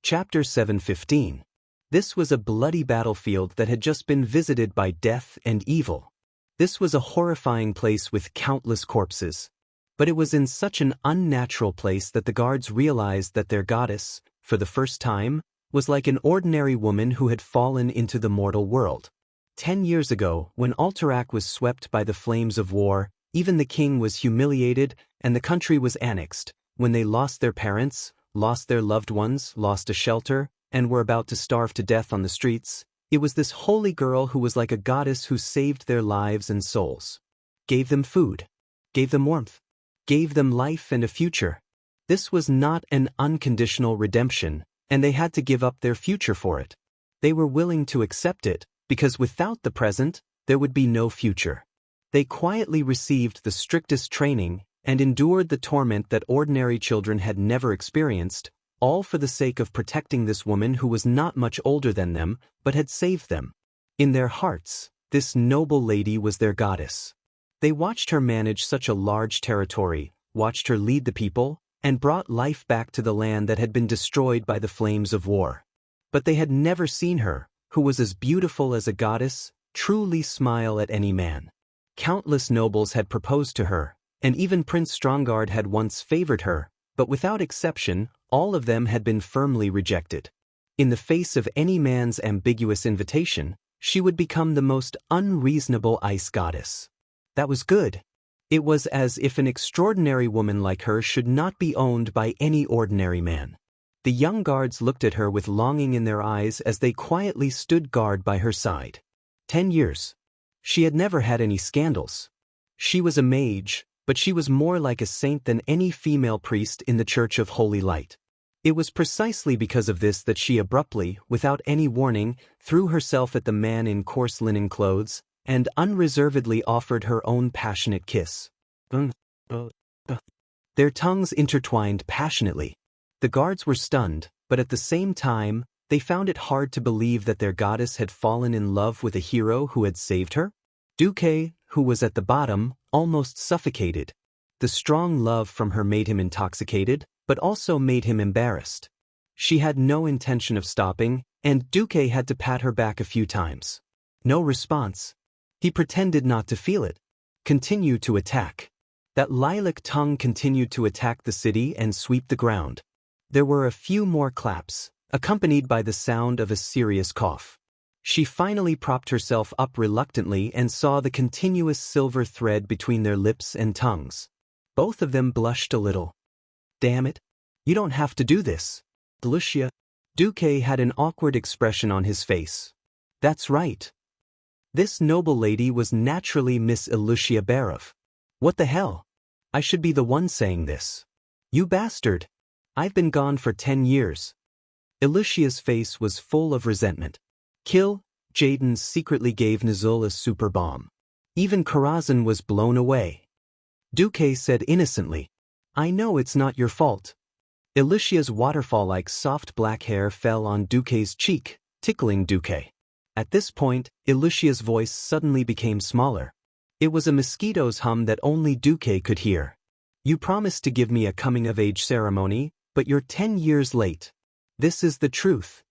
Chapter 7:15. This was a bloody battlefield that had just been visited by death and evil. This was a horrifying place with countless corpses. But it was in such an unnatural place that the guards realized that their goddess, for the first time, was like an ordinary woman who had fallen into the mortal world. 10 years ago, when Alterac was swept by the flames of war, even the king was humiliated and the country was annexed, when they lost their parents, lost their loved ones, lost a shelter, and were about to starve to death on the streets. It was this holy girl who was like a goddess who saved their lives and souls. Gave them food. Gave them warmth. Gave them life and a future. This was not an unconditional redemption, and they had to give up their future for it. They were willing to accept it, because without the present, there would be no future. They quietly received the strictest training and endured the torment that ordinary children had never experienced, all for the sake of protecting this woman who was not much older than them, but had saved them. In their hearts, this noble lady was their goddess. They watched her manage such a large territory, watched her lead the people, and brought life back to the land that had been destroyed by the flames of war. But they had never seen her, who was as beautiful as a goddess, truly smile at any man. Countless nobles had proposed to her, and even Prince Strongard had once favored her, but without exception, all of them had been firmly rejected. In the face of any man's ambiguous invitation, she would become the most unreasonable ice goddess. That was good. It was as if an extraordinary woman like her should not be owned by any ordinary man. The young guards looked at her with longing in their eyes as they quietly stood guard by her side. 10 years. She had never had any scandals. She was a mage, but she was more like a saint than any female priest in the Church of Holy Light. It was precisely because of this that she abruptly, without any warning, threw herself at the man in coarse linen clothes, and unreservedly offered her own passionate kiss. Their tongues intertwined passionately. The guards were stunned, but at the same time, they found it hard to believe that their goddess had fallen in love with a hero who had saved her. Duque, who was at the bottom, almost suffocated. The strong love from her made him intoxicated, but also made him embarrassed. She had no intention of stopping, and Duque had to pat her back a few times. No response. He pretended not to feel it. Continued to attack. That lilac tongue continued to attack the city and sweep the ground. There were a few more claps, accompanied by the sound of a serious cough. She finally propped herself up reluctantly and saw the continuous silver thread between their lips and tongues. Both of them blushed a little. Damn it. You don't have to do this. Lucia. Duque had an awkward expression on his face. That's right. This noble lady was naturally Miss Lucia Barov. What the hell? I should be the one saying this. You bastard. I've been gone for 10 years. Lucia's face was full of resentment. Kill, Jaden secretly gave Nizul a super bomb. Even Karazhan was blown away. Duque said innocently, I know it's not your fault. Lucia's waterfall-like soft black hair fell on Duque's cheek, tickling Duque. At this point, Lucia's voice suddenly became smaller. It was a mosquito's hum that only Duque could hear. You promised to give me a coming-of-age ceremony, but you're 10 years late. This is the truth.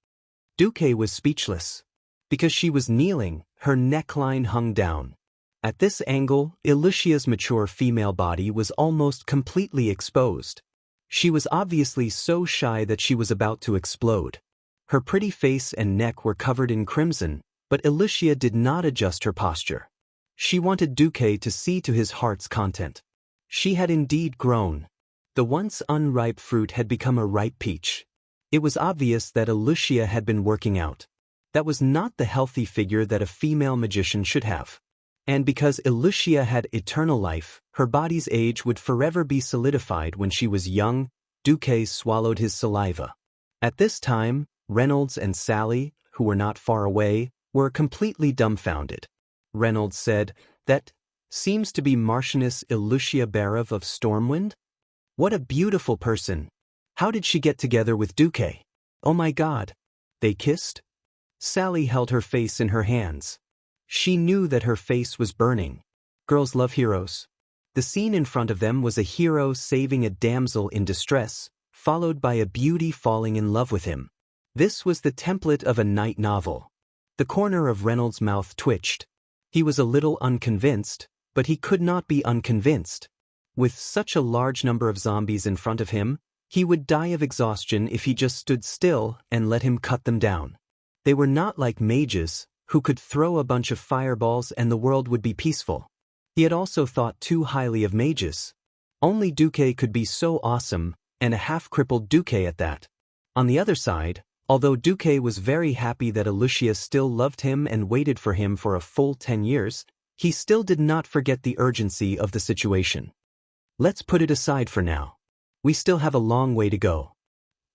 Duque was speechless. Because she was kneeling, her neckline hung down. At this angle, Lucia's mature female body was almost completely exposed. She was obviously so shy that she was about to explode. Her pretty face and neck were covered in crimson, but Lucia did not adjust her posture. She wanted Duque to see to his heart's content. She had indeed grown. The once unripe fruit had become a ripe peach. It was obvious that Lucia had been working out. That was not the healthy figure that a female magician should have. And because Lucia had eternal life, her body's age would forever be solidified when she was young. Duque swallowed his saliva. At this time, Reynolds and Sally, who were not far away, were completely dumbfounded. Reynolds said, That seems to be Marchioness Lucia Barov of Stormwind? What a beautiful person. How did she get together with Duque? Oh my God. They kissed? Sally held her face in her hands. She knew that her face was burning. Girls love heroes. The scene in front of them was a hero saving a damsel in distress, followed by a beauty falling in love with him. This was the template of a night novel. The corner of Reynolds' mouth twitched. He was a little unconvinced, but he could not be unconvinced. With such a large number of zombies in front of him, he would die of exhaustion if he just stood still and let him cut them down. They were not like mages, who could throw a bunch of fireballs and the world would be peaceful. He had also thought too highly of mages. Only Duque could be so awesome, and a half-crippled Duque at that. On the other side, although Duque was very happy that Lucia still loved him and waited for him for a full 10 years, he still did not forget the urgency of the situation. Let's put it aside for now. We still have a long way to go.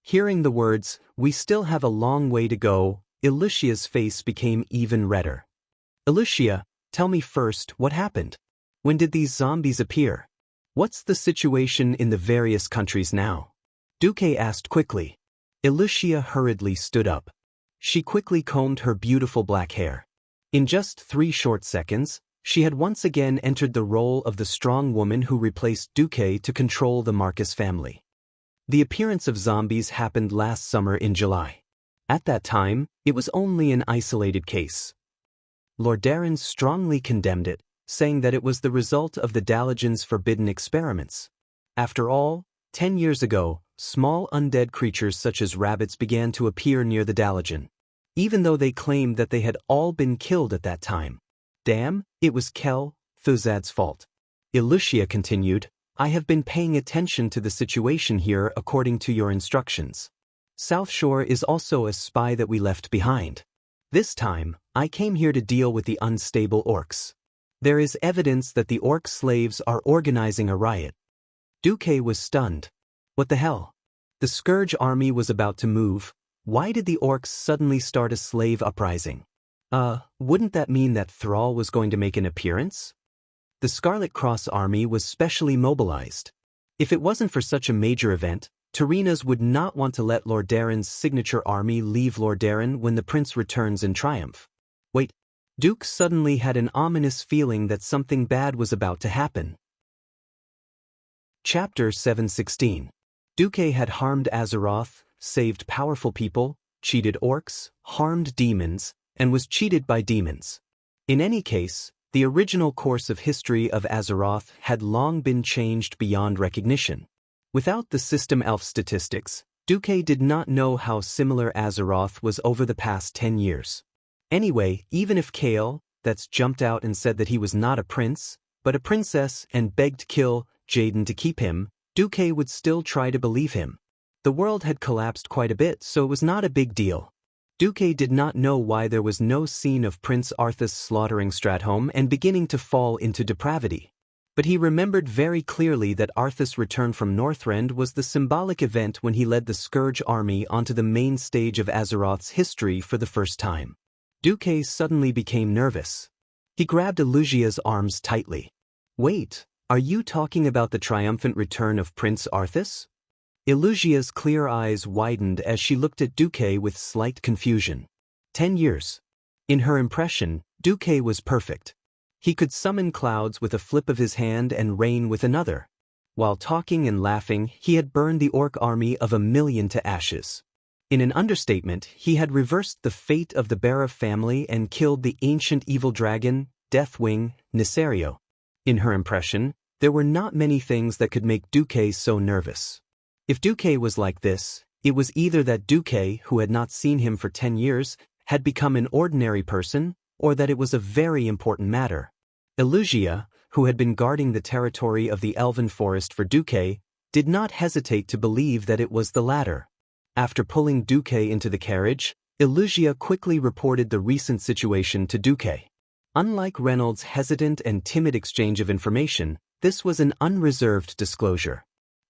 Hearing the words, "we still have a long way to go," Lucia's face became even redder. "Lucia, tell me first what happened. When did these zombies appear? What's the situation in the various countries now?" Duque asked quickly. Lucia hurriedly stood up. She quickly combed her beautiful black hair. In just 3 short seconds, she had once again entered the role of the strong woman who replaced Duque to control the Marcus family. The appearance of zombies happened last summer in July. At that time, it was only an isolated case. Lord Darren strongly condemned it, saying that it was the result of the Dalajan's forbidden experiments. After all, 10 years ago, small undead creatures such as rabbits began to appear near the Dalajan, even though they claimed that they had all been killed at that time. Damn, it was Kel Thuzad's fault. Lucia continued, "I have been paying attention to the situation here according to your instructions. South Shore is also a spy that we left behind. This time, I came here to deal with the unstable orcs. There is evidence that the orc slaves are organizing a riot." Duque was stunned. What the hell? The Scourge army was about to move. Why did the orcs suddenly start a slave uprising? Wouldn't that mean that Thrall was going to make an appearance? The Scarlet Cross army was specially mobilized. If it wasn't for such a major event, Terenas would not want to let Lord Darren's signature army leave Lord Darren when the prince returns in triumph. Wait, Duke suddenly had an ominous feeling that something bad was about to happen. Chapter 716. Duque had harmed Azeroth, saved powerful people, cheated orcs, harmed demons, and was cheated by demons. In any case, the original course of history of Azeroth had long been changed beyond recognition. Without the system elf statistics, Duque did not know how similar Azeroth was over the past 10 years. Anyway, even if Kale, that's jumped out and said that he was not a prince, but a princess and begged kill Jaden to keep him, Duque would still try to believe him. The world had collapsed quite a bit, so it was not a big deal. Duque did not know why there was no scene of Prince Arthas slaughtering Stratholme and beginning to fall into depravity. But he remembered very clearly that Arthas' return from Northrend was the symbolic event when he led the Scourge army onto the main stage of Azeroth's history for the first time. Duque suddenly became nervous. He grabbed Elusia's arms tightly. "Wait, are you talking about the triumphant return of Prince Arthas?" Elusia's clear eyes widened as she looked at Duque with slight confusion. 10 years. In her impression, Duque was perfect. He could summon clouds with a flip of his hand and rain with another. While talking and laughing, he had burned the orc army of 1,000,000 to ashes. In an understatement, he had reversed the fate of the Bara family and killed the ancient evil dragon, Deathwing, Nisario. In her impression, there were not many things that could make Duque so nervous. If Duque was like this, it was either that Duque, who had not seen him for 10 years, had become an ordinary person, or that it was a very important matter. Elusia, who had been guarding the territory of the Elven Forest for Duque, did not hesitate to believe that it was the latter. After pulling Duque into the carriage, Elusia quickly reported the recent situation to Duque. Unlike Reynolds' hesitant and timid exchange of information, this was an unreserved disclosure.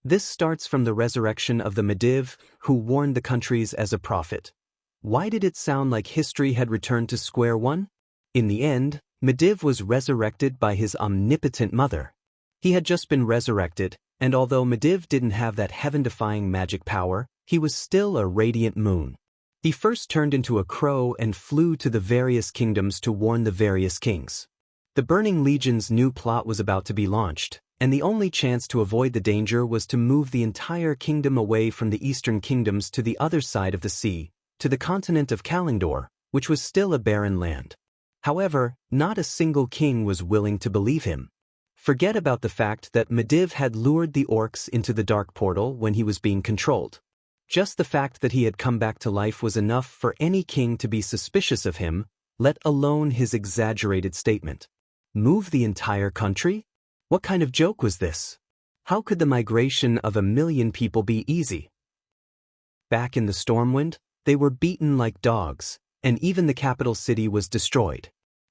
This starts from the resurrection of the Mediv, who warned the countries as a prophet. Why did it sound like history had returned to square one? In the end, Mediv was resurrected by his omnipotent mother. He had just been resurrected, and although Mediv didn't have that heaven-defying magic power, he was still a radiant moon. He first turned into a crow and flew to the various kingdoms to warn the various kings. The Burning Legion's new plot was about to be launched, and the only chance to avoid the danger was to move the entire kingdom away from the eastern kingdoms to the other side of the sea, to the continent of Kalingdor, which was still a barren land. However, not a single king was willing to believe him. Forget about the fact that Medivh had lured the orcs into the dark portal when he was being controlled. Just the fact that he had come back to life was enough for any king to be suspicious of him, let alone his exaggerated statement. Move the entire country? What kind of joke was this? How could the migration of 1 million people be easy? Back in the Stormwind, they were beaten like dogs, and even the capital city was destroyed.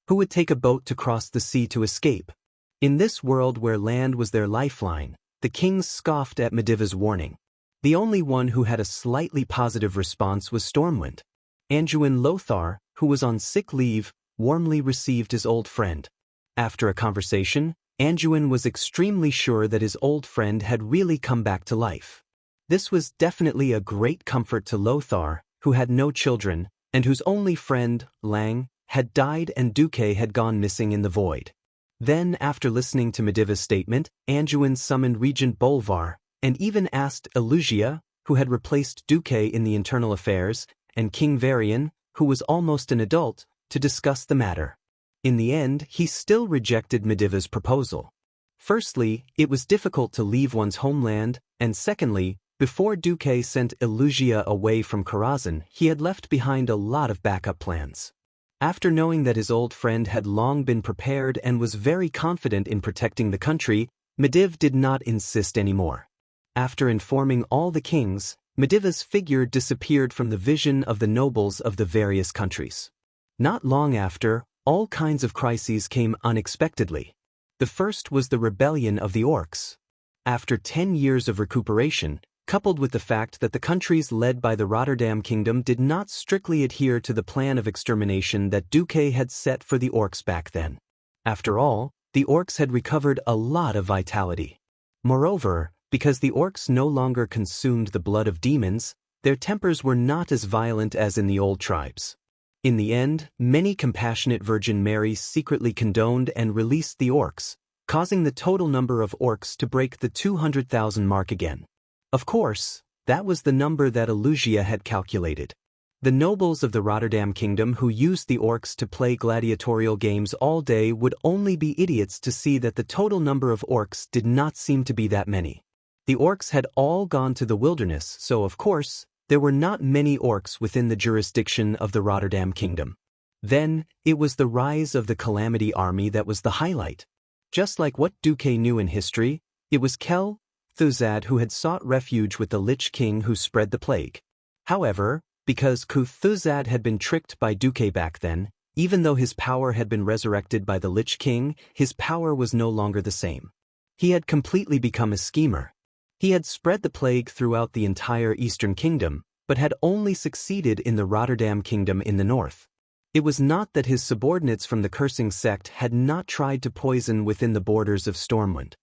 Who would take a boat to cross the sea to escape? In this world where land was their lifeline, the kings scoffed at Medivh's warning. The only one who had a slightly positive response was Stormwind. Anduin Lothar, who was on sick leave, warmly received his old friend. After a conversation, Anduin was extremely sure that his old friend had really come back to life. This was definitely a great comfort to Lothar, who had no children, and whose only friend, Lang, had died and Duque had gone missing in the void. Then, after listening to Medivh's statement, Anduin summoned Regent Bolvar, and even asked Elugia, who had replaced Duque in the internal affairs, and King Varian, who was almost an adult, to discuss the matter. In the end, he still rejected Medivh's proposal. Firstly, it was difficult to leave one's homeland, and secondly, before Duque sent Elugia away from Karazhan, he had left behind a lot of backup plans. After knowing that his old friend had long been prepared and was very confident in protecting the country, Medivh did not insist anymore. After informing all the kings, Medivh's figure disappeared from the vision of the nobles of the various countries. Not long after, all kinds of crises came unexpectedly. The first was the rebellion of the orcs. After 10 years of recuperation, coupled with the fact that the countries led by the Rotterdam Kingdom did not strictly adhere to the plan of extermination that Duque had set for the orcs back then. After all, the orcs had recovered a lot of vitality. Moreover, because the orcs no longer consumed the blood of demons, their tempers were not as violent as in the old tribes. In the end, many compassionate Virgin Mary secretly condoned and released the orcs, causing the total number of orcs to break the 200,000 mark again. Of course, that was the number that Elugia had calculated. The nobles of the Rotterdam Kingdom who used the orcs to play gladiatorial games all day would only be idiots to see that the total number of orcs did not seem to be that many. The orcs had all gone to the wilderness, so of course, there were not many orcs within the jurisdiction of the Rotterdam Kingdom. Then, it was the rise of the Calamity Army that was the highlight. Just like what Duque knew in history, it was Kel Thuzad who had sought refuge with the Lich King who spread the plague. However, because Thuzad had been tricked by Duque back then, even though his power had been resurrected by the Lich King, his power was no longer the same. He had completely become a schemer. He had spread the plague throughout the entire Eastern Kingdom, but had only succeeded in the Rotterdam Kingdom in the north. It was not that his subordinates from the cursing sect had not tried to poison within the borders of Stormwind.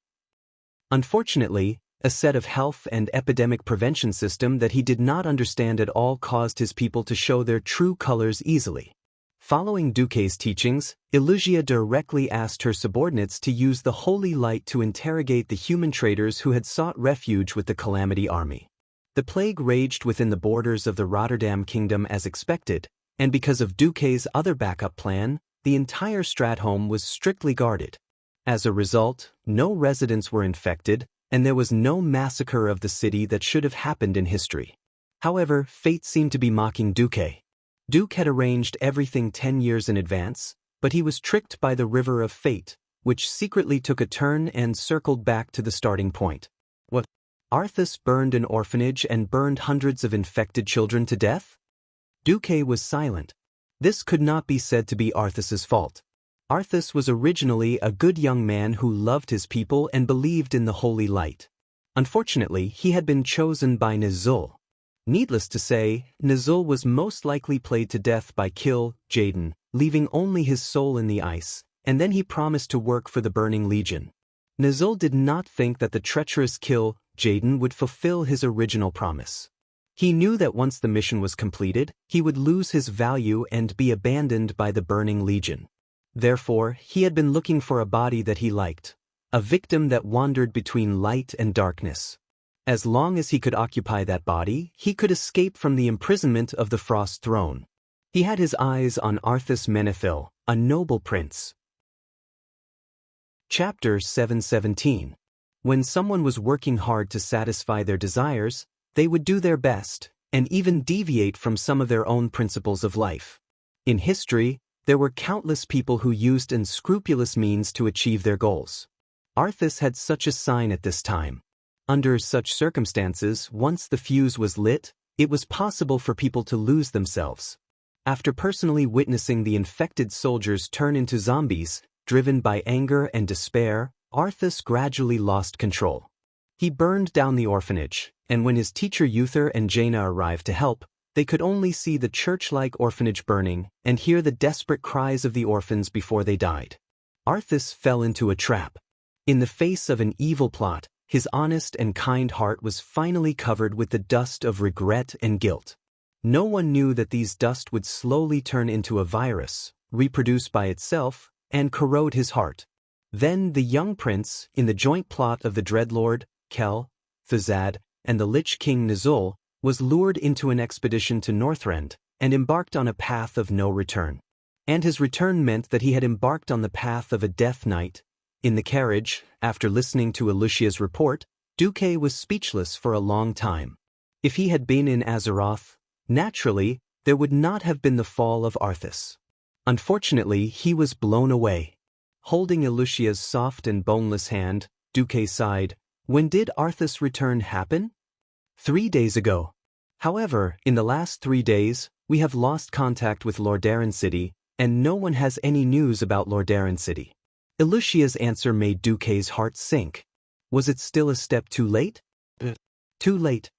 Unfortunately, a set of health and epidemic prevention system that he did not understand at all caused his people to show their true colors easily. Following Duque's teachings, Elugia directly asked her subordinates to use the holy light to interrogate the human traders who had sought refuge with the Calamity Army. The plague raged within the borders of the Rotterdam Kingdom as expected, and because of Duque's other backup plan, the entire Stratholme was strictly guarded. As a result, no residents were infected, and there was no massacre of the city that should have happened in history. However, fate seemed to be mocking Duque. Duque had arranged everything 10 years in advance, but he was tricked by the River of Fate, which secretly took a turn and circled back to the starting point. What? Arthas burned an orphanage and burned hundreds of infected children to death? Duque was silent. This could not be said to be Arthas's fault. Arthas was originally a good young man who loved his people and believed in the holy light. Unfortunately, he had been chosen by Nizul. Needless to say, Nizul was most likely played to death by Jaden, leaving only his soul in the ice, and then he promised to work for the Burning Legion. Nizul did not think that the treacherous Jaden would fulfill his original promise. He knew that once the mission was completed, he would lose his value and be abandoned by the Burning Legion. Therefore, he had been looking for a body that he liked, a victim that wandered between light and darkness. As long as he could occupy that body, he could escape from the imprisonment of the Frost Throne. He had his eyes on Arthas Menethil, a noble prince. Chapter 717. When someone was working hard to satisfy their desires, they would do their best, and even deviate from some of their own principles of life. In history, there were countless people who used unscrupulous means to achieve their goals. Arthas had such a sign at this time. Under such circumstances, once the fuse was lit, it was possible for people to lose themselves. After personally witnessing the infected soldiers turn into zombies, driven by anger and despair, Arthas gradually lost control. He burned down the orphanage, and when his teacher Uther and Jaina arrived to help, they could only see the church-like orphanage burning and hear the desperate cries of the orphans before they died. Arthas fell into a trap. In the face of an evil plot, his honest and kind heart was finally covered with the dust of regret and guilt. No one knew that these dust would slowly turn into a virus, reproduce by itself, and corrode his heart. Then the young prince, in the joint plot of the Dreadlord, Kel, Thazad, and the Lich King Nizul, was lured into an expedition to Northrend, and embarked on a path of no return. And his return meant that he had embarked on the path of a death knight. In the carriage, after listening to Alucia's report, Duque was speechless for a long time. If he had been in Azeroth, naturally, there would not have been the fall of Arthas. Unfortunately, he was blown away. Holding Alucia's soft and boneless hand, Duque sighed. When did Arthas' return happen? 3 days ago. However, in the last 3 days, we have lost contact with Lordaeron City, and no one has any news about Lordaeron City. Alucia's answer made Duque's heart sink. Was it still a step too late? Too late.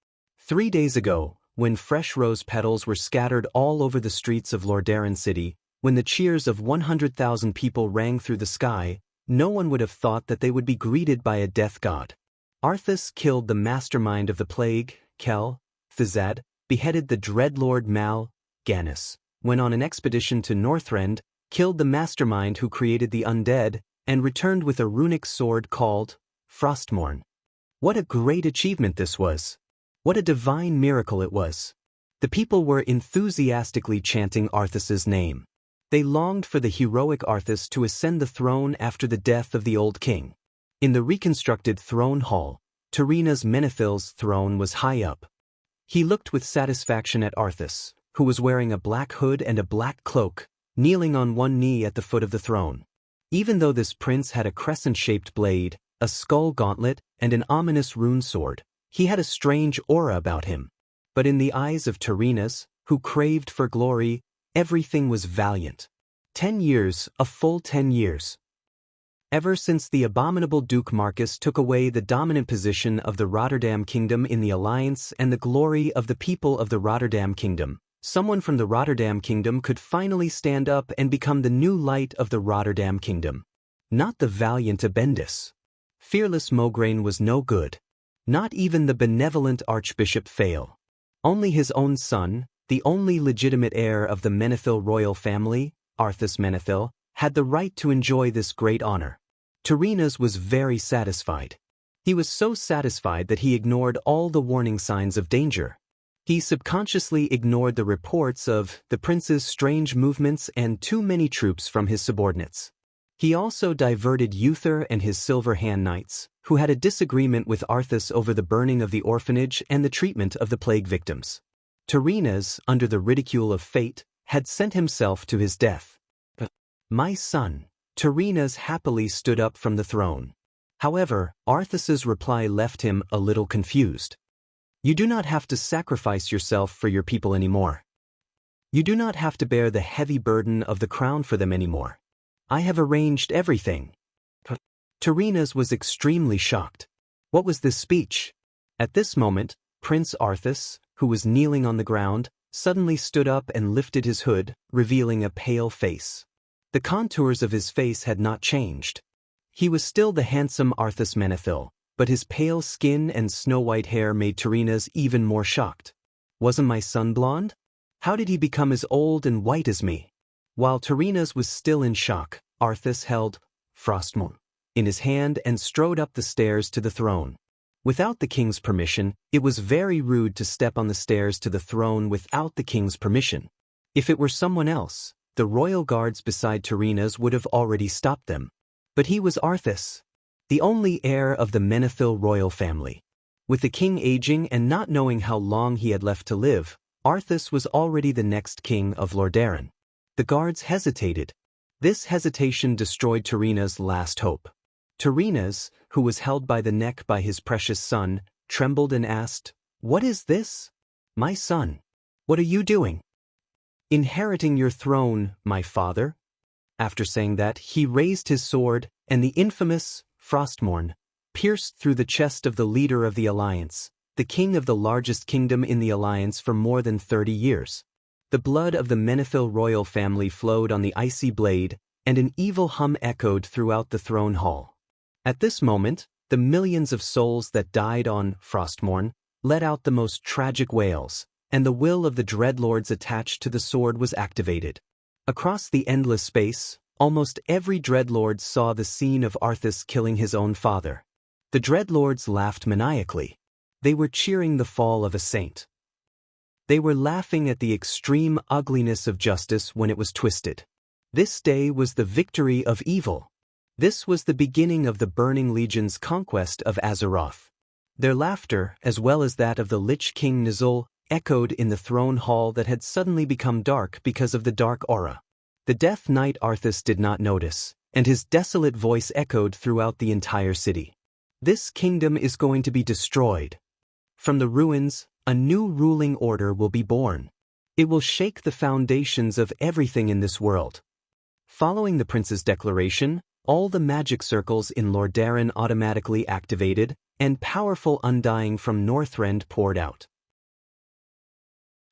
3 days ago, when fresh rose petals were scattered all over the streets of Lordaeron City, when the cheers of 100,000 people rang through the sky, no one would have thought that they would be greeted by a death god. Arthas killed the mastermind of the plague, Kel, Thazad, beheaded the dreadlord Mal, Gannis, went on an expedition to Northrend, killed the mastermind who created the undead, and returned with a runic sword called Frostmourne. What a great achievement this was! What a divine miracle it was! The people were enthusiastically chanting Arthas's name. They longed for the heroic Arthas to ascend the throne after the death of the old king. In the reconstructed throne hall, Tarina's Menethil's throne was high up. He looked with satisfaction at Arthas, who was wearing a black hood and a black cloak, kneeling on one knee at the foot of the throne. Even though this prince had a crescent-shaped blade, a skull gauntlet, and an ominous rune sword, he had a strange aura about him. But in the eyes of Tarina's, who craved for glory, everything was valiant. 10 years, a full 10 years. Ever since the abominable Duke Marcus took away the dominant position of the Rotterdam Kingdom in the Alliance and the glory of the people of the Rotterdam Kingdom, someone from the Rotterdam Kingdom could finally stand up and become the new light of the Rotterdam Kingdom. Not the valiant Abendis. Fearless Mograine was no good. Not even the benevolent Archbishop Fail. Only his own son, the only legitimate heir of the Menethil royal family, Arthas Menethil, had the right to enjoy this great honor. Tarina's was very satisfied. He was so satisfied that he ignored all the warning signs of danger. He subconsciously ignored the reports of the prince's strange movements and too many troops from his subordinates. He also diverted Uther and his Silver Hand Knights, who had a disagreement with Arthas over the burning of the orphanage and the treatment of the plague victims. Tarina's, under the ridicule of fate, had sent himself to his death. My son, Tarina's happily stood up from the throne. However, Arthas's reply left him a little confused. You do not have to sacrifice yourself for your people anymore. You do not have to bear the heavy burden of the crown for them anymore. I have arranged everything. Tarina's was extremely shocked. What was this speech? At this moment, Prince Arthas, who was kneeling on the ground, suddenly stood up and lifted his hood, revealing a pale face. The contours of his face had not changed. He was still the handsome Arthas Menethil, but his pale skin and snow-white hair made Tarina's even more shocked. Wasn't my son blonde? How did he become as old and white as me? While Tarina's was still in shock, Arthas held Frostmourne in his hand and strode up the stairs to the throne. Without the king's permission, it was very rude to step on the stairs to the throne without the king's permission. If it were someone else, the royal guards beside Tarina's would have already stopped them. But he was Arthas, the only heir of the Menethil royal family. With the king aging and not knowing how long he had left to live, Arthas was already the next king of Lordaeron. The guards hesitated. This hesitation destroyed Tarina's last hope. Tarina's, who was held by the neck by his precious son, trembled and asked, "What is this? My son, what are you doing?" "Inheriting your throne, my father." After saying that, he raised his sword, and the infamous Frostmourne pierced through the chest of the leader of the alliance, the king of the largest kingdom in the alliance for more than 30 years. The blood of the Menethil royal family flowed on the icy blade, and an evil hum echoed throughout the throne hall. At this moment, the millions of souls that died on Frostmourne let out the most tragic wails, and the will of the dreadlords attached to the sword was activated. Across the endless space, almost every dreadlord saw the scene of Arthas killing his own father. The dreadlords laughed maniacally. They were cheering the fall of a saint. They were laughing at the extreme ugliness of justice when it was twisted. This day was the victory of evil. This was the beginning of the Burning Legion's conquest of Azeroth. Their laughter, as well as that of the Lich King Nizul, echoed in the throne hall that had suddenly become dark because of the dark aura. The Death Knight Arthas did not notice, and his desolate voice echoed throughout the entire city. "This kingdom is going to be destroyed. From the ruins, a new ruling order will be born. It will shake the foundations of everything in this world." Following the prince's declaration, all the magic circles in Lordaeron automatically activated, and powerful undying from Northrend poured out.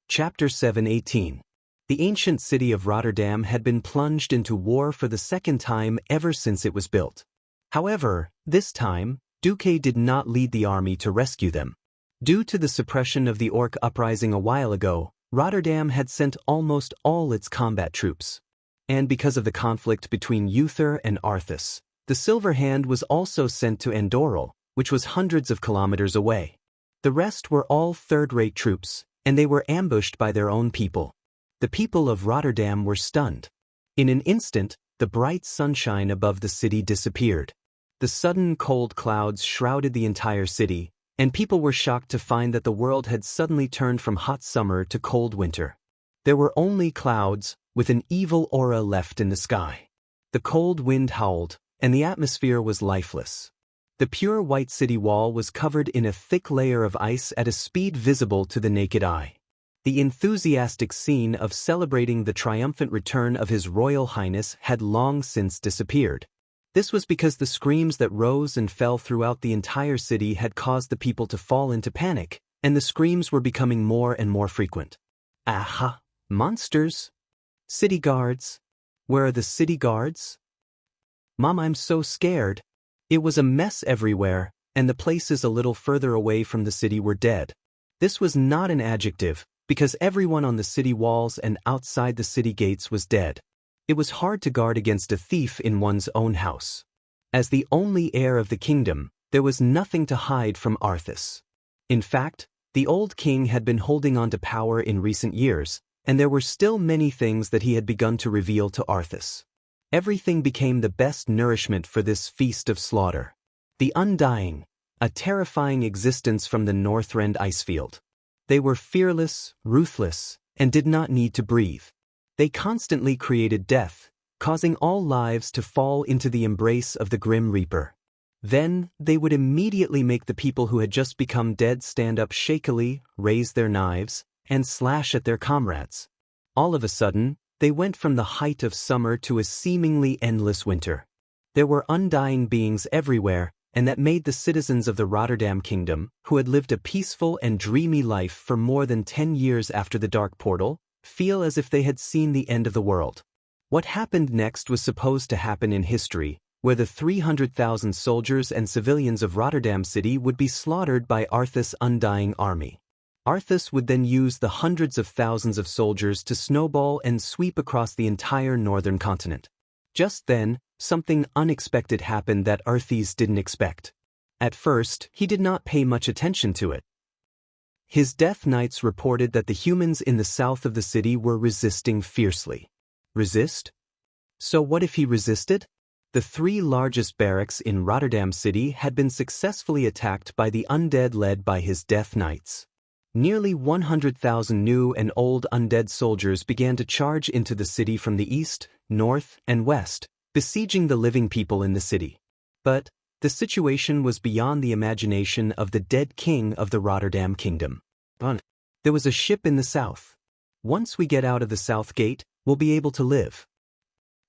Chapter 7:18. The ancient city of Rotterdam had been plunged into war for the second time ever since it was built. However, this time, Duque did not lead the army to rescue them. Due to the suppression of the Orc uprising a while ago, Rotterdam had sent almost all its combat troops. And because of the conflict between Uther and Arthas, the Silver Hand was also sent to Andoril, which was hundreds of kilometers away. The rest were all third-rate troops, and they were ambushed by their own people. The people of Rotterdam were stunned. In an instant, the bright sunshine above the city disappeared. The sudden cold clouds shrouded the entire city, and people were shocked to find that the world had suddenly turned from hot summer to cold winter. There were only clouds, with an evil aura left in the sky. The cold wind howled, and the atmosphere was lifeless. The pure white city wall was covered in a thick layer of ice at a speed visible to the naked eye. The enthusiastic scene of celebrating the triumphant return of His Royal Highness had long since disappeared. This was because the screams that rose and fell throughout the entire city had caused the people to fall into panic, and the screams were becoming more and more frequent. "Aha! Monsters! City guards! Where are the city guards? Mom, I'm so scared." It was a mess everywhere, and the places a little further away from the city were dead. This was not an adjective, because everyone on the city walls and outside the city gates was dead. It was hard to guard against a thief in one's own house. As the only heir of the kingdom, there was nothing to hide from Arthas. In fact, the old king had been holding on to power in recent years, and there were still many things that he had begun to reveal to Arthas. Everything became the best nourishment for this feast of slaughter. The Undying, a terrifying existence from the Northrend icefield. They were fearless, ruthless, and did not need to breathe. They constantly created death, causing all lives to fall into the embrace of the Grim Reaper. Then, they would immediately make the people who had just become dead stand up shakily, raise their knives, and slash at their comrades. All of a sudden, they went from the height of summer to a seemingly endless winter. There were undying beings everywhere, and that made the citizens of the Rotterdam Kingdom, who had lived a peaceful and dreamy life for more than 10 years after the Dark Portal, feel as if they had seen the end of the world. What happened next was supposed to happen in history, where the 300,000 soldiers and civilians of Rotterdam City would be slaughtered by Arthas' undying army. Arthas would then use the hundreds of thousands of soldiers to snowball and sweep across the entire northern continent. Just then, something unexpected happened that Arthas didn't expect. At first, he did not pay much attention to it. His death knights reported that the humans in the south of the city were resisting fiercely. Resist? So what if he resisted? The three largest barracks in Rotterdam City had been successfully attacked by the undead led by his death knights. Nearly 100,000 new and old undead soldiers began to charge into the city from the east, north, and west, besieging the living people in the city. But the situation was beyond the imagination of the dead king of the Rotterdam kingdom. There was a ship in the south. Once we get out of the south gate, we'll be able to live.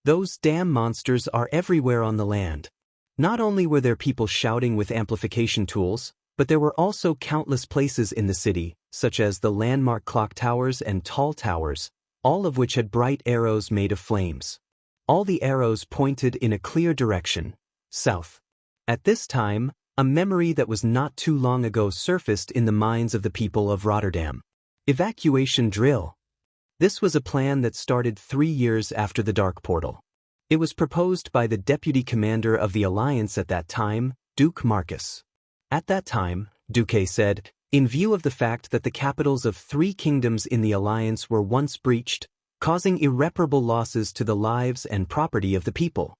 Those damn monsters are everywhere on the land. Not only were there people shouting with amplification tools, but there were also countless places in the city, such as the landmark clock towers and tall towers, all of which had bright arrows made of flames. All the arrows pointed in a clear direction, south. At this time, a memory that was not too long ago surfaced in the minds of the people of Rotterdam. Evacuation drill. This was a plan that started 3 years after the Dark Portal. It was proposed by the deputy commander of the Alliance at that time, Duke Marcus. At that time, Duque said, in view of the fact that the capitals of 3 kingdoms in the Alliance were once breached, causing irreparable losses to the lives and property of the people.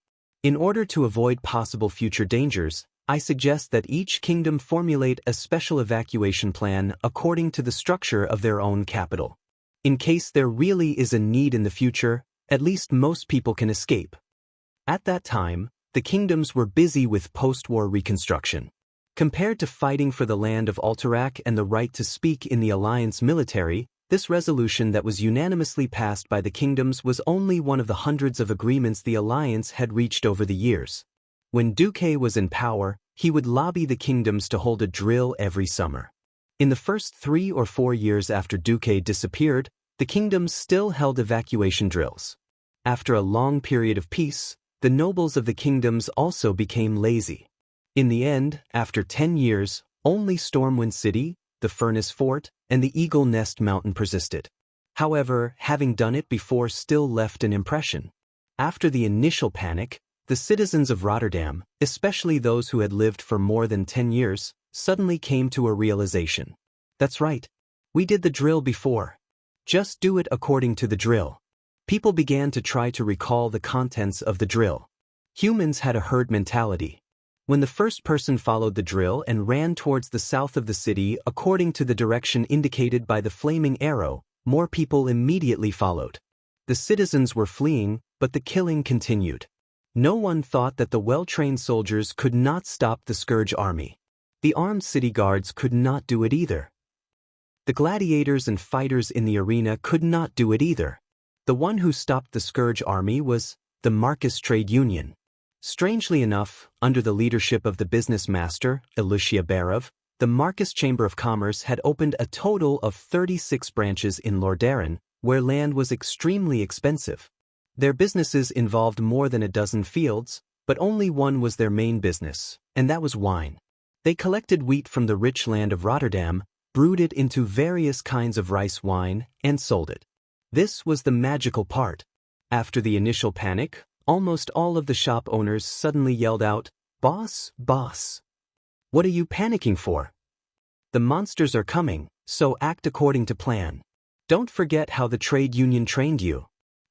In order to avoid possible future dangers, I suggest that each kingdom formulate a special evacuation plan according to the structure of their own capital. In case there really is a need in the future, at least most people can escape. At that time, the kingdoms were busy with post-war reconstruction. Compared to fighting for the land of Alterac and the right to speak in the Alliance military, this resolution that was unanimously passed by the kingdoms was only one of the hundreds of agreements the Alliance had reached over the years. When Duque was in power, he would lobby the kingdoms to hold a drill every summer. In the first 3 or 4 years after Duque disappeared, the kingdoms still held evacuation drills. After a long period of peace, the nobles of the kingdoms also became lazy. In the end, after 10 years, only Stormwind City, the Furnace Fort, and the Eagle Nest Mountain persisted. However, having done it before still left an impression. After the initial panic, the citizens of Rotterdam, especially those who had lived for more than 10 years, suddenly came to a realization. That's right. We did the drill before. Just do it according to the drill. People began to try to recall the contents of the drill. Humans had a herd mentality. When the first person followed the drill and ran towards the south of the city according to the direction indicated by the flaming arrow, more people immediately followed. The citizens were fleeing, but the killing continued. No one thought that the well-trained soldiers could not stop the Scourge army. The armed city guards could not do it either. The gladiators and fighters in the arena could not do it either. The one who stopped the Scourge army was the Marcus Trade Union. Strangely enough, under the leadership of the business master, Elucia Barov, the Marcus Chamber of Commerce had opened a total of 36 branches in Lordaren, where land was extremely expensive. Their businesses involved more than a dozen fields, but only one was their main business, and that was wine. They collected wheat from the rich land of Rotterdam, brewed it into various kinds of rice wine, and sold it. This was the magical part. After the initial panic, almost all of the shop owners suddenly yelled out, "Boss, boss! What are you panicking for? The monsters are coming, so act according to plan. Don't forget how the trade union trained you."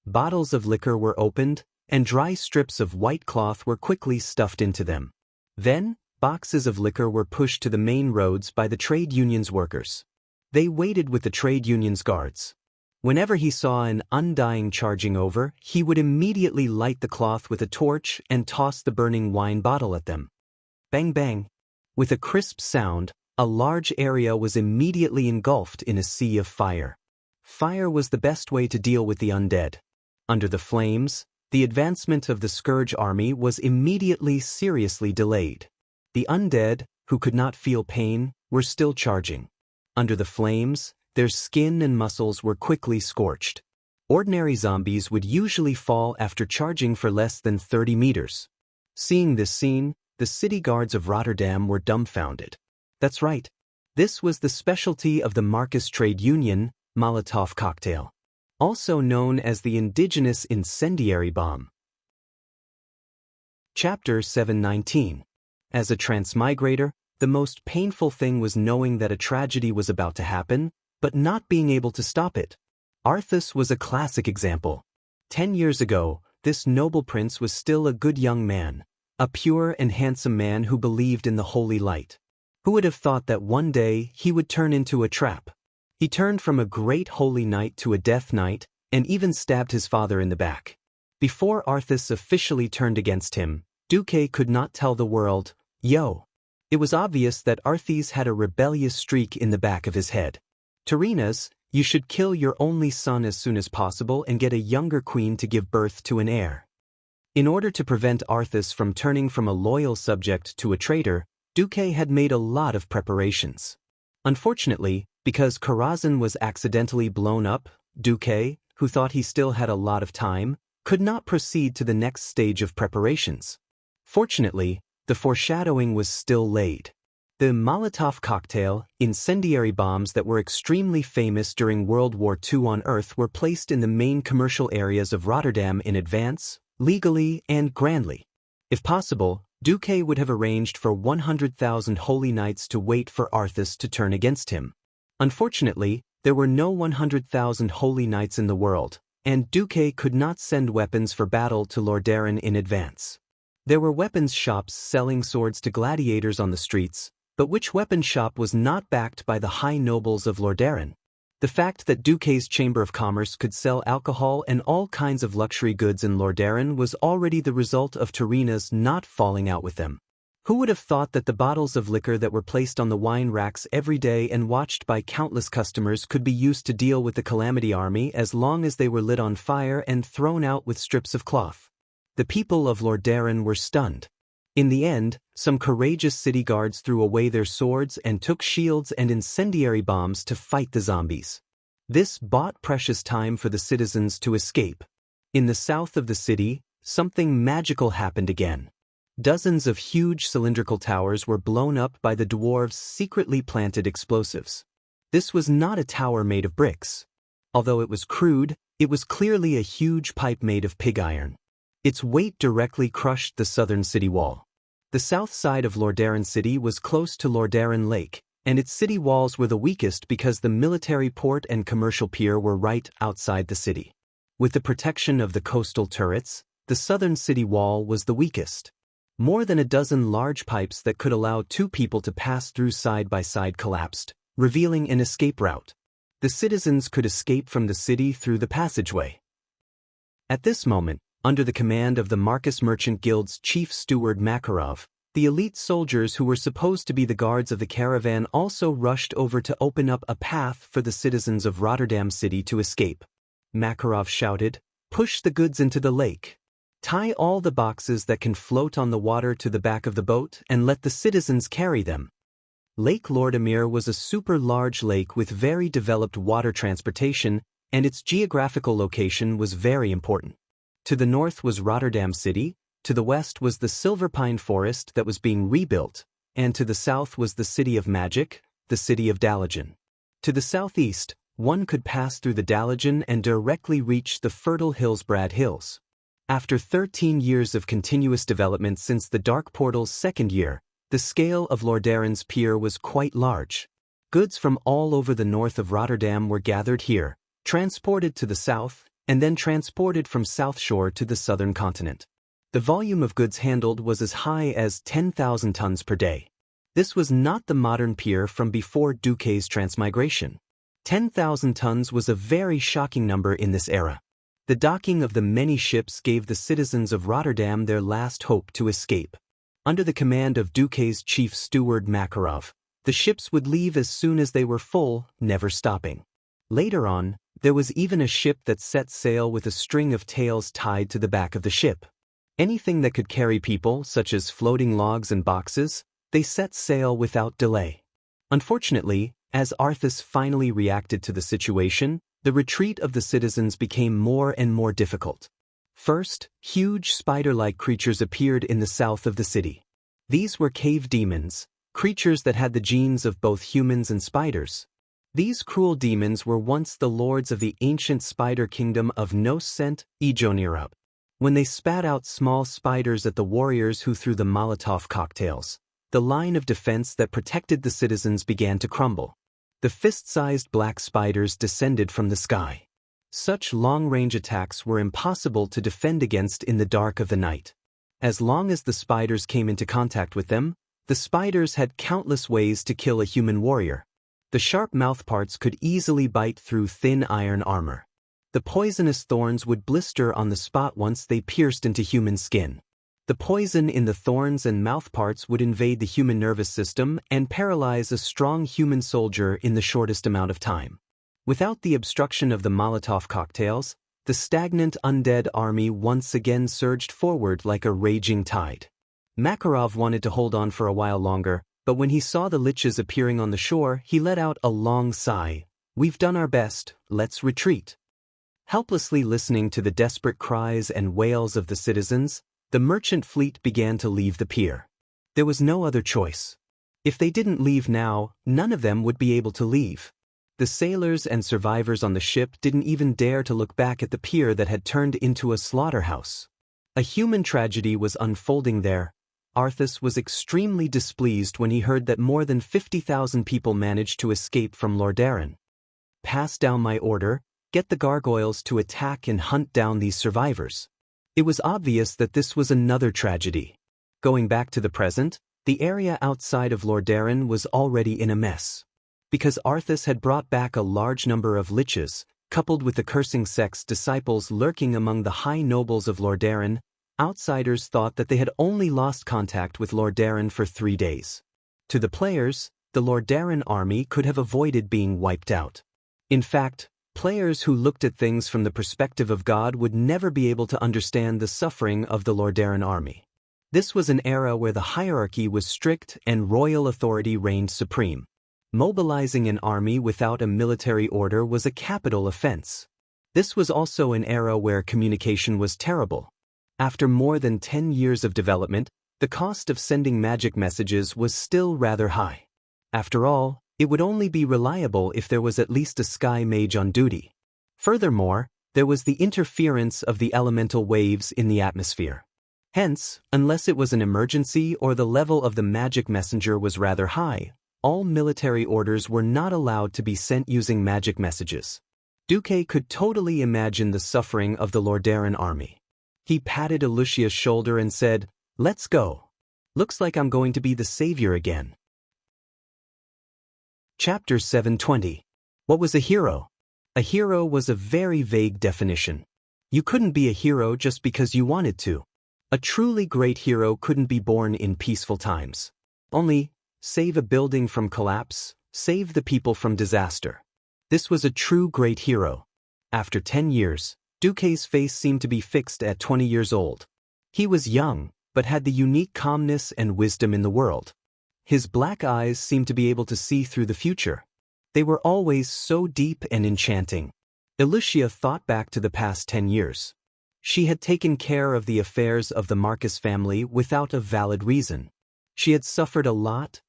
Bottles of liquor were opened, and dry strips of white cloth were quickly stuffed into them. Then, boxes of liquor were pushed to the main roads by the trade union's workers. They waited with the trade union's guards. Whenever he saw an undying charging over, he would immediately light the cloth with a torch and toss the burning wine bottle at them. Bang bang. With a crisp sound, a large area was immediately engulfed in a sea of fire. Fire was the best way to deal with the undead. Under the flames, the advancement of the Scourge army was immediately seriously delayed. The undead, who could not feel pain, were still charging. Under the flames, their skin and muscles were quickly scorched. Ordinary zombies would usually fall after charging for less than 30 meters. Seeing this scene, the city guards of Rotterdam were dumbfounded. That's right. This was the specialty of the Marcus Trade Union, Molotov cocktail, also known as the indigenous incendiary bomb. Chapter 719. As a transmigrator, the most painful thing was knowing that a tragedy was about to happen, but not being able to stop it. Arthas was a classic example. 10 years ago, this noble prince was still a good young man, a pure and handsome man who believed in the holy light. Who would have thought that one day he would turn into a trap? He turned from a great holy knight to a death knight, and even stabbed his father in the back. Before Arthas officially turned against him, Duque could not tell the world, "Yo." It was obvious that Arthas had a rebellious streak in the back of his head. Tyrrhena's, "You should kill your only son as soon as possible and get a younger queen to give birth to an heir." In order to prevent Arthas from turning from a loyal subject to a traitor, Duque had made a lot of preparations. Unfortunately, because Karazhan was accidentally blown up, Duque, who thought he still had a lot of time, could not proceed to the next stage of preparations. Fortunately, the foreshadowing was still laid. The Molotov cocktail, incendiary bombs that were extremely famous during World War II on Earth, were placed in the main commercial areas of Rotterdam in advance, legally and grandly. If possible, Duque would have arranged for 100,000 holy knights to wait for Arthas to turn against him. Unfortunately, there were no 100,000 holy knights in the world, and Duque could not send weapons for battle to Lordaeron in advance. There were weapons shops selling swords to gladiators on the streets, but which weapon shop was not backed by the high nobles of Lordaeron? The fact that Duque's Chamber of Commerce could sell alcohol and all kinds of luxury goods in Lordaeron was already the result of Tyrrhena's not falling out with them. Who would have thought that the bottles of liquor that were placed on the wine racks every day and watched by countless customers could be used to deal with the Calamity Army as long as they were lit on fire and thrown out with strips of cloth? The people of Lordaeron were stunned. In the end, some courageous city guards threw away their swords and took shields and incendiary bombs to fight the zombies. This bought precious time for the citizens to escape. In the south of the city, something magical happened again. Dozens of huge cylindrical towers were blown up by the dwarves' secretly planted explosives. This was not a tower made of bricks. Although it was crude, it was clearly a huge pipe made of pig iron. Its weight directly crushed the southern city wall. The south side of Lordaeron City was close to Lordaeron Lake, and its city walls were the weakest because the military port and commercial pier were right outside the city. With the protection of the coastal turrets, the southern city wall was the weakest. More than a dozen large pipes that could allow two people to pass through side by side collapsed, revealing an escape route. The citizens could escape from the city through the passageway. At this moment, under the command of the Marcus Merchant Guild's chief steward Makarov, the elite soldiers who were supposed to be the guards of the caravan also rushed over to open up a path for the citizens of Rotterdam City to escape. Makarov shouted, "Push the goods into the lake. Tie all the boxes that can float on the water to the back of the boat and let the citizens carry them." Lake Lordamir was a super large lake with very developed water transportation, and its geographical location was very important. To the north was Rotterdam City, to the west was the silver pine forest that was being rebuilt, and to the south was the city of magic, the city of Dalagen. To the southeast, one could pass through the Dalagen and directly reach the fertile Hillsbrad Hills. After 13 years of continuous development since the Dark Portal's second year, the scale of Lordaeron's pier was quite large. Goods from all over the north of Rotterdam were gathered here, transported to the south, and then transported from South Shore to the southern continent. The volume of goods handled was as high as 10,000 tons per day. This was not the modern pier from before Duque's transmigration. 10,000 tons was a very shocking number in this era. The docking of the many ships gave the citizens of Rotterdam their last hope to escape. Under the command of Duque's chief steward Makarov, the ships would leave as soon as they were full, never stopping. Later on, there was even a ship that set sail with a string of tails tied to the back of the ship. Anything that could carry people, such as floating logs and boxes, they set sail without delay. Unfortunately, as Arthas finally reacted to the situation, the retreat of the citizens became more and more difficult. First, huge spider-like creatures appeared in the south of the city. These were cave demons, creatures that had the genes of both humans and spiders. These cruel demons were once the lords of the ancient spider kingdom of Noscent, Ejonirub. When they spat out small spiders at the warriors who threw the Molotov cocktails, The line of defense that protected the citizens began to crumble. The fist-sized black spiders descended from the sky. Such long-range attacks were impossible to defend against in the dark of the night. As long as the spiders came into contact with them, the spiders had countless ways to kill a human warrior. The sharp mouthparts could easily bite through thin iron armor. The poisonous thorns would blister on the spot once they pierced into human skin. The poison in the thorns and mouthparts would invade the human nervous system and paralyze a strong human soldier in the shortest amount of time. Without the obstruction of the Molotov cocktails, the stagnant undead army once again surged forward like a raging tide. Makarov wanted to hold on for a while longer, but when he saw the liches appearing on the shore, he let out a long sigh. "We've done our best, let's retreat." Helplessly listening to the desperate cries and wails of the citizens, the merchant fleet began to leave the pier. There was no other choice. If they didn't leave now, none of them would be able to leave. The sailors and survivors on the ship didn't even dare to look back at the pier that had turned into a slaughterhouse. A human tragedy was unfolding there. Arthas was extremely displeased when he heard that more than 50,000 people managed to escape from Lordaeron. "Pass down my order, get the gargoyles to attack and hunt down these survivors." It was obvious that this was another tragedy. Going back to the present, the area outside of Lordaeron was already in a mess. Because Arthas had brought back a large number of liches, coupled with the cursing sect's disciples lurking among the high nobles of Lordaeron, outsiders thought that they had only lost contact with Lordaeron for 3 days. To the players, the Lordaeron army could have avoided being wiped out. In fact, players who looked at things from the perspective of God would never be able to understand the suffering of the Lordaeron army. This was an era where the hierarchy was strict and royal authority reigned supreme. Mobilizing an army without a military order was a capital offense. This was also an era where communication was terrible. After more than 10 years of development, the cost of sending magic messages was still rather high. After all, it would only be reliable if there was at least a sky mage on duty. Furthermore, there was the interference of the elemental waves in the atmosphere. Hence, unless it was an emergency or the level of the magic messenger was rather high, all military orders were not allowed to be sent using magic messages. Duque could totally imagine the suffering of the Lordaeron army. He patted Alicia's shoulder and said, "Let's go. Looks like I'm going to be the savior again." Chapter 720. What was a hero? A hero was a very vague definition. You couldn't be a hero just because you wanted to. A truly great hero couldn't be born in peaceful times. Only, save a building from collapse, save the people from disaster. This was a true great hero. After 10 years, Duque's face seemed to be fixed at 20 years old. He was young, but had the unique calmness and wisdom in the world. His black eyes seemed to be able to see through the future. They were always so deep and enchanting. Alicia thought back to the past 10 years. She had taken care of the affairs of the Marcus family without a valid reason. She had suffered a lot.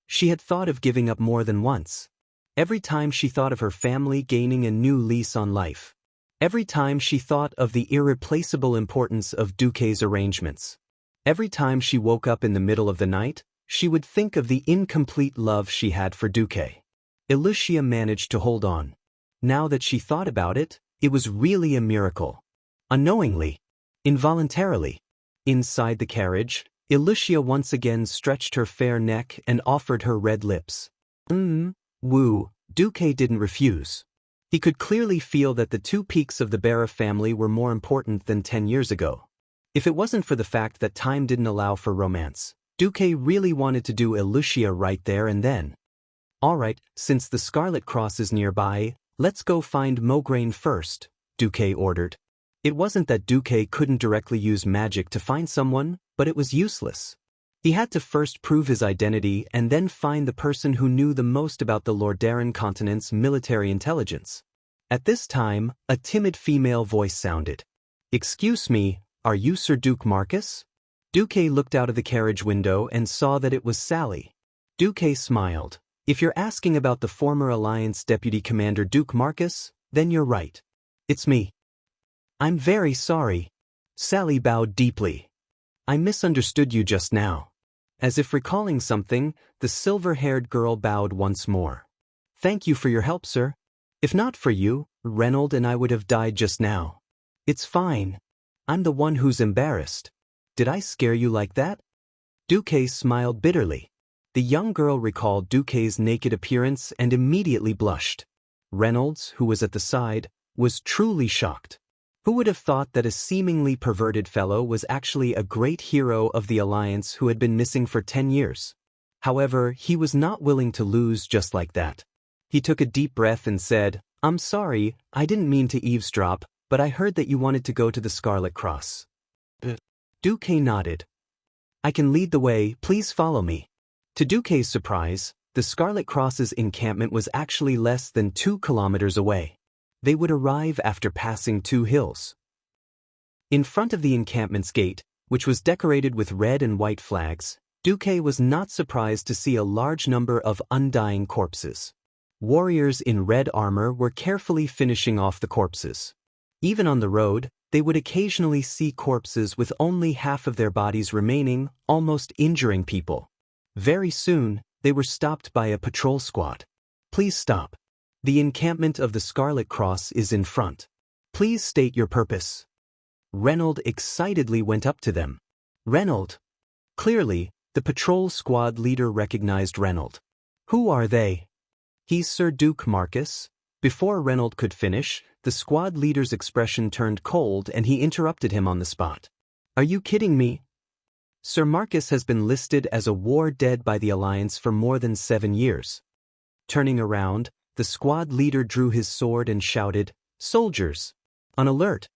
She had thought of giving up more than once. Every time she thought of her family gaining a new lease on life. Every time she thought of the irreplaceable importance of Duque's arrangements. Every time she woke up in the middle of the night, she would think of the incomplete love she had for Duque. Alicia managed to hold on. Now that she thought about it, it was really a miracle. Unknowingly. Involuntarily. Inside the carriage, Alicia once again stretched her fair neck and offered her red lips. Woo, Duque didn't refuse. He could clearly feel that the 2 peaks of the Barra family were more important than 10 years ago. If it wasn't for the fact that time didn't allow for romance, Duque really wanted to do Alicia right there and then. "Alright, since the Scarlet Cross is nearby, let's go find Mograine first," Duque ordered. It wasn't that Duque couldn't directly use magic to find someone, but it was useless. He had to first prove his identity and then find the person who knew the most about the Lordaeron continent's military intelligence. At this time, a timid female voice sounded. "Excuse me, are you Sir Duke Marcus?" Duque looked out of the carriage window and saw that it was Sally. Duque smiled. "If you're asking about the former Alliance Deputy Commander Duke Marcus, then you're right. It's me." "I'm very sorry." Sally bowed deeply. "I misunderstood you just now." As if recalling something, the silver-haired girl bowed once more. Thank you for your help, sir. If not for you, Reynold and I would have died just now. It's fine. I'm the one who's embarrassed. Did I scare you like that? Duque smiled bitterly. The young girl recalled Duque's naked appearance and immediately blushed. Reynolds, who was at the side, was truly shocked. Who would have thought that a seemingly perverted fellow was actually a great hero of the Alliance who had been missing for 10 years? However, he was not willing to lose just like that. He took a deep breath and said, I'm sorry, I didn't mean to eavesdrop, but I heard that you wanted to go to the Scarlet Cross. Duque nodded. I can lead the way, please follow me. To Duque's surprise, the Scarlet Cross's encampment was actually less than 2 kilometers away. They would arrive after passing 2 hills. In front of the encampment's gate, which was decorated with red and white flags, Duque was not surprised to see a large number of undying corpses. Warriors in red armor were carefully finishing off the corpses. Even on the road, they would occasionally see corpses with only half of their bodies remaining, almost injuring people. Very soon, they were stopped by a patrol squad. Please stop. The encampment of the Scarlet Cross is in front. Please state your purpose. Reynold excitedly went up to them. Reynold. Clearly, the patrol squad leader recognized Reynold. Who are they? He's Sir Duke Marcus. Before Reynold could finish, the squad leader's expression turned cold and he interrupted him on the spot. Are you kidding me? Sir Marcus has been listed as a war dead by the Alliance for more than 7 years. Turning around, the squad leader drew his sword and shouted, Soldiers! On alert!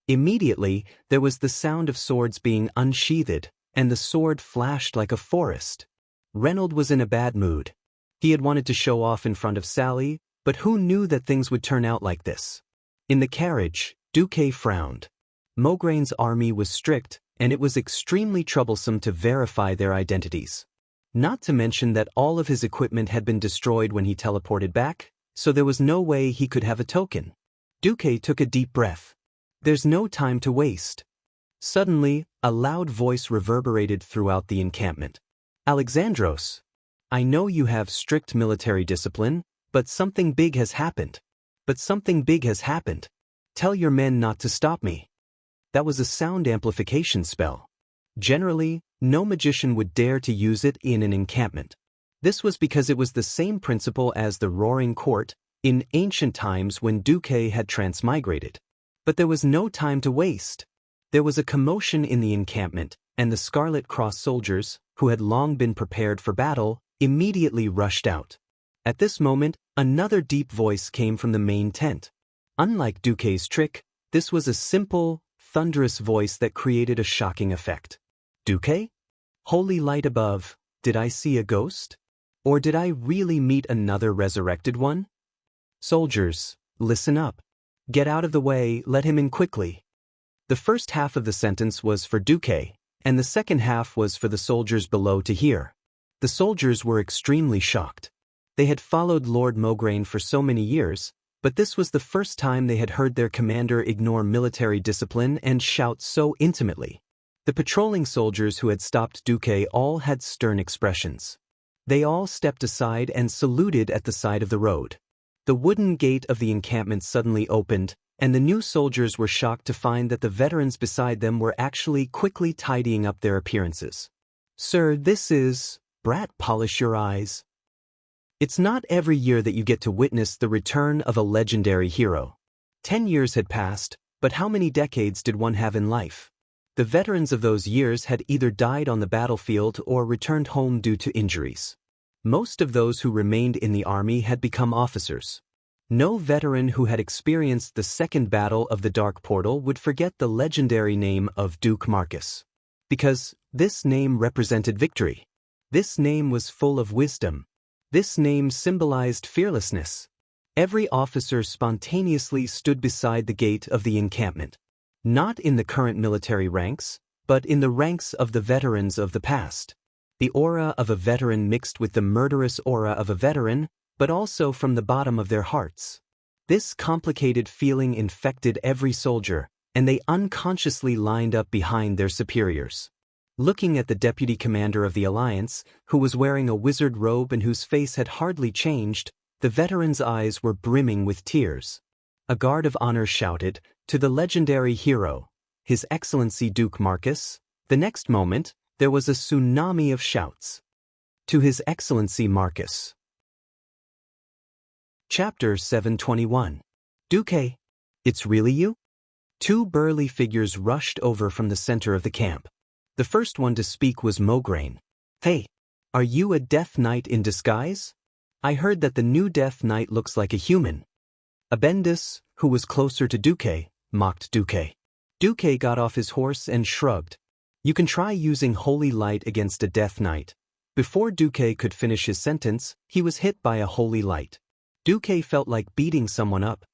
Immediately, there was the sound of swords being unsheathed, and the sword flashed like a forest. Reynold was in a bad mood. He had wanted to show off in front of Sally, but who knew that things would turn out like this? In the carriage, Duque frowned. Maugraine's army was strict, and it was extremely troublesome to verify their identities. Not to mention that all of his equipment had been destroyed when he teleported back, so there was no way he could have a token. Duque took a deep breath. There's no time to waste. Suddenly, a loud voice reverberated throughout the encampment. Alexandros, I know you have strict military discipline, but something big has happened. Tell your men not to stop me. That was a sound amplification spell. Generally, no magician would dare to use it in an encampment. This was because it was the same principle as the Roaring Court in ancient times when Duque had transmigrated. But there was no time to waste. There was a commotion in the encampment, and the Scarlet Cross soldiers, who had long been prepared for battle, immediately rushed out. At this moment, another deep voice came from the main tent. Unlike Duque's trick, this was a simple, thunderous voice that created a shocking effect. Duque? Holy light above, did I see a ghost? Or did I really meet another resurrected one? Soldiers, listen up. Get out of the way, let him in quickly. The first half of the sentence was for Duque, and the second half was for the soldiers below to hear. The soldiers were extremely shocked. They had followed Lord Maugraine for so many years, but this was the first time they had heard their commander ignore military discipline and shout so intimately. The patrolling soldiers who had stopped Duque all had stern expressions. They all stepped aside and saluted at the side of the road. The wooden gate of the encampment suddenly opened, and the new soldiers were shocked to find that the veterans beside them were actually quickly tidying up their appearances. Sir, this is... Brat, polish your eyes. It's not every year that you get to witness the return of a legendary hero. 10 years had passed, but how many decades did one have in life? The veterans of those years had either died on the battlefield or returned home due to injuries. Most of those who remained in the army had become officers. No veteran who had experienced the second battle of the Dark Portal would forget the legendary name of Duke Marcus. Because this name represented victory. This name was full of wisdom. This name symbolized fearlessness. Every officer spontaneously stood beside the gate of the encampment. Not in the current military ranks, but in the ranks of the veterans of the past. The aura of a veteran mixed with the murderous aura of a veteran, but also from the bottom of their hearts. This complicated feeling infected every soldier, and they unconsciously lined up behind their superiors. Looking at the deputy commander of the Alliance, who was wearing a wizard robe and whose face had hardly changed, the veteran's eyes were brimming with tears. A guard of honor shouted, "To the legendary hero, His Excellency Duke Marcus." The next moment, there was a tsunami of shouts. "To His Excellency Marcus." Chapter 721. Duque, it's really you? Two burly figures rushed over from the center of the camp. The first one to speak was Mograine. "Hey, are you a Death Knight in disguise? I heard that the new Death Knight looks like a human." Abendis, who was closer to Duque, mocked Duque. Duque got off his horse and shrugged. "You can try using holy light against a Death Knight." Before Duque could finish his sentence, he was hit by a holy light. Duque felt like beating someone up.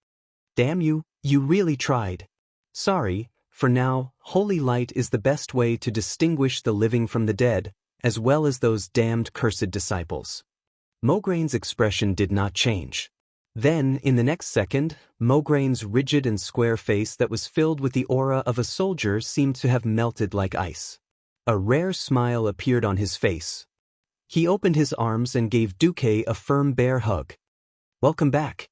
"Damn you, you really tried." "Sorry, for now, holy light is the best way to distinguish the living from the dead, as well as those damned cursed disciples." Mograine's expression did not change. Then, in the next second, Mograine's rigid and square face that was filled with the aura of a soldier seemed to have melted like ice. A rare smile appeared on his face. He opened his arms and gave Duque a firm bear hug. "Welcome back."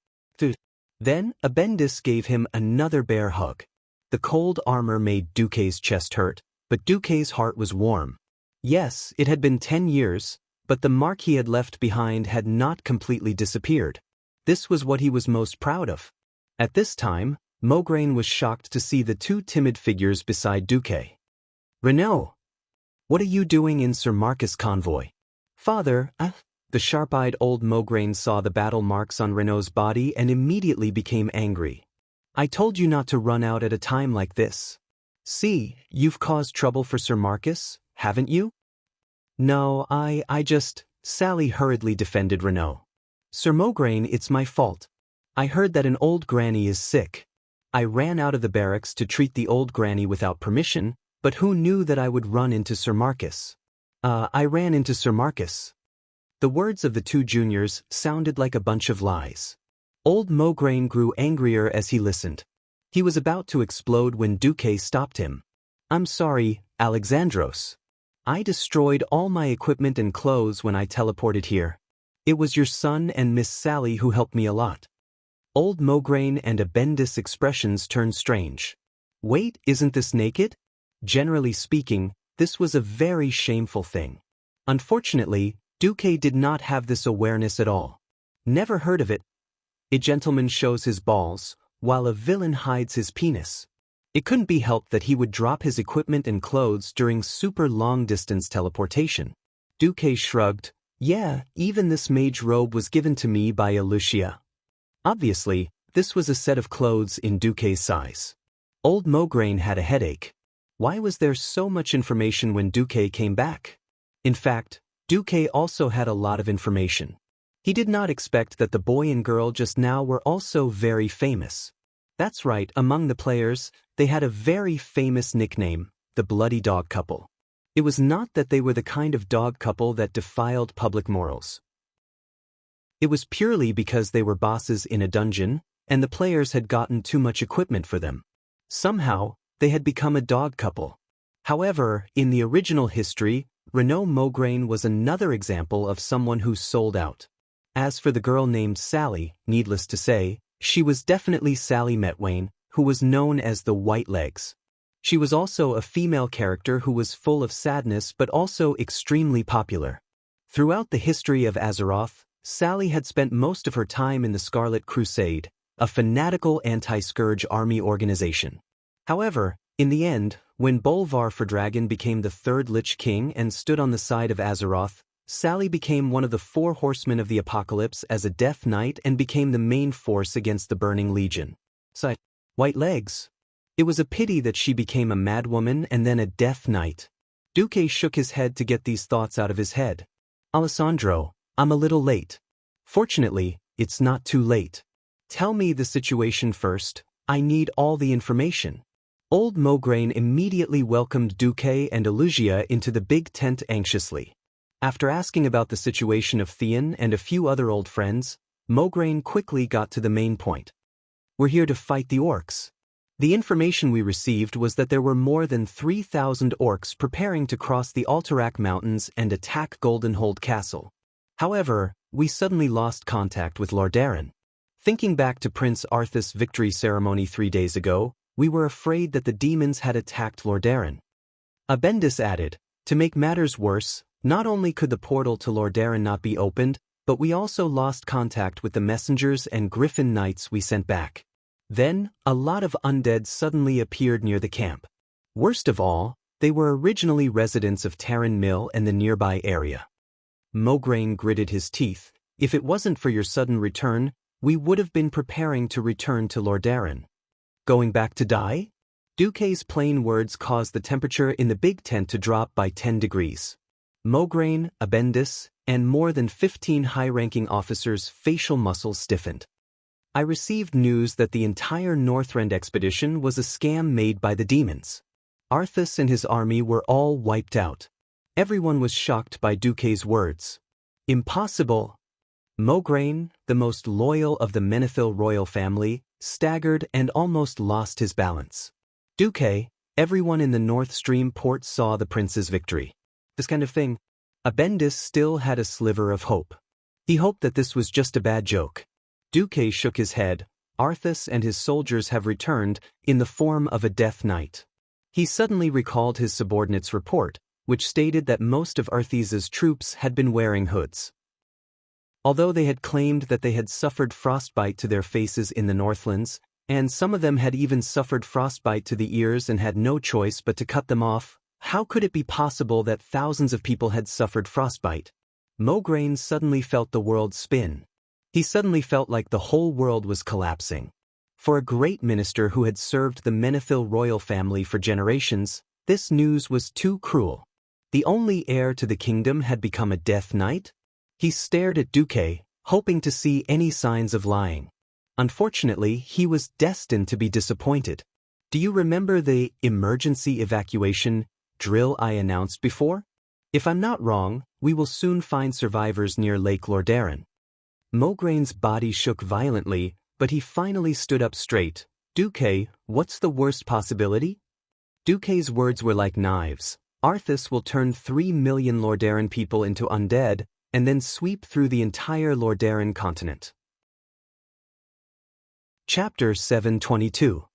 Then, Abendis gave him another bear hug. The cold armor made Duque's chest hurt, but Duque's heart was warm. Yes, it had been 10 years, but the mark he had left behind had not completely disappeared. This was what he was most proud of. At this time, Mograine was shocked to see the two timid figures beside Duque. "Renaud, what are you doing in Sir Marcus' convoy?" "Father, The sharp-eyed old Mograine saw the battle marks on Renaud's body and immediately became angry. "I told you not to run out at a time like this. See, you've caused trouble for Sir Marcus, haven't you?" "No, I just..." Sally hurriedly defended Renaud. "Sir Mograine, it's my fault. I heard that an old granny is sick. I ran out of the barracks to treat the old granny without permission, but who knew that I would run into Sir Marcus? I ran into Sir Marcus." The words of the two juniors sounded like a bunch of lies. Old Mograine grew angrier as he listened. He was about to explode when Duque stopped him. "I'm sorry, Alexandros. I destroyed all my equipment and clothes when I teleported here. It was your son and Miss Sally who helped me a lot." Old Mograine and Abendis' expressions turned strange. "Wait, isn't this naked?" Generally speaking, this was a very shameful thing. Unfortunately, Duque did not have this awareness at all. Never heard of it. A gentleman shows his balls, while a villain hides his penis. It couldn't be helped that he would drop his equipment and clothes during super long-distance teleportation. Duque shrugged. "Yeah, even this mage robe was given to me by Lucia." Obviously, this was a set of clothes in Duque's size. Old Mograine had a headache. Why was there so much information when Duque came back? In fact, Duque also had a lot of information. He did not expect that the boy and girl just now were also very famous. That's right, among the players, they had a very famous nickname, the Bloody Dog Couple. It was not that they were the kind of dog couple that defiled public morals. It was purely because they were bosses in a dungeon, and the players had gotten too much equipment for them. Somehow, they had become a dog couple. However, in the original history, Renaud Mograine was another example of someone who sold out. As for the girl named Sally, needless to say, she was definitely Sally Metwain, who was known as the White Legs. She was also a female character who was full of sadness but also extremely popular. Throughout the history of Azeroth, Sally had spent most of her time in the Scarlet Crusade, a fanatical anti-Scourge army organization. However, in the end, when Bolvar Fordragon became the third Lich King and stood on the side of Azeroth, Sally became one of the 4 horsemen of the apocalypse as a Death Knight and became the main force against the Burning Legion. White Legs. It was a pity that she became a madwoman and then a Death Knight. Duque shook his head to get these thoughts out of his head. "Alessandro, I'm a little late." "Fortunately, it's not too late. Tell me the situation first. I need all the information." Old Mograine immediately welcomed Duque and Elugia into the big tent anxiously. After asking about the situation of Theon and a few other old friends, Mograine quickly got to the main point. "We're here to fight the orcs." The information we received was that there were more than 3,000 orcs preparing to cross the Alterac Mountains and attack Goldenhold Castle. However, we suddenly lost contact with Lordaeron. Thinking back to Prince Arthas' victory ceremony 3 days ago, we were afraid that the demons had attacked Lordaeron. Abendis added, to make matters worse, not only could the portal to Lordaeron not be opened, but we also lost contact with the messengers and Griffin Knights we sent back. Then, a lot of undead suddenly appeared near the camp. Worst of all, they were originally residents of Terran Mill and the nearby area. Mograine gritted his teeth. If it wasn't for your sudden return, we would have been preparing to return to Lordaeron. Going back to die? Duque's plain words caused the temperature in the big tent to drop by 10 degrees. Mograine, Abendis, and more than 15 high-ranking officers' facial muscles stiffened. I received news that the entire Northrend expedition was a scam made by the demons. Arthas and his army were all wiped out. Everyone was shocked by Duque's words. Impossible. Mograine, the most loyal of the Menethil royal family, staggered and almost lost his balance. Duque, everyone in the North Stream port saw the prince's victory. This kind of thing. Abendis still had a sliver of hope. He hoped that this was just a bad joke. Duque shook his head. Arthas and his soldiers have returned in the form of a Death Knight. He suddenly recalled his subordinate's report, which stated that most of Arthas's troops had been wearing hoods. Although they had claimed that they had suffered frostbite to their faces in the Northlands, and some of them had even suffered frostbite to the ears and had no choice but to cut them off, how could it be possible that thousands of people had suffered frostbite? Mograine suddenly felt the world spin. He suddenly felt like the whole world was collapsing. For a great minister who had served the Menethil royal family for generations, this news was too cruel. The only heir to the kingdom had become a Death Knight? He stared at Duque, hoping to see any signs of lying. Unfortunately, he was destined to be disappointed. Do you remember the emergency evacuation drill I announced before? If I'm not wrong, we will soon find survivors near Lake Lordaeron. Mograine's body shook violently, but he finally stood up straight. Duque, what's the worst possibility? Duque's words were like knives. Arthas will turn 3 million Lordaeron people into undead, and then sweep through the entire Lordaeron continent. Chapter 722.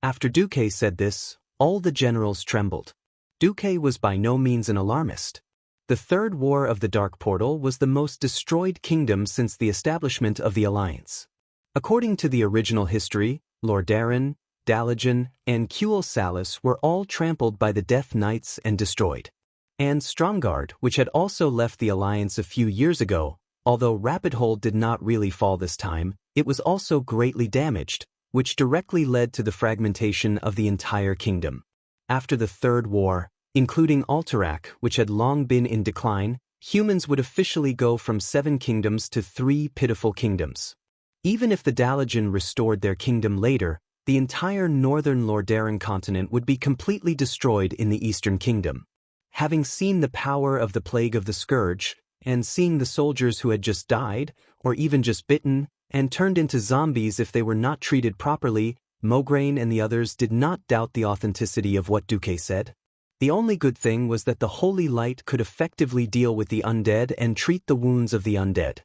After Duque said this, all the generals trembled. Duque was by no means an alarmist. The Third War of the Dark Portal was the most destroyed kingdom since the establishment of the Alliance. According to the original history, Lordaeron, Dalagen, and Kuel Salis were all trampled by the Death Knights and destroyed. And Stromgard, which had also left the Alliance a few years ago, although Rapidhold did not really fall this time, it was also greatly damaged, which directly led to the fragmentation of the entire kingdom. After the Third War, including Alterac, which had long been in decline, humans would officially go from 7 kingdoms to 3 pitiful kingdoms. Even if the Dalagen restored their kingdom later, the entire northern Lordaeron continent would be completely destroyed in the Eastern Kingdom. Having seen the power of the Plague of the Scourge, and seeing the soldiers who had just died, or even just bitten, and turned into zombies if they were not treated properly, Mograine and the others did not doubt the authenticity of what Duque said. The only good thing was that the Holy Light could effectively deal with the undead and treat the wounds of the undead.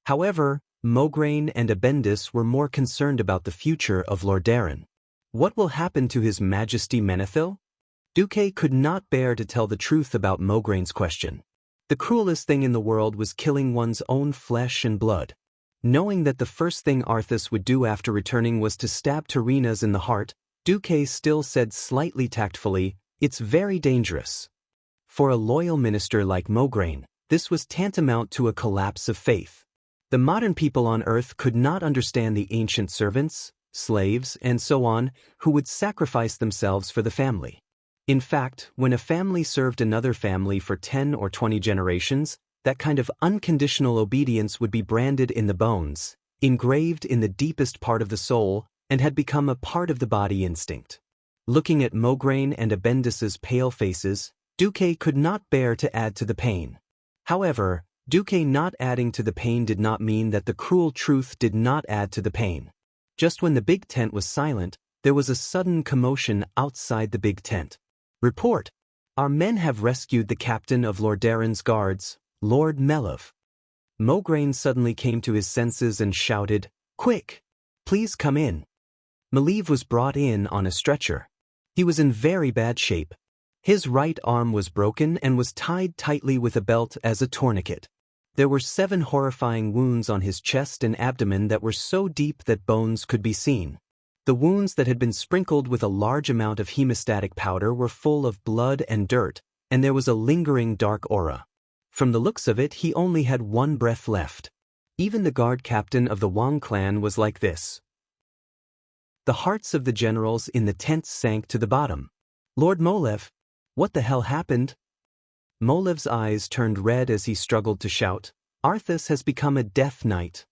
However, Mograine and Abendis were more concerned about the future of Lordaeron. What will happen to His Majesty Menethil? Duque could not bear to tell the truth about Mograine's question. The cruelest thing in the world was killing one's own flesh and blood. Knowing that the first thing Arthas would do after returning was to stab Terenas in the heart, Duque still said slightly tactfully, "It's very dangerous." For a loyal minister like Mograine, this was tantamount to a collapse of faith. The modern people on Earth could not understand the ancient servants, slaves, and so on, who would sacrifice themselves for the family. In fact, when a family served another family for 10 or 20 generations, that kind of unconditional obedience would be branded in the bones, engraved in the deepest part of the soul, and had become a part of the body instinct. Looking at Mograine and Abendis's pale faces, Duque could not bear to add to the pain. However, Duque not adding to the pain did not mean that the cruel truth did not add to the pain. Just when the big tent was silent, there was a sudden commotion outside the big tent. Report! Our men have rescued the captain of Lord Darren's guards, Lord Melov. Mograine suddenly came to his senses and shouted, "Quick! Please come in." Maleev was brought in on a stretcher. He was in very bad shape. His right arm was broken and was tied tightly with a belt as a tourniquet. There were 7 horrifying wounds on his chest and abdomen that were so deep that bones could be seen. The wounds that had been sprinkled with a large amount of hemostatic powder were full of blood and dirt, and there was a lingering dark aura. From the looks of it, he only had 1 breath left. Even the guard captain of the Wang clan was like this. The hearts of the generals in the tent sank to the bottom. "Lord Molev, what the hell happened?" Molev's eyes turned red as he struggled to shout, "Arthas has become a death knight.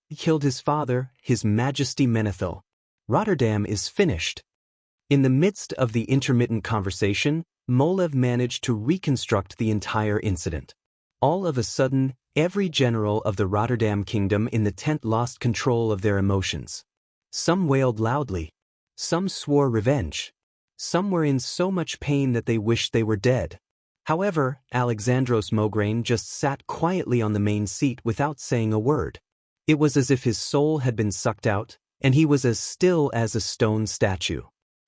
He killed his father, His Majesty Menethil. Rotterdam is finished." In the midst of the intermittent conversation, Molev managed to reconstruct the entire incident. All of a sudden, every general of the Rotterdam kingdom in the tent lost control of their emotions. Some wailed loudly. Some swore revenge. Some were in so much pain that they wished they were dead. However, Alexandros Mograine just sat quietly on the main seat without saying a word. It was as if his soul had been sucked out, and he was as still as a stone statue.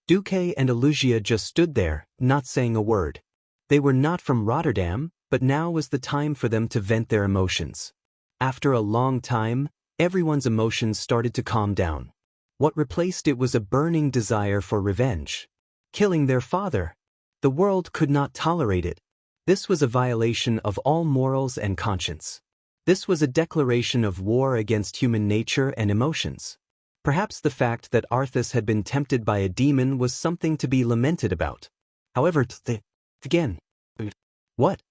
Duque and Elugia just stood there, not saying a word. They were not from Rotterdam, but now was the time for them to vent their emotions. After a long time, everyone's emotions started to calm down. What replaced it was a burning desire for revenge. Killing their father. The world could not tolerate it. This was a violation of all morals and conscience. This was a declaration of war against human nature and emotions. Perhaps the fact that Arthas had been tempted by a demon was something to be lamented about. However, again. What?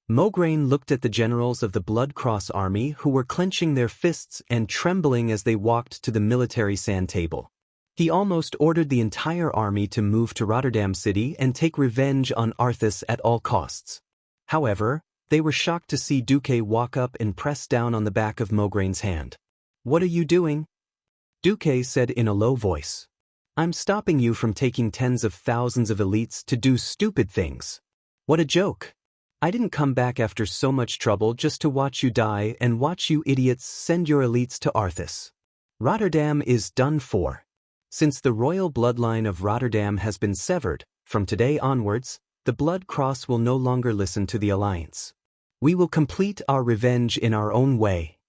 Mograine looked at the generals of the Blood Cross army who were clenching their fists and trembling as they walked to the military sand table. He almost ordered the entire army to move to Rotterdam City and take revenge on Arthas at all costs. However, they were shocked to see Duque walk up and press down on the back of Mograine's hand. "What are you doing?" Duque said in a low voice. "I'm stopping you from taking tens of thousands of elites to do stupid things." "What a joke. I didn't come back after so much trouble just to watch you die and watch you idiots send your elites to Arthas. Rotterdam is done for. Since the royal bloodline of Rotterdam has been severed, from today onwards, the Blood Cross will no longer listen to the alliance. We will complete our revenge in our own way."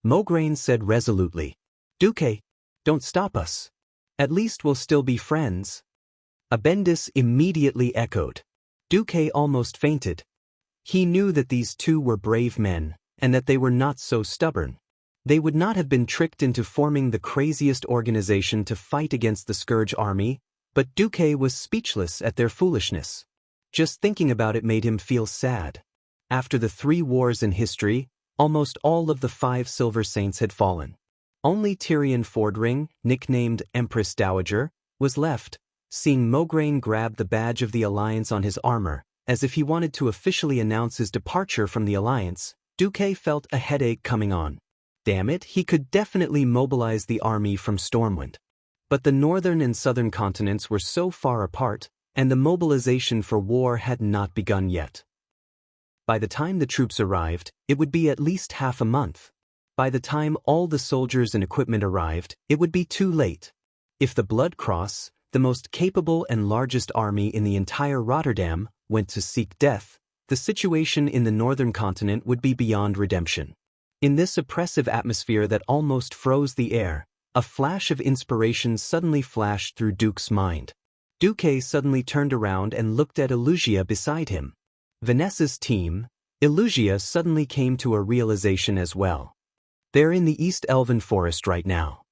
Mograine said resolutely. "Duque, don't stop us. At least we'll still be friends." Abendis immediately echoed. Duque almost fainted. He knew that these two were brave men, and that they were not so stubborn. They would not have been tricked into forming the craziest organization to fight against the Scourge army, but Duque was speechless at their foolishness. Just thinking about it made him feel sad. After the 3 wars in history, almost all of the 5 Silver Saints had fallen. Only Tyrion Fordring, nicknamed Empress Dowager, was left, seeing Mograine grab the badge of the Alliance on his armor, as if he wanted to officially announce his departure from the Alliance. Duque felt a headache coming on. Damn it, he could definitely mobilize the army from Stormwind. But the northern and southern continents were so far apart, and the mobilization for war had not begun yet. By the time the troops arrived, it would be at least half a month. By the time all the soldiers and equipment arrived, it would be too late. If the Blood Cross, the most capable and largest army in the entire Rotterdam, went to seek death, the situation in the northern continent would be beyond redemption. In this oppressive atmosphere that almost froze the air, a flash of inspiration suddenly flashed through Duke's mind. Duque suddenly turned around and looked at Elugia beside him. Vanessa's team, Elugia suddenly came to a realization as well. They're in the East Elven Forest right now.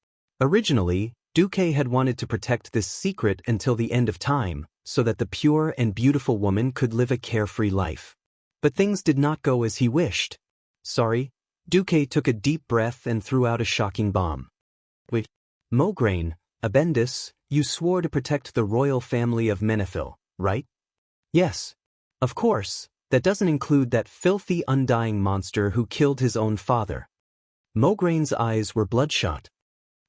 Originally, Duque had wanted to protect this secret until the end of time, so that the pure and beautiful woman could live a carefree life. But things did not go as he wished. Sorry. Duque took a deep breath and threw out a shocking bomb. Wait. Mograine, Abendis, you swore to protect the royal family of Menethil, right? Yes. Of course, that doesn't include that filthy undying monster who killed his own father. Mograine's eyes were bloodshot.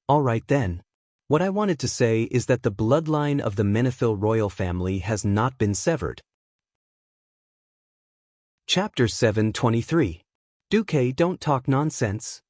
All right then. What I wanted to say is that the bloodline of the Menethil royal family has not been severed. Chapter 723. Duque, don't talk nonsense.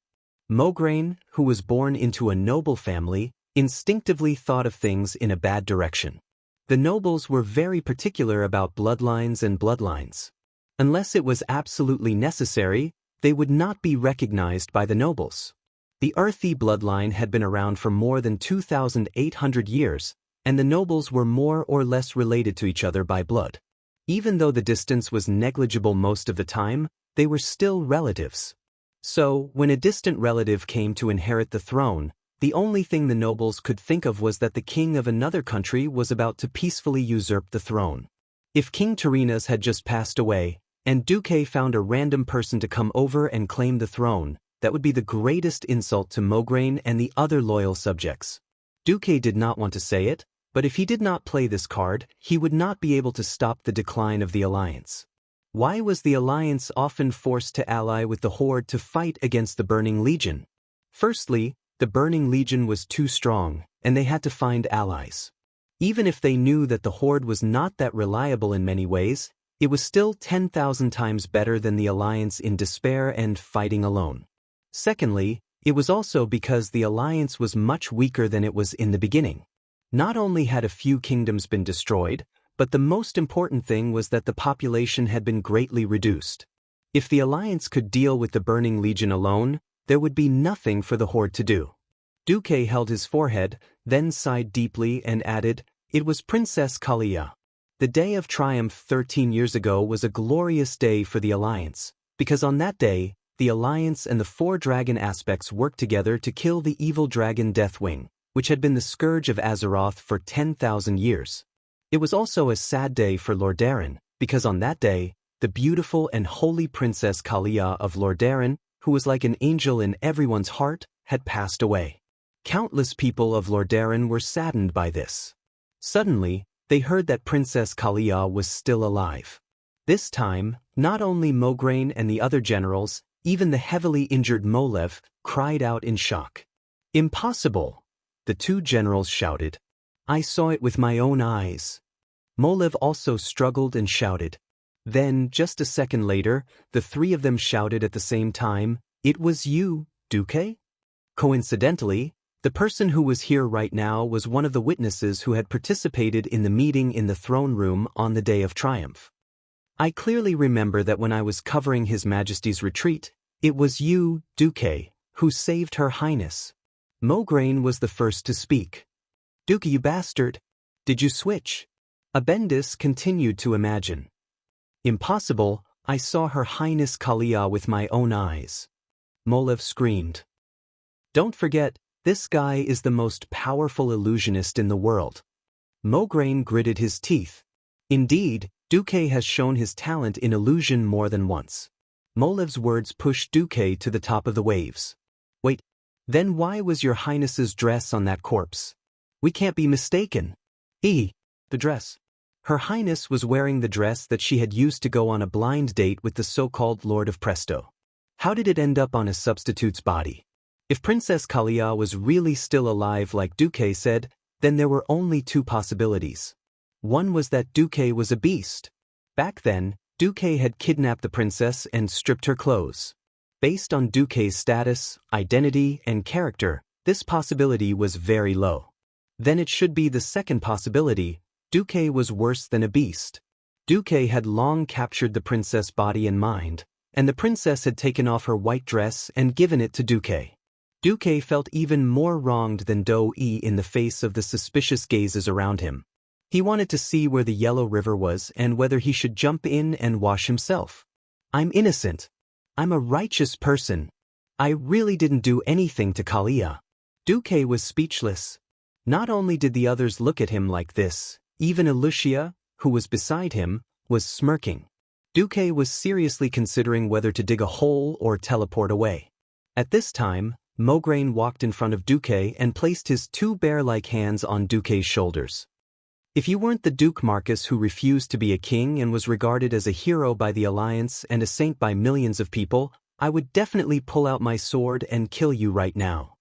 Mograine, who was born into a noble family, instinctively thought of things in a bad direction. The nobles were very particular about bloodlines and bloodlines. Unless it was absolutely necessary, they would not be recognized by the nobles. The earthy bloodline had been around for more than 2,800 years, and the nobles were more or less related to each other by blood. Even though the distance was negligible most of the time, they were still relatives. So, when a distant relative came to inherit the throne, the only thing the nobles could think of was that the king of another country was about to peacefully usurp the throne. If King Tarinas had just passed away, and Duque found a random person to come over and claim the throne, that would be the greatest insult to Mograine and the other loyal subjects. Duque did not want to say it, but if he did not play this card, he would not be able to stop the decline of the alliance. Why was the alliance often forced to ally with the Horde to fight against the Burning Legion? Firstly, the Burning Legion was too strong, and they had to find allies. Even if they knew that the Horde was not that reliable in many ways, it was still 10,000 times better than the alliance in despair and fighting alone. Secondly, it was also because the alliance was much weaker than it was in the beginning. Not only had a few kingdoms been destroyed, but the most important thing was that the population had been greatly reduced. If the alliance could deal with the Burning Legion alone, there would be nothing for the Horde to do. Duque held his forehead, then sighed deeply and added, "It was Princess Kalia. The day of triumph 13 years ago was a glorious day for the alliance, because on that day, the alliance and the 4 dragon aspects worked together to kill the evil dragon Deathwing, which had been the scourge of Azeroth for 10,000 years. It was also a sad day for Lordaeron, because on that day, the beautiful and holy Princess Kalia of Lordaeron, who was like an angel in everyone's heart, had passed away. Countless people of Lordaeron were saddened by this. Suddenly, they heard that Princess Kalia was still alive. This time, not only Mograine and the other generals, even the heavily injured Molev, cried out in shock. "Impossible!" the 2 generals shouted. "I saw it with my own eyes." Molev also struggled and shouted. Then, just a second later, the 3 of them shouted at the same time, "It was you, Duque?" Coincidentally, the person who was here right now was one of the witnesses who had participated in the meeting in the throne room on the day of triumph. "I clearly remember that when I was covering His Majesty's retreat, it was you, Duque, who saved Her Highness." Mograine was the first to speak. "Duque, you bastard! Did you switch?" Abendis continued to imagine. "Impossible, I saw Her Highness Kalia with my own eyes." Molev screamed. "Don't forget, this guy is the most powerful illusionist in the world." Mograine gritted his teeth. Indeed, Duque has shown his talent in illusion more than once. Molev's words pushed Duque to the top of the waves. "Wait, then why was your highness's dress on that corpse? We can't be mistaken." The dress. Her Highness was wearing the dress that she had used to go on a blind date with the so-called Lord of Presto. How did it end up on a substitute's body? If Princess Kalia was really still alive like Duque said, then there were only 2 possibilities. One was that Duque was a beast. Back then, Duque had kidnapped the princess and stripped her clothes. Based on Duque's status, identity, and character, this possibility was very low. Then it should be the second possibility: Duque was worse than a beast. Duque had long captured the princess' body and mind, and the princess had taken off her white dress and given it to Duque. Duque felt even more wronged than Do-E in the face of the suspicious gazes around him. He wanted to see where the Yellow River was and whether he should jump in and wash himself. "I'm innocent. I'm a righteous person. I really didn't do anything to Kalia." Duque was speechless. Not only did the others look at him like this, even Lucia, who was beside him, was smirking. Duque was seriously considering whether to dig a hole or teleport away. At this time, Mograine walked in front of Duque and placed his 2 bear-like hands on Duque's shoulders. "If you weren't the Duke Marcus who refused to be a king and was regarded as a hero by the Alliance and a saint by millions of people, I would definitely pull out my sword and kill you right now."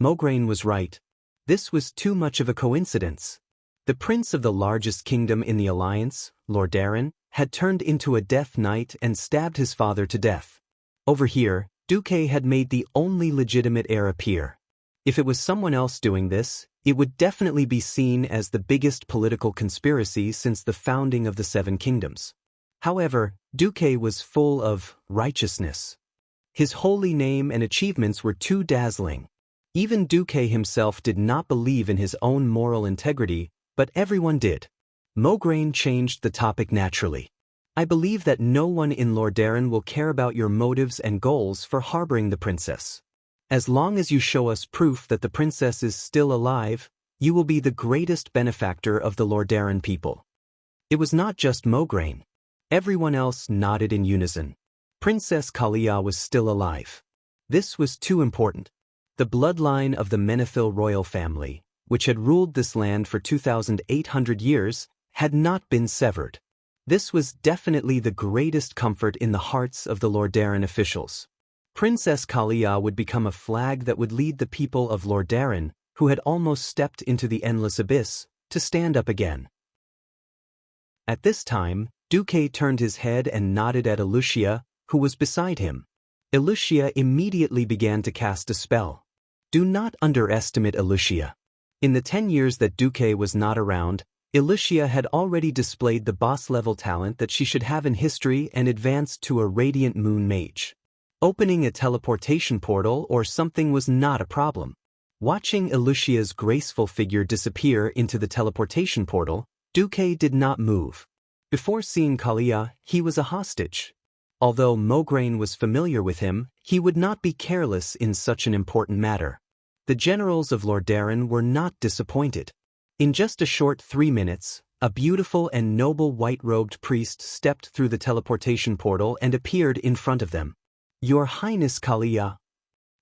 Mograine was right. This was too much of a coincidence. The prince of the largest kingdom in the alliance, Lord Darren, had turned into a Death Knight and stabbed his father to death. Over here, Duque had made the only legitimate heir appear. If it was someone else doing this, it would definitely be seen as the biggest political conspiracy since the founding of the Seven Kingdoms. However, Duque was full of righteousness. His holy name and achievements were too dazzling. Even Duque himself did not believe in his own moral integrity, but everyone did. Mograine changed the topic naturally. I believe that no one in Lordaeron will care about your motives and goals for harboring the princess. As long as you show us proof that the princess is still alive, you will be the greatest benefactor of the Lordaeron people. It was not just Mograine. Everyone else nodded in unison. Princess Kalia was still alive. This was too important. The bloodline of the Menethil royal family, which had ruled this land for 2,800 years, had not been severed. This was definitely the greatest comfort in the hearts of the Lordaeron officials. Princess Kalia would become a flag that would lead the people of Lordaeron, who had almost stepped into the endless abyss, to stand up again. At this time, Duque turned his head and nodded at Elucia, who was beside him. Elucia immediately began to cast a spell. Do not underestimate Elucia. In the 10 years that Duque was not around, Elucia had already displayed the boss-level talent that she should have in history and advanced to a Radiant Moon Mage. Opening a teleportation portal or something was not a problem. Watching Elucia's graceful figure disappear into the teleportation portal, Duque did not move. Before seeing Kalia, he was a hostage. Although Mograine was familiar with him, he would not be careless in such an important matter. The generals of Lordaeron were not disappointed. In just a short 3 minutes, a beautiful and noble white-robed priest stepped through the teleportation portal and appeared in front of them. Your Highness Kalia.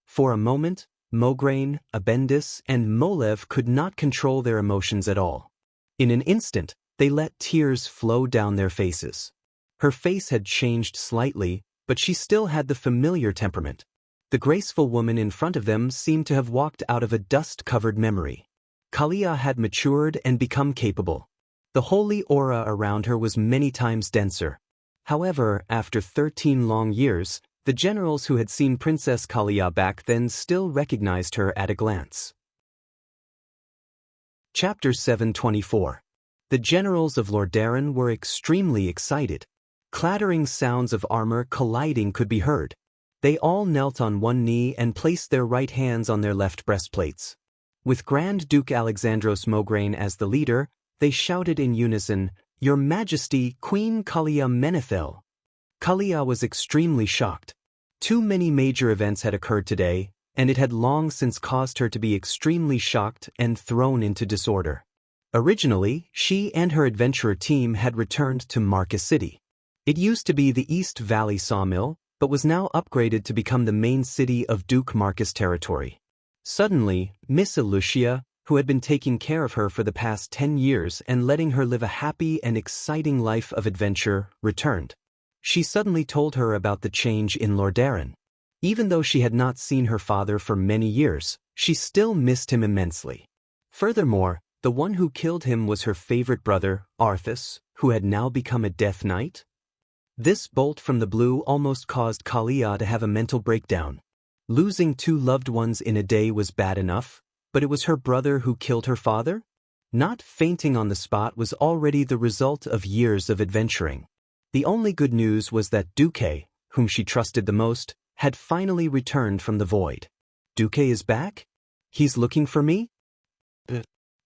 For a moment, Mograine, Abendis, and Molev could not control their emotions at all. In an instant, they let tears flow down their faces. Her face had changed slightly, but she still had the familiar temperament. The graceful woman in front of them seemed to have walked out of a dust-covered memory. Kalia had matured and become capable. The holy aura around her was many times denser. However, after 13 long years, the generals who had seen Princess Kalia back then still recognized her at a glance. Chapter 724. The generals of Lordaeron were extremely excited. Clattering sounds of armor colliding could be heard. They all knelt on one knee and placed their right hands on their left breastplates. With Grand Duke Alexandros Mograine as the leader, they shouted in unison, "Your Majesty, Queen Kalia Menethil." Kalia was extremely shocked. Too many major events had occurred today, and it had long since caused her to be extremely shocked and thrown into disorder. Originally, she and her adventurer team had returned to Marcus City. It used to be the East Valley Sawmill, but was now upgraded to become the main city of Duke Marcus territory. Suddenly, Miss Elucia, who had been taking care of her for the past 10 years and letting her live a happy and exciting life of adventure, returned. She suddenly told her about the change in Lordaeron. Even though she had not seen her father for many years, she still missed him immensely. Furthermore, the one who killed him was her favorite brother, Arthas, who had now become a Death Knight. This bolt from the blue almost caused Kalia to have a mental breakdown. Losing 2 loved ones in a day was bad enough, but it was her brother who killed her father? Not fainting on the spot was already the result of years of adventuring. The only good news was that Duque, whom she trusted the most, had finally returned from the void. Duque is back? He's looking for me?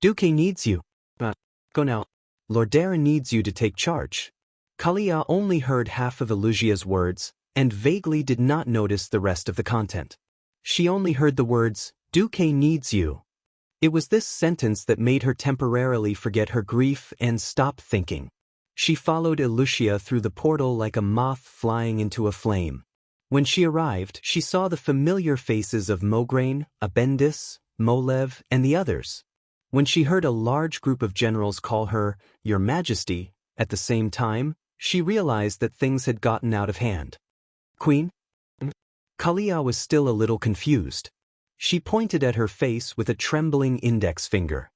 Duque needs you. Go now. Lordaeron needs you to take charge. Kalia only heard half of Elucia's words, and vaguely did not notice the rest of the content. She only heard the words, Duque needs you. It was this sentence that made her temporarily forget her grief and stop thinking. She followed Elucia through the portal like a moth flying into a flame. When she arrived, she saw the familiar faces of Mograine, Abendis, Molev, and the others. When she heard a large group of generals call her, Your Majesty, at the same time, she realized that things had gotten out of hand. Queen? Kalia was still a little confused. She pointed at her face with a trembling index finger.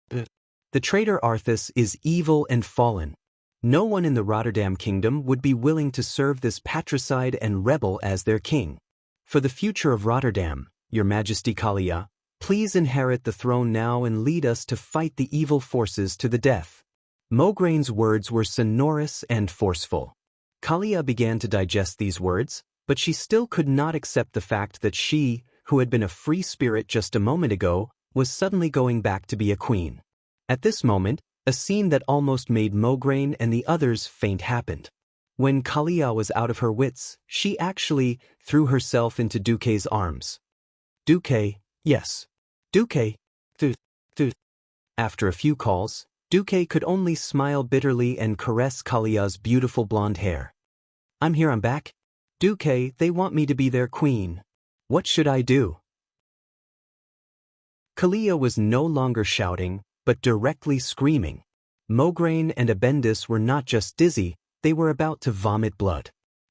The traitor Arthas is evil and fallen. No one in the Rotterdam kingdom would be willing to serve this patricide and rebel as their king. For the future of Rotterdam, Your Majesty Kalia, please inherit the throne now and lead us to fight the evil forces to the death. Mograine's words were sonorous and forceful. Kalia began to digest these words, but she still could not accept the fact that she, who had been a free spirit just a moment ago, was suddenly going back to be a queen. At this moment, a scene that almost made Mograine and the others faint happened. When Kalia was out of her wits, she actually threw herself into Duque's arms. Duque, yes. Duque, th. After a few calls, Duque could only smile bitterly and caress Kalia's beautiful blonde hair. I'm here, I'm back. Duque, they want me to be their queen. What should I do? Kalia was no longer shouting, but directly screaming. Mograine and Abendis were not just dizzy, they were about to vomit blood.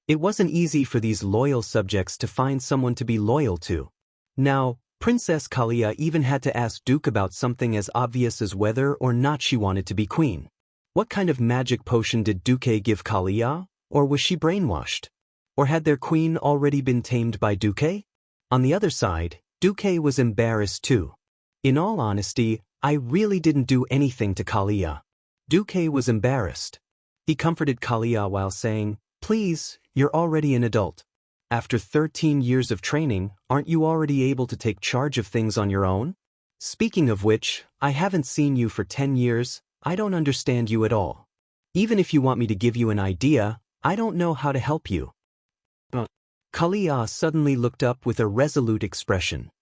It wasn't easy for these loyal subjects to find someone to be loyal to. Now, Princess Kalia even had to ask Duke about something as obvious as whether or not she wanted to be queen. What kind of magic potion did Duque give Kalia, or was she brainwashed? Or had their queen already been tamed by Duque? On the other side, Duque was embarrassed too. In all honesty, I really didn't do anything to Kalia. Duque was embarrassed. He comforted Kalia while saying, please, you're already an adult. After 13 years of training, aren't you already able to take charge of things on your own? Speaking of which, I haven't seen you for 10 years, I don't understand you at all. Even if you want me to give you an idea, I don't know how to help you. Kalia suddenly looked up with a resolute expression.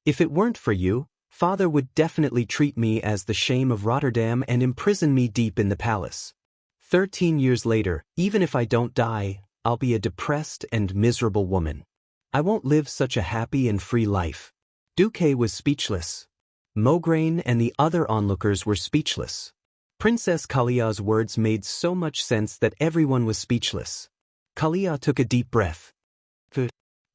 If it weren't for you, Father would definitely treat me as the shame of Rotterdam and imprison me deep in the palace. 13 years later, even if I don't die, I'll be a depressed and miserable woman. I won't live such a happy and free life. Duque was speechless. Mograine and the other onlookers were speechless. Princess Kalia's words made so much sense that everyone was speechless. Kalia took a deep breath.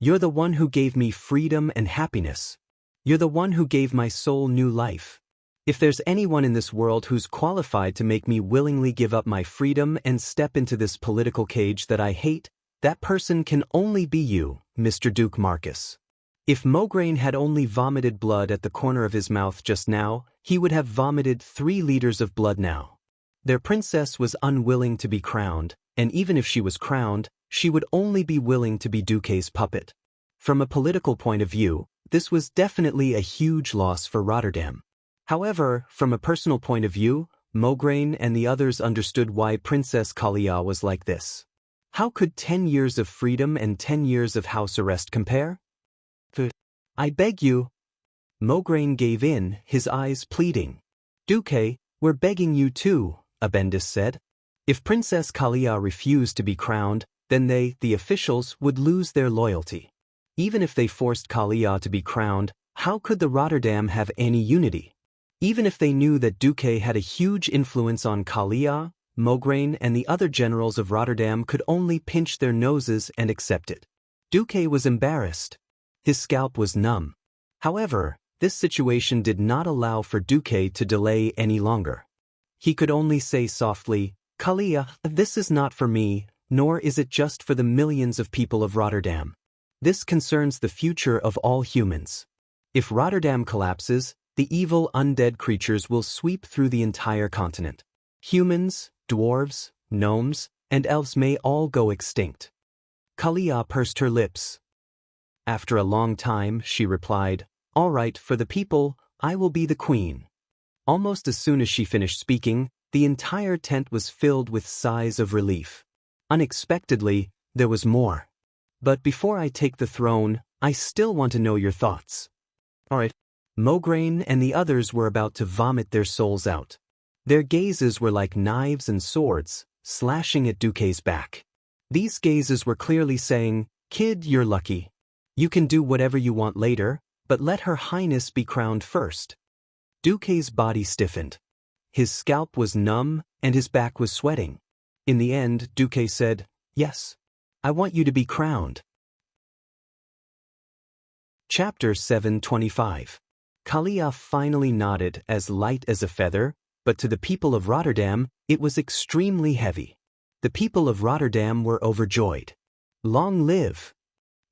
You're the one who gave me freedom and happiness. You're the one who gave my soul new life. If there's anyone in this world who's qualified to make me willingly give up my freedom and step into this political cage that I hate, that person can only be you, Mr. Duke Marcus. If Mograine had only vomited blood at the corner of his mouth just now, he would have vomited 3 liters of blood now. Their princess was unwilling to be crowned, and even if she was crowned, she would only be willing to be Duque's puppet. From a political point of view, this was definitely a huge loss for Rotterdam. However, from a personal point of view, Mograine and the others understood why Princess Kalia was like this. How could 10 years of freedom and 10 years of house arrest compare? I beg you. Mograine gave in, his eyes pleading. Duque, we're begging you too, Abendis said. If Princess Kalia refused to be crowned, then they, the officials, would lose their loyalty. Even if they forced Kalia to be crowned, how could the Rotterdam have any unity? Even if they knew that Duque had a huge influence on Kalia, Mograine and the other generals of Rotterdam could only pinch their noses and accept it. Duque was embarrassed. His scalp was numb. However, this situation did not allow for Duque to delay any longer. He could only say softly, Kalia, this is not for me, nor is it just for the millions of people of Rotterdam. This concerns the future of all humans. If Rotterdam collapses, the evil undead creatures will sweep through the entire continent. Humans, dwarves, gnomes, and elves may all go extinct. Kalia pursed her lips. After a long time, she replied, all right, for the people, I will be the queen. Almost as soon as she finished speaking, the entire tent was filled with sighs of relief. Unexpectedly, there was more. But before I take the throne, I still want to know your thoughts. All right. Mograine and the others were about to vomit their souls out. Their gazes were like knives and swords, slashing at Duque's back. These gazes were clearly saying, kid, you're lucky. You can do whatever you want later, but let Her Highness be crowned first. Duque's body stiffened. His scalp was numb, and his back was sweating. In the end, Duque said, yes. I want you to be crowned. Chapter 725. Kalia finally nodded, as light as a feather, but to the people of Rotterdam, it was extremely heavy. The people of Rotterdam were overjoyed. Long live!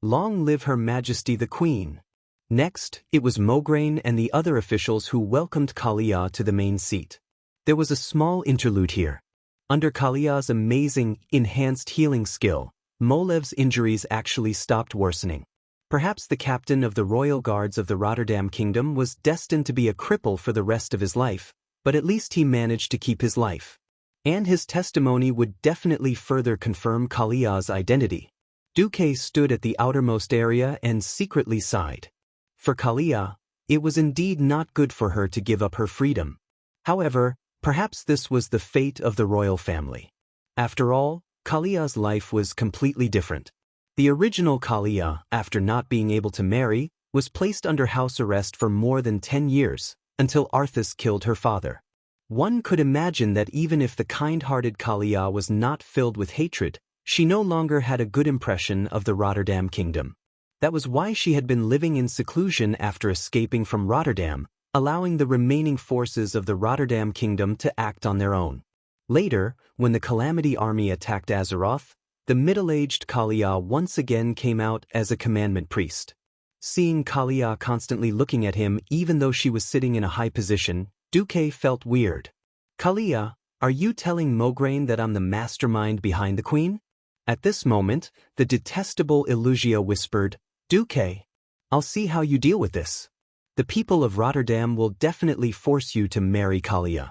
Long live Her Majesty the Queen! Next, it was Mograine and the other officials who welcomed Kalia to the main seat. There was a small interlude here. Under Kalia's amazing, enhanced healing skill, Molev's injuries actually stopped worsening. Perhaps the captain of the Royal Guards of the Rotterdam Kingdom was destined to be a cripple for the rest of his life, but at least he managed to keep his life. And his testimony would definitely further confirm Kalia's identity. Duque stood at the outermost area and secretly sighed. For Kalia, it was indeed not good for her to give up her freedom. However, perhaps this was the fate of the royal family. After all, Kalia's life was completely different. The original Kalia, after not being able to marry, was placed under house arrest for more than 10 years, until Arthas killed her father. One could imagine that even if the kind-hearted Kalia was not filled with hatred, she no longer had a good impression of the Rotterdam Kingdom. That was why she had been living in seclusion after escaping from Rotterdam, allowing the remaining forces of the Rotterdam Kingdom to act on their own. Later, when the Calamity Army attacked Azeroth, the middle-aged Kalia once again came out as a commandment priest. Seeing Kalia constantly looking at him even though she was sitting in a high position, Duque felt weird. Kalia, are you telling Mograine that I'm the mastermind behind the queen? At this moment, the detestable Illugia whispered, Duque, I'll see how you deal with this. The people of Rotterdam will definitely force you to marry Kalia.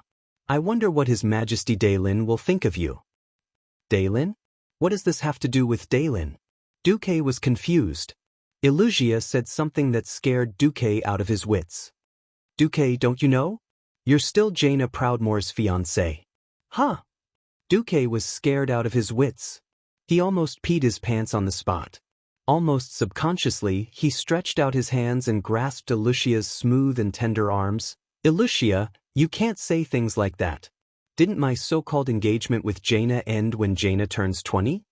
I wonder what His Majesty Daelin will think of you. Daelin? What does this have to do with Daelin? Duque was confused. Illugia said something that scared Duque out of his wits. Duque, don't you know? You're still Jaina Proudmoore's fiancé. Huh? Duque was scared out of his wits. He almost peed his pants on the spot. Almost subconsciously, he stretched out his hands and grasped Illugia's smooth and tender arms. Illugia, you can't say things like that. Didn't my so-called engagement with Jaina end when Jaina turns 20?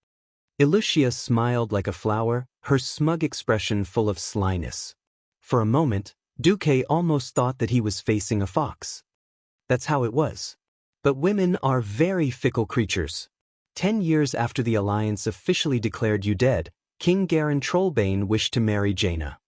Illugia smiled like a flower, her smug expression full of slyness. For a moment, Duque almost thought that he was facing a fox. That's how it was. But women are very fickle creatures. 10 years after the Alliance officially declared you dead, King Garen Trollbane wished to marry Jaina.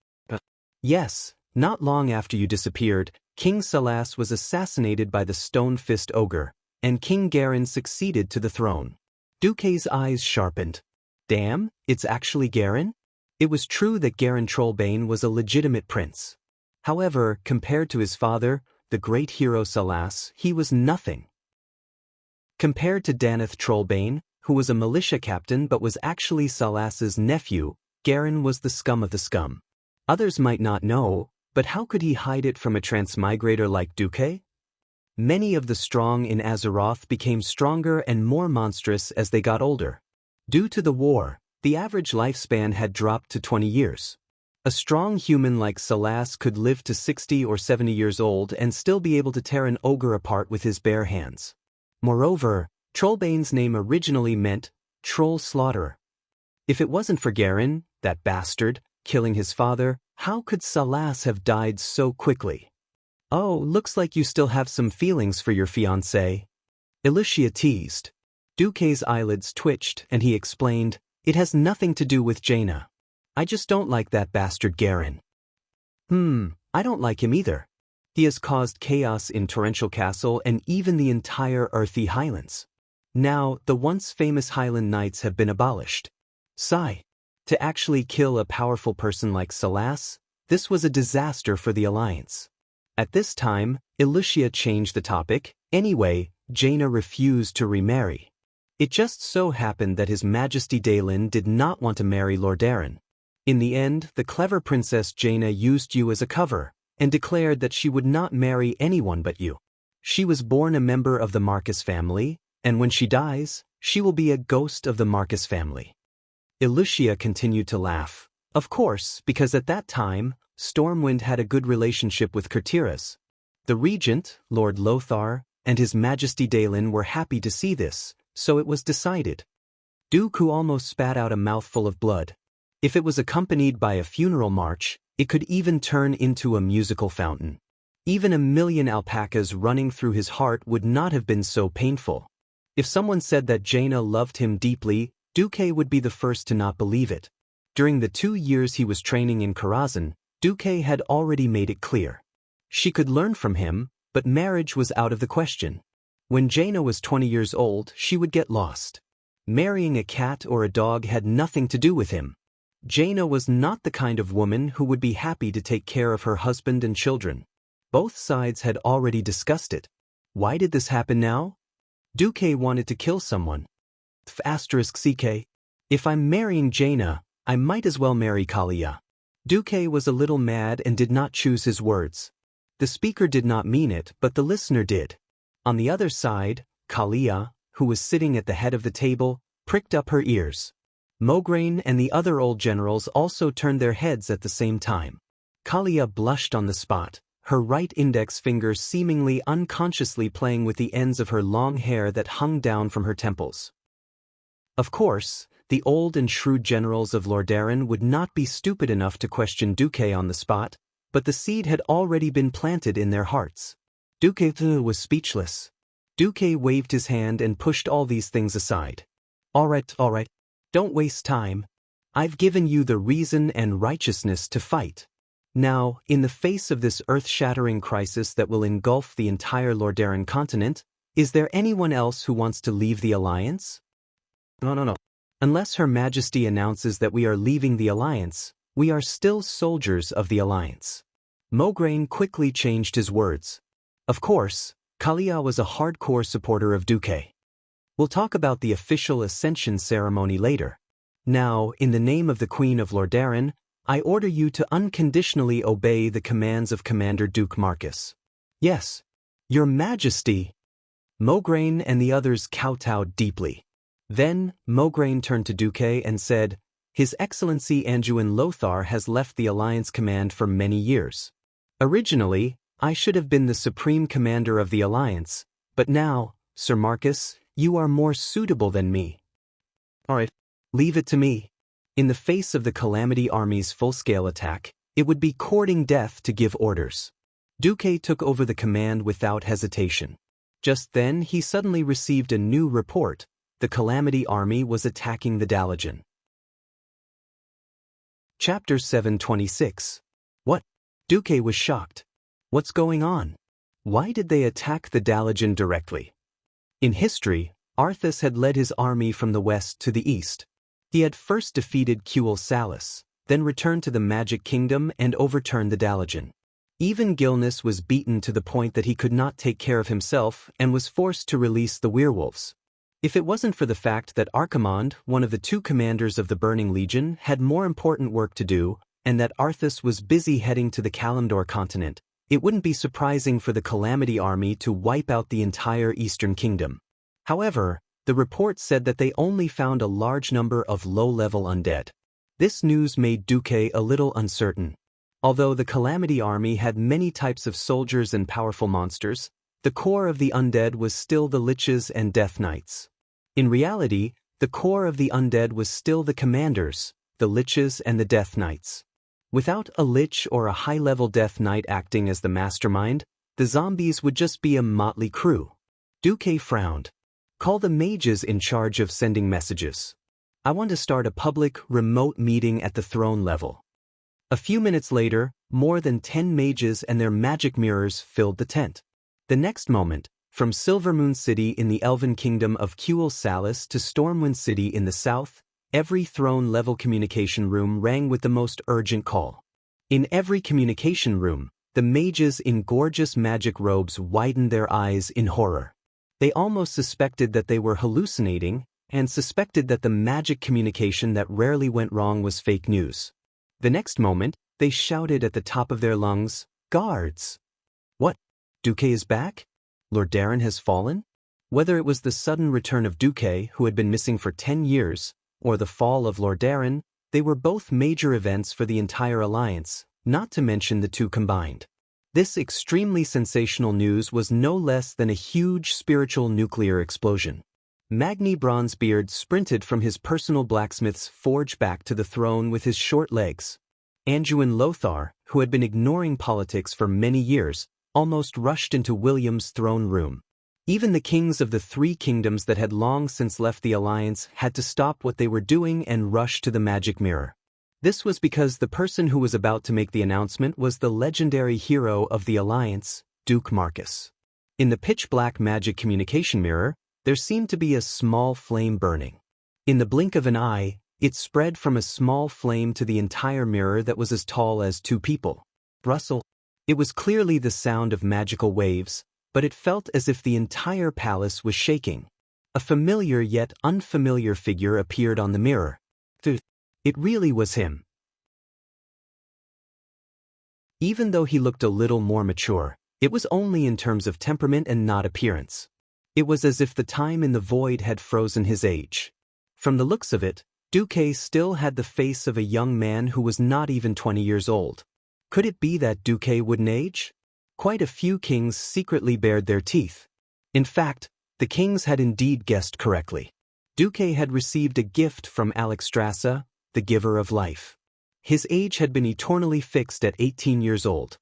Yes, not long after you disappeared, King Salas was assassinated by the Stone-Fist Ogre, and King Garen succeeded to the throne. Duque's eyes sharpened. Damn, it's actually Garen? It was true that Garen Trollbane was a legitimate prince. However, compared to his father, the great hero Salas, he was nothing. Compared to Daneth Trollbane, who was a militia captain but was actually Salas's nephew, Garen was the scum of the scum. Others might not know, but how could he hide it from a transmigrator like Duque? Many of the strong in Azeroth became stronger and more monstrous as they got older. Due to the war, the average lifespan had dropped to 20 years. A strong human like Salas could live to 60 or 70 years old and still be able to tear an ogre apart with his bare hands. Moreover, Trollbane's name originally meant Troll Slaughterer. If it wasn't for Garen, that bastard, killing his father, how could Salas have died so quickly? Oh, looks like you still have some feelings for your fiancé. Illugia teased. Duque's eyelids twitched and he explained, it has nothing to do with Jaina. I just don't like that bastard Garen. I don't like him either. He has caused chaos in Torrential Castle and even the entire Earthy Highlands. Now, the once famous Highland Knights have been abolished. Sigh. To actually kill a powerful person like Salas, this was a disaster for the Alliance. At this time, Illugia changed the topic. Anyway, Jaina refused to remarry. It just so happened that His Majesty Daelin did not want to marry Lord Darren. In the end, the clever Princess Jaina used you as a cover, and declared that she would not marry anyone but you. She was born a member of the Marcus family, and when she dies, she will be a ghost of the Marcus family. Illugia continued to laugh. Of course, because at that time, Stormwind had a good relationship with Kurtiras. The regent, Lord Lothar, and His Majesty Daelin were happy to see this, so it was decided. Dooku almost spat out a mouthful of blood. If it was accompanied by a funeral march, It could even turn into a musical fountain. Even a million alpacas running through his heart would not have been so painful. If someone said that Jaina loved him deeply, Duque would be the first to not believe it. During the 2 years he was training in Karazhan, Duque had already made it clear. She could learn from him, but marriage was out of the question. When Jaina was 20 years old, she would get lost. Marrying a cat or a dog had nothing to do with him. Jaina was not the kind of woman who would be happy to take care of her husband and children. Both sides had already discussed it. Why did this happen now? Duque wanted to kill someone. *CK. If I'm marrying Jaina, I might as well marry Kalia. Duque was a little mad and did not choose his words. The speaker did not mean it, but the listener did. On the other side, Kalia, who was sitting at the head of the table, pricked up her ears. Mograine and the other old generals also turned their heads at the same time. Kalia blushed on the spot, her right index finger seemingly unconsciously playing with the ends of her long hair that hung down from her temples. Of course, the old and shrewd generals of Lordaeron would not be stupid enough to question Duque on the spot, but the seed had already been planted in their hearts. Duque was speechless. Duque waved his hand and pushed all these things aside. All right. Don't waste time. I've given you the reason and righteousness to fight. Now, in the face of this earth-shattering crisis that will engulf the entire Lordaeron continent, is there anyone else who wants to leave the Alliance? No. Unless Her Majesty announces that we are leaving the Alliance, we are still soldiers of the Alliance. Mograine quickly changed his words. Of course, Kalia was a hardcore supporter of Duque. We'll talk about the official ascension ceremony later. Now, in the name of the Queen of Lordaeron, I order you to unconditionally obey the commands of Commander Duke Marcus. Yes, Your Majesty. Mograine and the others kowtowed deeply. Then, Mograine turned to Duque and said, His Excellency Anduin Lothar has left the Alliance command for many years. Originally, I should have been the supreme commander of the Alliance, but now, Sir Marcus, you are more suitable than me. All right, leave it to me. In the face of the Calamity Army's full-scale attack, it would be courting death to give orders. Duque took over the command without hesitation. Just then he suddenly received a new report. The Calamity Army was attacking the Dalajan. Chapter 726. What? Duque was shocked. What's going on? Why did they attack the Dalajan directly? In history, Arthas had led his army from the west to the east. He had first defeated Cuel Salis, then returned to the Magic Kingdom and overturned the Dalajan. Even Gilnis was beaten to the point that he could not take care of himself and was forced to release the werewolves. If it wasn't for the fact that Archimonde, one of the 2 commanders of the Burning Legion, had more important work to do, and that Arthas was busy heading to the Kalimdor continent, it wouldn't be surprising for the Calamity Army to wipe out the entire Eastern Kingdom. However, the report said that they only found a large number of low-level undead. This news made Duque a little uncertain. Although the Calamity Army had many types of soldiers and powerful monsters, the core of the undead was still the Liches and Death Knights. In reality, the core of the undead was still the commanders, the Liches and the Death Knights. Without a Lich or a high-level Death Knight acting as the mastermind, the zombies would just be a motley crew. Duque frowned. Call the mages in charge of sending messages. I want to start a public, remote meeting at the throne level. A few minutes later, more than 10 mages and their magic mirrors filled the tent. The next moment, from Silvermoon City in the Elven Kingdom of Cuel Salis to Stormwind City in the south, every throne-level communication room rang with the most urgent call. In every communication room, the mages in gorgeous magic robes widened their eyes in horror. They almost suspected that they were hallucinating, and suspected that the magic communication that rarely went wrong was fake news. The next moment, they shouted at the top of their lungs, "Guards!" What? Duque is back? Lordaeron has fallen? Whether it was the sudden return of Duque, who had been missing for 10 years, or the fall of Lordaeron, they were both major events for the entire alliance, not to mention the two combined. This extremely sensational news was no less than a huge spiritual nuclear explosion. Magni Bronzebeard sprinted from his personal blacksmith's forge back to the throne with his short legs. Anjouan Lothar, who had been ignoring politics for many years, almost rushed into William's throne room. Even the kings of the three kingdoms that had long since left the alliance had to stop what they were doing and rush to the magic mirror. This was because the person who was about to make the announcement was the legendary hero of the alliance, Duke Marcus. In the pitch-black magic communication mirror, there seemed to be a small flame burning. In the blink of an eye, it spread from a small flame to the entire mirror that was as tall as two people. Rustle. It was clearly the sound of magical waves, but it felt as if the entire palace was shaking. A familiar yet unfamiliar figure appeared on the mirror. It really was him. Even though he looked a little more mature, it was only in terms of temperament and not appearance. It was as if the time in the void had frozen his age. From the looks of it, Duque still had the face of a young man who was not even 20 years old. Could it be that Duque wouldn't age? Quite a few kings secretly bared their teeth. In fact, the kings had indeed guessed correctly. Duque had received a gift from Alexstrasza, the giver of life. His age had been eternally fixed at 18 years old.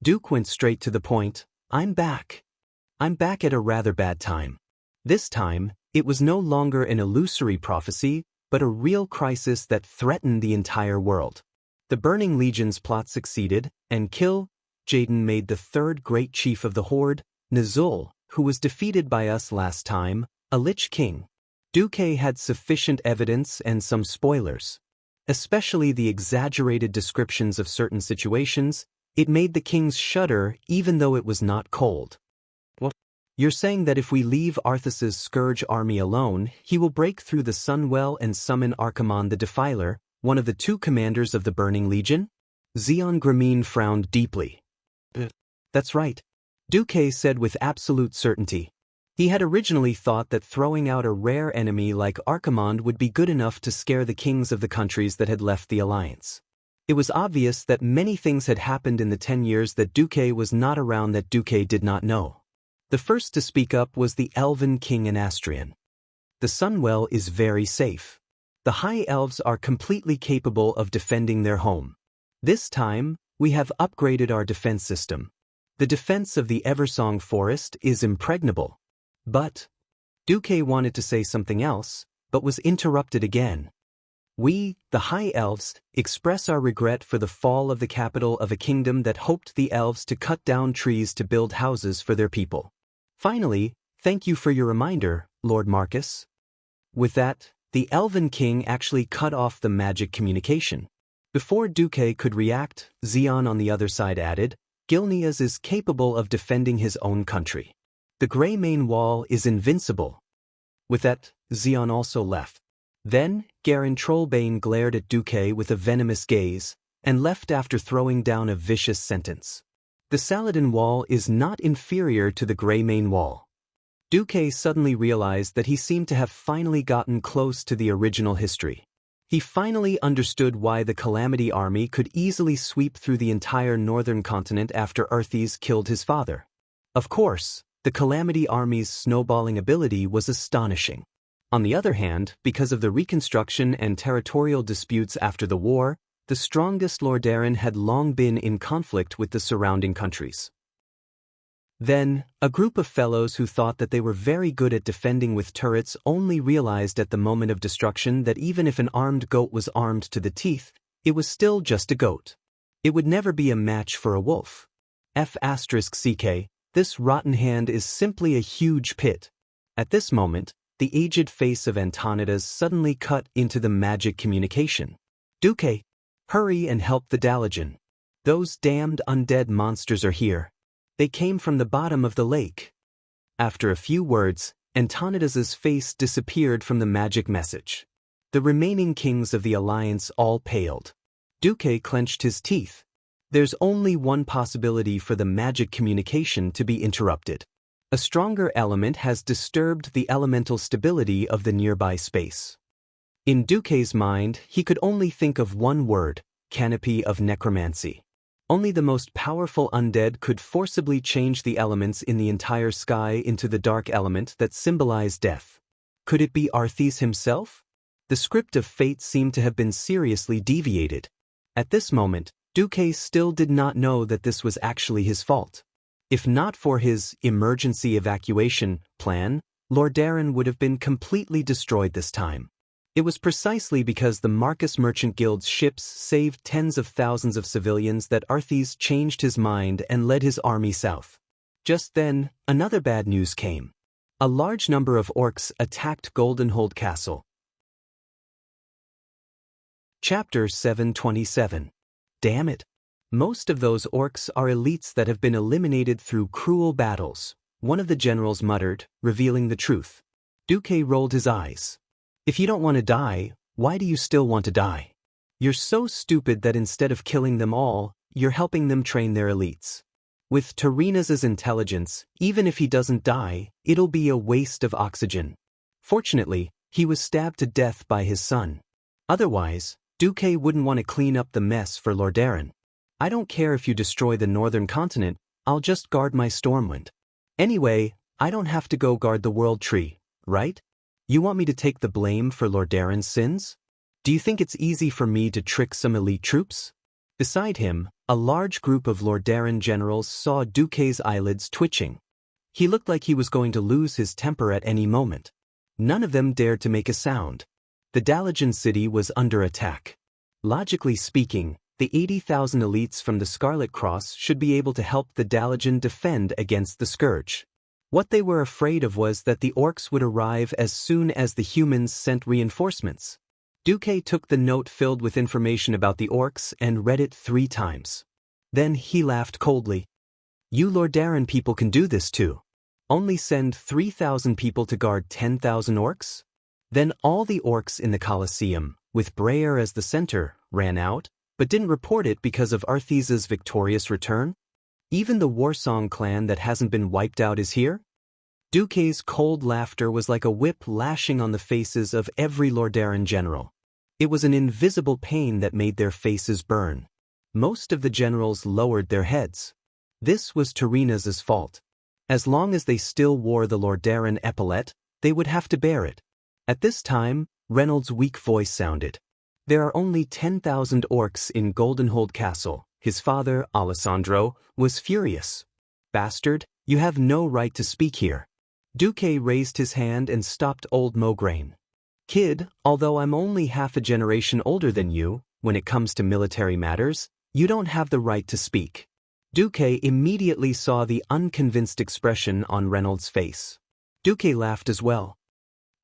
Duke went straight to the point. I'm back. I'm back at a rather bad time. This time, it was no longer an illusory prophecy, but a real crisis that threatened the entire world. The Burning Legion's plot succeeded, and Jaden made the third great chief of the Horde, Nazul, who was defeated by us last time, a Lich King. Duque had sufficient evidence and some spoilers. Especially the exaggerated descriptions of certain situations. It made the kings shudder even though it was not cold. What? You're saying that if we leave Arthas's Scourge army alone, he will break through the Sunwell and summon Archimonde the Defiler, one of the two commanders of the Burning Legion? Xian Grameen frowned deeply. That's right, Duque said with absolute certainty. He had originally thought that throwing out a rare enemy like Archimonde would be good enough to scare the kings of the countries that had left the alliance. It was obvious that many things had happened in the 10 years that Duque was not around that Duque did not know. The first to speak up was the Elven King Anastrian. The Sunwell is very safe. The High Elves are completely capable of defending their home. This time, we have upgraded our defense system. The defense of the Eversong Forest is impregnable. But Duque wanted to say something else, but was interrupted again. We, the High Elves, express our regret for the fall of the capital of a kingdom that hoped the elves to cut down trees to build houses for their people. Finally, thank you for your reminder, Lord Marcus. With that, the Elven King actually cut off the magic communication. Before Duque could react, Xian on the other side added, Gilneas is capable of defending his own country. The Grey Main Wall is invincible. With that, Xian also left. Then, Garen Trollbane glared at Duque with a venomous gaze, and left after throwing down a vicious sentence. The Saladin Wall is not inferior to the Grey Main Wall. Duque suddenly realized that he seemed to have finally gotten close to the original history. He finally understood why the Calamity Army could easily sweep through the entire northern continent after Arthas killed his father. Of course, the Calamity Army's snowballing ability was astonishing. On the other hand, because of the reconstruction and territorial disputes after the war, the strongest Lordaeron had long been in conflict with the surrounding countries. Then, a group of fellows who thought that they were very good at defending with turrets only realized at the moment of destruction that even if an armed goat was armed to the teeth, it was still just a goat. It would never be a match for a wolf. F***ck, this rotten hand is simply a huge pit. At this moment, the aged face of Antonidas suddenly cut into the magic communication. Duque, hurry and help the Dalajan. Those damned undead monsters are here. They came from the bottom of the lake. After a few words, Antonidas's face disappeared from the magic message. The remaining kings of the alliance all paled. Duque clenched his teeth. There's only one possibility for the magic communication to be interrupted. A stronger element has disturbed the elemental stability of the nearby space. In Duque's mind, he could only think of one word: canopy of necromancy. Only the most powerful undead could forcibly change the elements in the entire sky into the dark element that symbolized death. Could it be Arthas himself? The script of fate seemed to have been seriously deviated. At this moment, Duque still did not know that this was actually his fault. If not for his emergency evacuation plan, Lordaeron would have been completely destroyed this time. It was precisely because the Marcus Merchant Guild's ships saved tens of thousands of civilians that Arthes changed his mind and led his army south. Just then, another bad news came. A large number of orcs attacked Goldenhold Castle. Chapter 727. Damn it. Most of those orcs are elites that have been eliminated through cruel battles, one of the generals muttered, revealing the truth. Duque rolled his eyes. If you don't want to die, why do you still want to die? You're so stupid that instead of killing them all, you're helping them train their elites. With Terenas' intelligence, even if he doesn't die, it'll be a waste of oxygen. Fortunately, he was stabbed to death by his son. Otherwise, Duque wouldn't want to clean up the mess for Lordaeron. I don't care if you destroy the northern continent, I'll just guard my Stormwind. Anyway, I don't have to go guard the World Tree, right? You want me to take the blame for Lordaeron's sins? Do you think it's easy for me to trick some elite troops? Beside him, a large group of Lordaeron generals saw Duque's eyelids twitching. He looked like he was going to lose his temper at any moment. None of them dared to make a sound. The Dalajan city was under attack. Logically speaking, the 80,000 elites from the Scarlet Cross should be able to help the Dalajan defend against the Scourge. What they were afraid of was that the orcs would arrive as soon as the humans sent reinforcements. Duque took the note filled with information about the orcs and read it 3 times. Then he laughed coldly. You Lordaeron people can do this too. Only send 3,000 people to guard 10,000 orcs? Then all the orcs in the Colosseum, with Breyer as the center, ran out, but didn't report it because of Arthes's victorious return? Even the Warsong clan that hasn't been wiped out is here? Duque's cold laughter was like a whip lashing on the faces of every Lordaeron general. It was an invisible pain that made their faces burn. Most of the generals lowered their heads. This was Terenas' fault. As long as they still wore the Lordaeron epaulette, they would have to bear it. At this time, Reynolds' weak voice sounded. There are only 10,000 orcs in Goldenhold Castle. His father, Alessandro, was furious. Bastard, you have no right to speak here. Duque raised his hand and stopped old Mograine. Kid, although I'm only half a generation older than you, when it comes to military matters, you don't have the right to speak. Duque immediately saw the unconvinced expression on Reynolds' face. Duque laughed as well.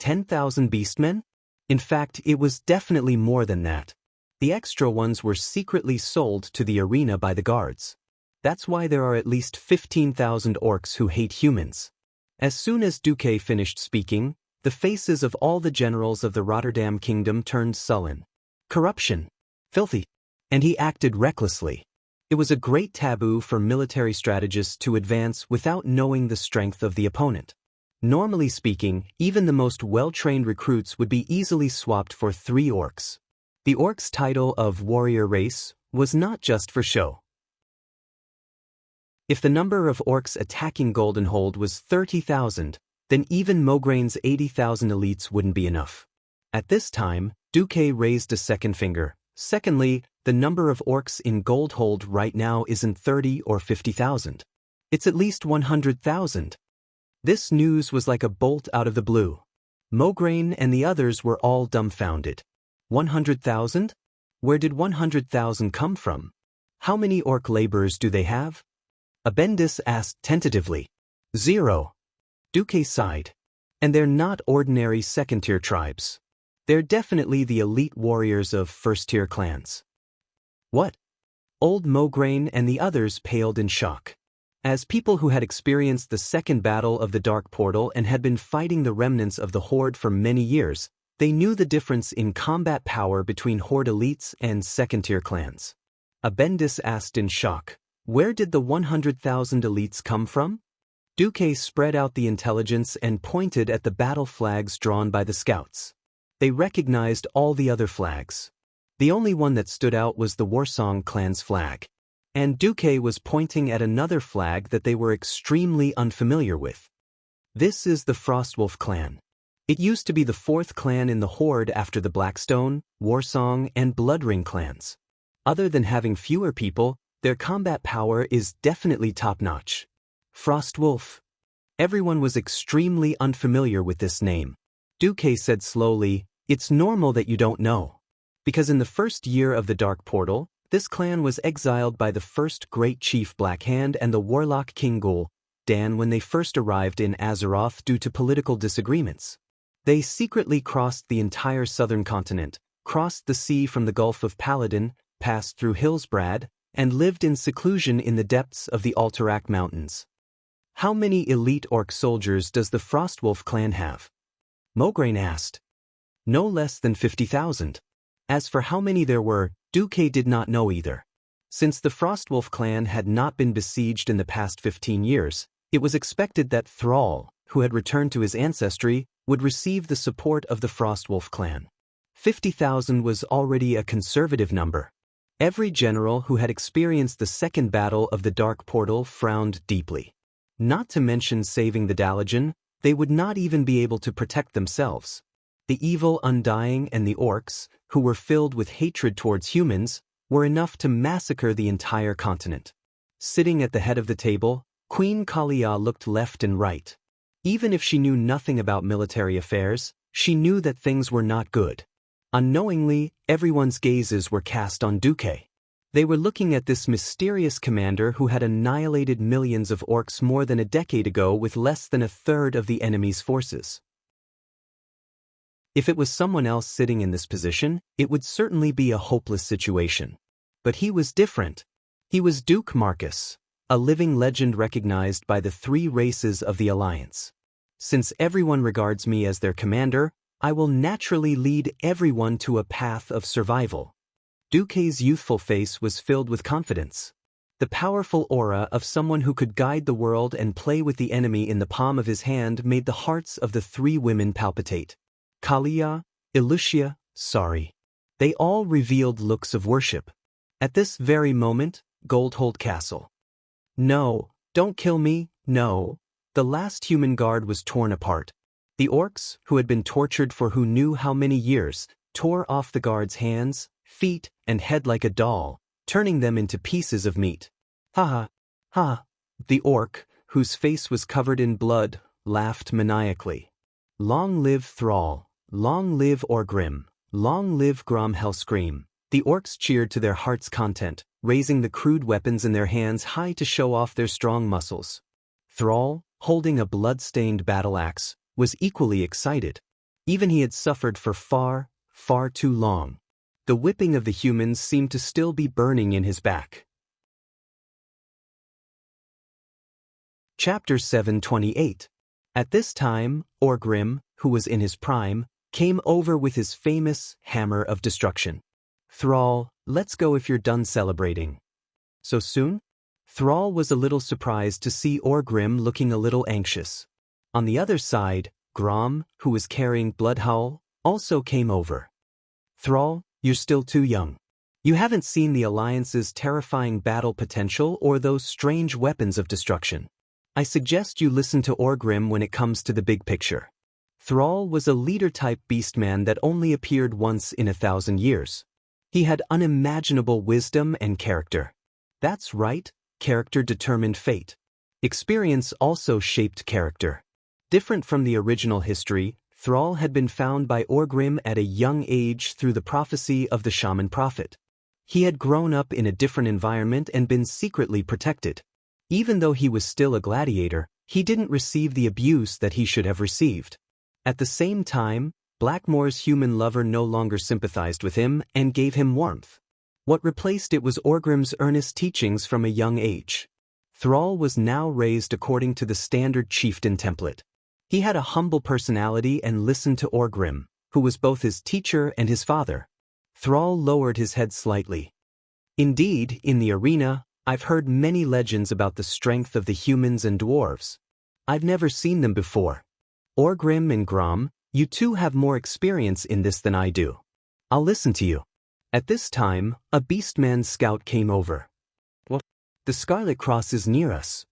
10,000 beastmen? In fact, it was definitely more than that. The extra ones were secretly sold to the arena by the guards. That's why there are at least 15,000 orcs who hate humans. As soon as Duque finished speaking, the faces of all the generals of the Rotterdam kingdom turned sullen. Corruption. Filthy. And he acted recklessly. It was a great taboo for military strategists to advance without knowing the strength of the opponent. Normally speaking, even the most well-trained recruits would be easily swapped for 3 orcs. The orc's title of warrior race was not just for show. If the number of orcs attacking Goldenhold was 30,000, then even Mograine's 80,000 elites wouldn't be enough. At this time, Duque raised a second finger. Secondly, the number of orcs in Goldhold right now isn't 30 or 50,000. It's at least 100,000. This news was like a bolt out of the blue. Mograine and the others were all dumbfounded. 100,000? Where did 100,000 come from? How many orc laborers do they have? Abendis asked tentatively. 0. Duque sighed. And they're not ordinary second-tier tribes. They're definitely the elite warriors of first-tier clans. What? Old Mograine and the others paled in shock. As people who had experienced the second battle of the Dark Portal and had been fighting the remnants of the Horde for many years, they knew the difference in combat power between Horde elites and second-tier clans. Abendis asked in shock, where did the 100,000 elites come from? Duque spread out the intelligence and pointed at the battle flags drawn by the scouts. They recognized all the other flags. The only one that stood out was the Warsong clan's flag. And Duque was pointing at another flag that they were extremely unfamiliar with. This is the Frostwolf clan. It used to be the 4th clan in the Horde after the Blackstone, Warsong, and Bloodring clans. Other than having fewer people, their combat power is definitely top-notch. Frostwolf. Everyone was extremely unfamiliar with this name. Duque said slowly, "It's normal that you don't know. Because in the first year of the Dark Portal, this clan was exiled by the first Great Chief Blackhand and the Warlock King Ghoul, Dan, when they first arrived in Azeroth due to political disagreements. They secretly crossed the entire southern continent, crossed the sea from the Gulf of Paladin, passed through Hillsbrad, and lived in seclusion in the depths of the Alterac Mountains." "How many elite orc soldiers does the Frostwolf clan have?" Mograine asked. "No less than 50,000. As for how many there were, Duque did not know either. Since the Frostwolf clan had not been besieged in the past 15 years, it was expected that Thrall, who had returned to his ancestry, would receive the support of the Frostwolf clan. 50,000 was already a conservative number. Every general who had experienced the second battle of the Dark Portal frowned deeply. Not to mention saving the Dalajan, they would not even be able to protect themselves. The evil Undying and the orcs, who were filled with hatred towards humans, were enough to massacre the entire continent. Sitting at the head of the table, Queen Kalia looked left and right. Even if she knew nothing about military affairs, she knew that things were not good. Unknowingly, everyone's gazes were cast on Duque. They were looking at this mysterious commander who had annihilated millions of orcs more than a decade ago with less than a third of the enemy's forces. If it was someone else sitting in this position, it would certainly be a hopeless situation. But he was different. He was Duke Marcus, a living legend recognized by the three races of the Alliance. "Since everyone regards me as their commander, I will naturally lead everyone to a path of survival." Duque's youthful face was filled with confidence. The powerful aura of someone who could guide the world and play with the enemy in the palm of his hand made the hearts of the three women palpitate. Kalia, Ilusia, Sari. They all revealed looks of worship. At this very moment, Goldhold Castle. "No, don't kill me, no." The last human guard was torn apart. The orcs, who had been tortured for who knew how many years, tore off the guard's hands, feet, and head like a doll, turning them into pieces of meat. "Ha ha, ha." The orc, whose face was covered in blood, laughed maniacally. "Long live Thrall, long live Orgrim, long live Grom Hellscream." The orcs cheered to their heart's content, raising the crude weapons in their hands high to show off their strong muscles. Thrall, holding a blood-stained battle axe, was equally excited. Even he had suffered for far, far too long. The whipping of the humans seemed to still be burning in his back. Chapter 728. At this time, Orgrim, who was in his prime, came over with his famous Hammer of Destruction. "Thrall, let's go if you're done celebrating." "So soon?" Thrall was a little surprised to see Orgrim looking a little anxious. On the other side, Grom, who was carrying Bloodhowl, also came over. "Thrall, you're still too young. You haven't seen the Alliance's terrifying battle potential or those strange weapons of destruction. I suggest you listen to Orgrim when it comes to the big picture." Thrall was a leader-type beastman that only appeared once in 1,000 years. He had unimaginable wisdom and character. That's right, character determined fate. Experience also shaped character. Different from the original history, Thrall had been found by Orgrim at a young age through the prophecy of the shaman prophet. He had grown up in a different environment and been secretly protected. Even though he was still a gladiator, he didn't receive the abuse that he should have received. At the same time, Blackmore's human lover no longer sympathized with him and gave him warmth. What replaced it was Orgrim's earnest teachings from a young age. Thrall was now raised according to the standard chieftain template. He had a humble personality and listened to Orgrim, who was both his teacher and his father. Thrall lowered his head slightly. "Indeed, in the arena, I've heard many legends about the strength of the humans and dwarves. I've never seen them before. Orgrim and Grom, you two have more experience in this than I do. I'll listen to you." At this time, a Beastman scout came over. "What? The Scarlet Cross is near us."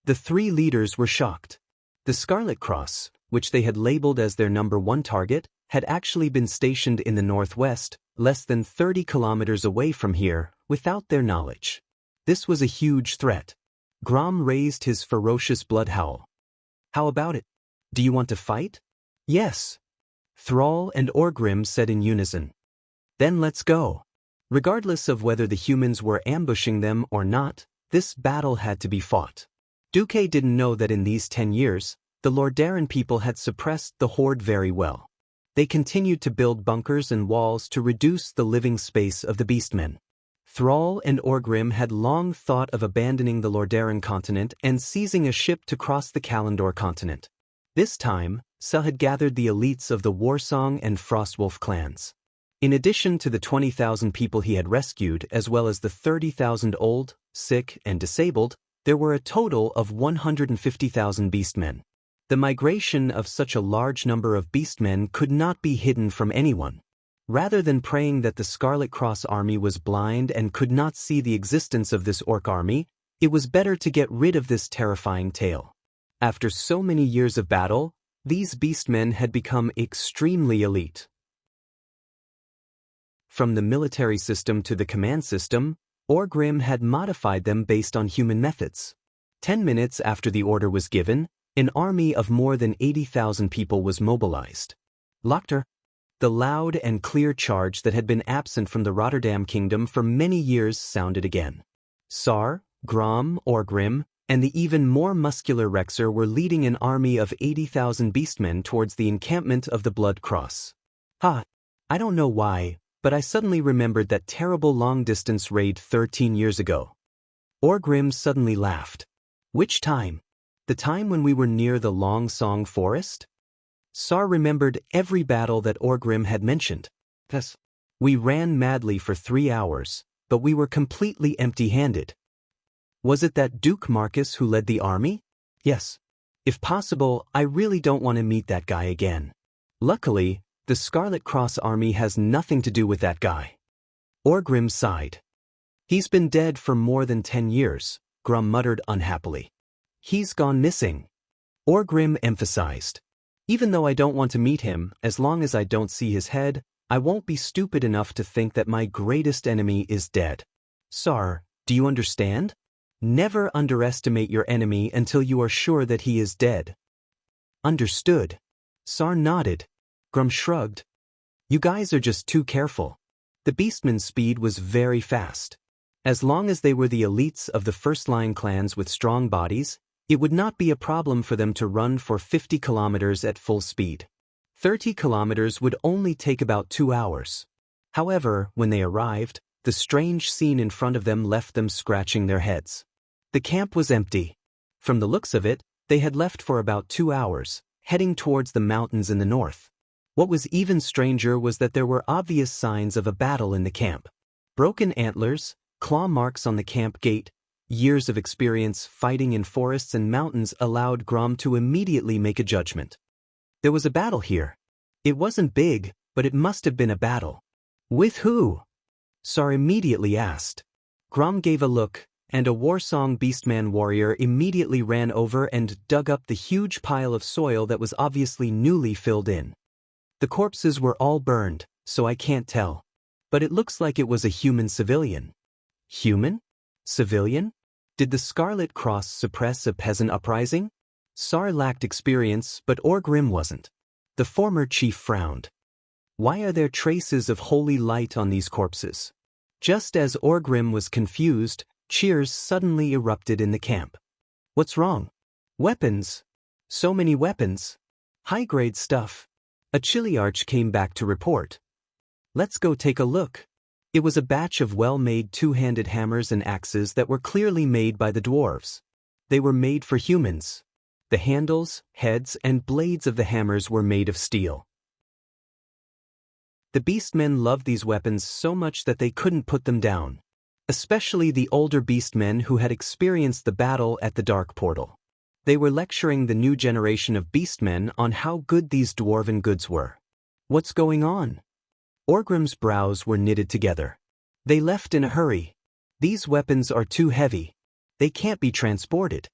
The three leaders were shocked. The Scarlet Cross, which they had labeled as their #1 target, had actually been stationed in the northwest, less than 30 kilometers away from here, without their knowledge. This was a huge threat. Grom raised his ferocious blood howl. How about it? Do you want to fight? Yes. Thrall and Orgrim said in unison. Then let's go. Regardless of whether the humans were ambushing them or not, this battle had to be fought. Duque didn't know that in these 10 years, the Lordaeron people had suppressed the horde very well. They continued to build bunkers and walls to reduce the living space of the beastmen. Thrall and Orgrim had long thought of abandoning the Lordaeron continent and seizing a ship to cross the Kalandor continent. This time, Sel had gathered the elites of the Warsong and Frostwolf clans. In addition to the 20,000 people he had rescued, as well as the 30,000 old, sick, and disabled, there were a total of 150,000 beastmen. The migration of such a large number of beastmen could not be hidden from anyone. Rather than praying that the Scarlet Cross army was blind and could not see the existence of this orc army, it was better to get rid of this terrifying tale. After so many years of battle, these beastmen had become extremely elite. From the military system to the command system, Orgrim had modified them based on human methods. 10 minutes after the order was given, an army of more than 80,000 people was mobilized. Lochter. The loud and clear charge that had been absent from the Rotterdam kingdom for many years sounded again. Sar, Grom, Orgrim, and the even more muscular Rexer were leading an army of 80,000 beastmen towards the encampment of the Blood Cross. I don't know why, but I suddenly remembered that terrible long-distance raid 13 years ago. Orgrim suddenly laughed. Which time? The time when we were near the Long Song Forest? Sar remembered every battle that Orgrim had mentioned. Yes. We ran madly for 3 hours, but we were completely empty-handed. Was it that Duke Marcus who led the army? Yes. If possible, I really don't want to meet that guy again. Luckily, the Scarlet Cross army has nothing to do with that guy. Orgrim sighed. He's been dead for more than 10 years, Grom muttered unhappily. He's gone missing. Orgrim emphasized. Even though I don't want to meet him, as long as I don't see his head, I won't be stupid enough to think that my greatest enemy is dead. Sar, do you understand? Never underestimate your enemy until you are sure that he is dead. Understood. Sar nodded. Grom shrugged. You guys are just too careful. The beastmen's speed was very fast. As long as they were the elites of the first-line clans with strong bodies, it would not be a problem for them to run for 50 kilometers at full speed. 30 kilometers would only take about 2 hours. However, when they arrived, the strange scene in front of them left them scratching their heads. The camp was empty. From the looks of it, they had left for about 2 hours, heading towards the mountains in the north. What was even stranger was that there were obvious signs of a battle in the camp. Broken antlers, claw marks on the camp gate, years of experience fighting in forests and mountains allowed Grom to immediately make a judgment. There was a battle here. It wasn't big, but it must have been a battle. With who? Sar immediately asked. Grom gave a look, and a Warsong Beastman warrior immediately ran over and dug up the huge pile of soil that was obviously newly filled in. The corpses were all burned, so I can't tell. But it looks like it was a human civilian. Human? Civilian? Did the Scarlet Cross suppress a peasant uprising? Sar lacked experience, but Orgrim wasn't. The former chief frowned. Why are there traces of holy light on these corpses? Just as Orgrim was confused, cheers suddenly erupted in the camp. What's wrong? Weapons. So many weapons. High-grade stuff. A Chiliarch came back to report. Let's go take a look. It was a batch of well-made two-handed hammers and axes that were clearly made by the dwarves. They were made for humans. The handles, heads, and blades of the hammers were made of steel. The beastmen loved these weapons so much that they couldn't put them down, especially the older beastmen who had experienced the battle at the Dark Portal. They were lecturing the new generation of beastmen on how good these dwarven goods were. What's going on? Orgrim's brows were knitted together. They left in a hurry. These weapons are too heavy. They can't be transported.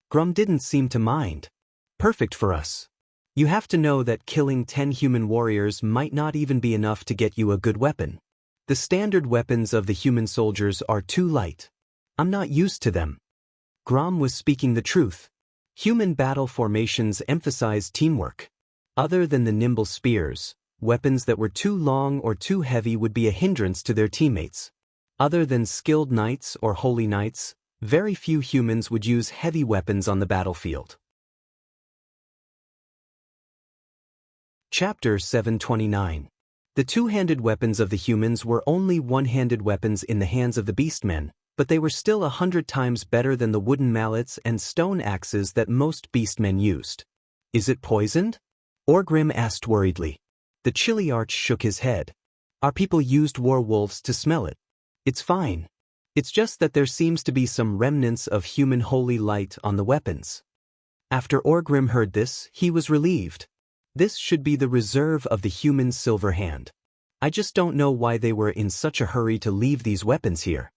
Grom didn't seem to mind. Perfect for us. You have to know that killing 10 human warriors might not even be enough to get you a good weapon. The standard weapons of the human soldiers are too light. I'm not used to them. Grom was speaking the truth. Human battle formations emphasize teamwork. Other than the nimble spears, weapons that were too long or too heavy would be a hindrance to their teammates. Other than skilled knights or holy knights, very few humans would use heavy weapons on the battlefield. Chapter 729. The two-handed weapons of the humans were only one-handed weapons in the hands of the beastmen, but they were still 100 times better than the wooden mallets and stone axes that most beastmen used. Is it poisoned? Orgrim asked worriedly. The Chiliarch shook his head. Our people used werewolves to smell it. It's fine. It's just that there seems to be some remnants of human holy light on the weapons. After Orgrim heard this, he was relieved. This should be the reserve of the human silver hand. I just don't know why they were in such a hurry to leave these weapons here.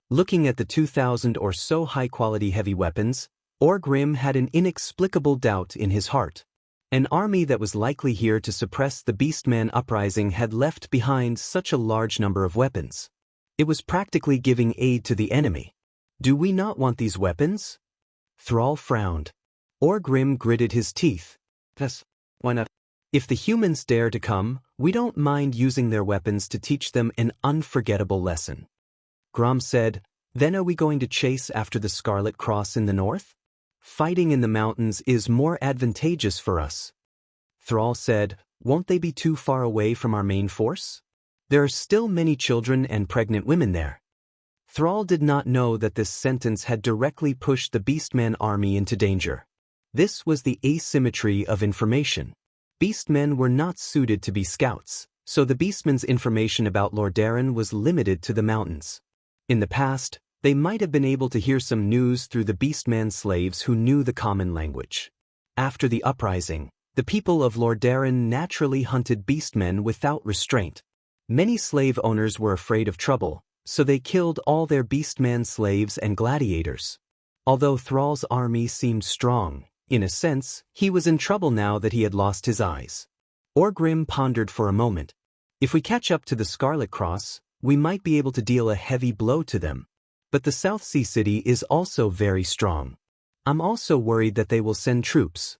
Looking at the 2,000 or so high-quality heavy weapons, Orgrim had an inexplicable doubt in his heart. An army that was likely here to suppress the Beastman uprising had left behind such a large number of weapons. It was practically giving aid to the enemy. Do we not want these weapons? Thrall frowned. Orgrim gritted his teeth. Yes. Why not? If the humans dare to come, we don't mind using their weapons to teach them an unforgettable lesson. Grom said, Then are we going to chase after the Scarlet Cross in the north? Fighting in the mountains is more advantageous for us. Thrall said, Won't they be too far away from our main force? There are still many children and pregnant women there. Thrall did not know that this sentence had directly pushed the Beastman army into danger. This was the asymmetry of information. Beastmen were not suited to be scouts, so the Beastmen's information about Lordaeron was limited to the mountains. In the past, they might have been able to hear some news through the Beastman slaves who knew the common language. After the uprising, the people of Lordaeron naturally hunted Beastmen without restraint. Many slave owners were afraid of trouble, so they killed all their Beastman slaves and gladiators. Although Thrall's army seemed strong, in a sense, he was in trouble now that he had lost his eyes. Orgrim pondered for a moment. If we catch up to the Scarlet Cross, we might be able to deal a heavy blow to them. But the South Sea City is also very strong. I'm also worried that they will send troops.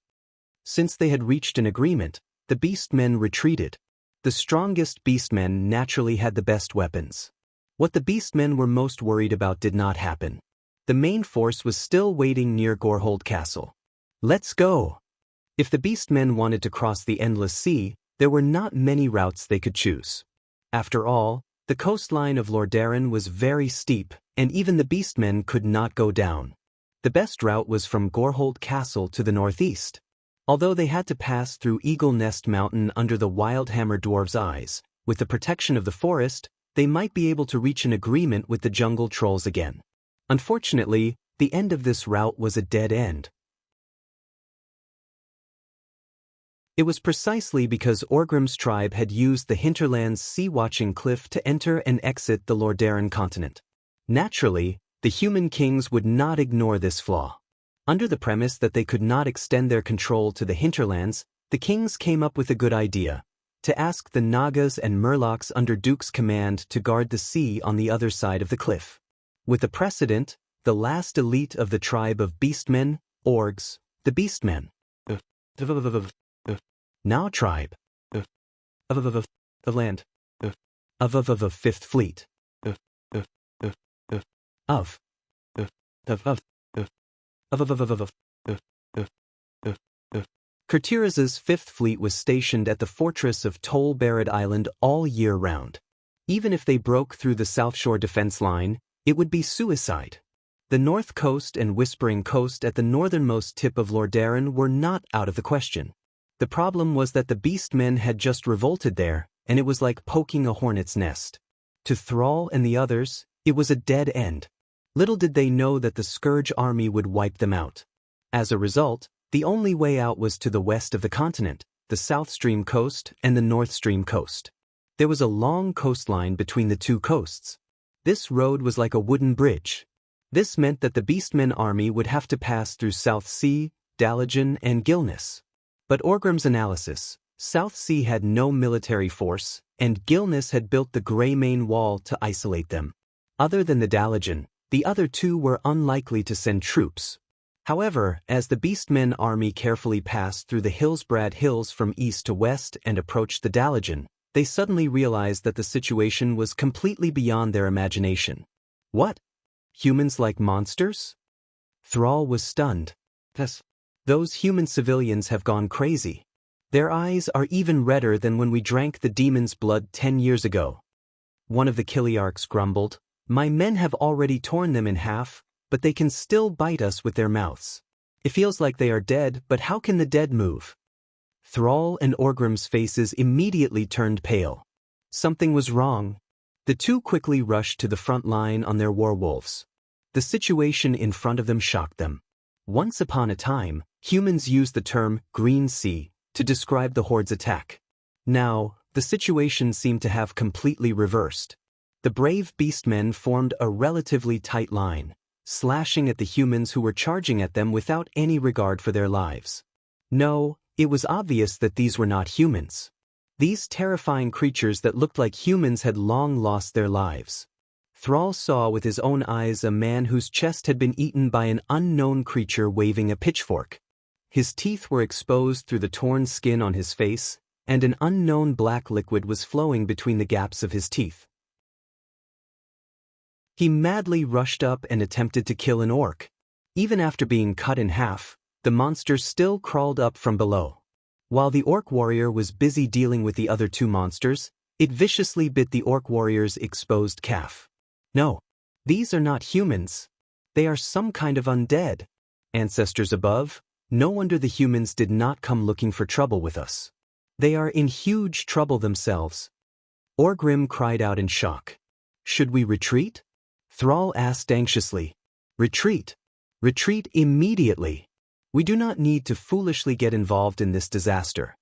Since they had reached an agreement, the Beastmen retreated. The strongest Beastmen naturally had the best weapons. What the Beastmen were most worried about did not happen. The main force was still waiting near Gorehold Castle. Let's go! If the Beastmen wanted to cross the Endless Sea, there were not many routes they could choose. After all, the coastline of Lordaeron was very steep, and even the Beastmen could not go down. The best route was from Gorehold Castle to the northeast. Although they had to pass through Eagle Nest Mountain under the Wildhammer Dwarves' eyes, with the protection of the forest, they might be able to reach an agreement with the jungle trolls again. Unfortunately, the end of this route was a dead end. It was precisely because Orgrim's tribe had used the hinterland's sea-watching cliff to enter and exit the Lordaeron continent. Naturally, the human kings would not ignore this flaw. Under the premise that they could not extend their control to the hinterlands, the kings came up with a good idea: to ask the Nagas and Murlocs under Duke's command to guard the sea on the other side of the cliff. With a precedent, the last elite of the tribe of beastmen, orgs, the beastmen. Now tribe. Of land. Of Fifth Fleet. Of. Kurtiraz's Fifth Fleet was stationed at the fortress of Tol Barad Island all year round. Even if they broke through the South Shore defense line, it would be suicide. The North Coast and Whispering Coast at the northernmost tip of Lordaeron were not out of the question. The problem was that the Beastmen had just revolted there, and it was like poking a hornet's nest. To Thrall and the others, it was a dead end. Little did they know that the Scourge army would wipe them out. As a result, the only way out was to the west of the continent, the South Stream coast and the North Stream coast. There was a long coastline between the two coasts. This road was like a wooden bridge. This meant that the Beastmen army would have to pass through South Sea, Dalagen, and Gilnis. But Orgrim's analysis: South Sea had no military force, and Gilnis had built the Greymane Wall to isolate them. Other than the Dalajan, the other two were unlikely to send troops. However, as the Beastmen army carefully passed through the Hillsbrad Hills from east to west and approached the Dalajan, they suddenly realized that the situation was completely beyond their imagination. What? Humans like monsters? Thrall was stunned. Those human civilians have gone crazy. Their eyes are even redder than when we drank the demon's blood 10 years ago. One of the Kiliarchs grumbled, "My men have already torn them in half, but they can still bite us with their mouths. It feels like they are dead, but how can the dead move?" Thrall and Orgrim's faces immediately turned pale. Something was wrong. The two quickly rushed to the front line on their werewolves. The situation in front of them shocked them. Once upon a time, humans used the term Green Sea to describe the Horde's attack. Now, the situation seemed to have completely reversed. The brave beastmen formed a relatively tight line, slashing at the humans who were charging at them without any regard for their lives. No, it was obvious that these were not humans. These terrifying creatures that looked like humans had long lost their lives. Thrall saw with his own eyes a man whose chest had been eaten by an unknown creature waving a pitchfork. His teeth were exposed through the torn skin on his face, and an unknown black liquid was flowing between the gaps of his teeth. He madly rushed up and attempted to kill an orc. Even after being cut in half, the monster still crawled up from below. While the orc warrior was busy dealing with the other two monsters, it viciously bit the orc warrior's exposed calf. No, these are not humans. They are some kind of undead. Ancestors above, no wonder the humans did not come looking for trouble with us. They are in huge trouble themselves. Orgrim cried out in shock. Should we retreat? Thrall asked anxiously. Retreat. Retreat immediately. We do not need to foolishly get involved in this disaster.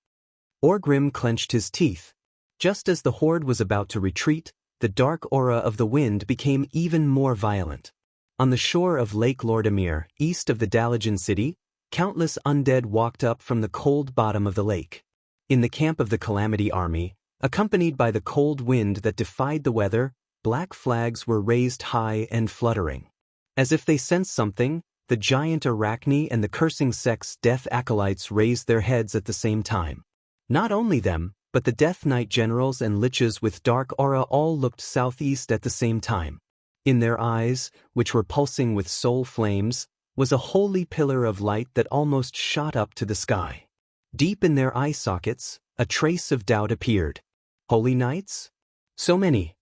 Orgrim clenched his teeth. Just as the Horde was about to retreat, the dark aura of the wind became even more violent. On the shore of Lake Lordamir, east of the Dalajan city, countless undead walked up from the cold bottom of the lake. In the camp of the Calamity Army, accompanied by the cold wind that defied the weather, black flags were raised high and fluttering. As if they sensed something, the giant Arachne and the cursing sect's death acolytes raised their heads at the same time. Not only them, but the Death Knight generals and liches with dark aura all looked southeast at the same time. In their eyes, which were pulsing with soul flames, was a holy pillar of light that almost shot up to the sky. Deep in their eye sockets, a trace of doubt appeared. Holy Knights? So many.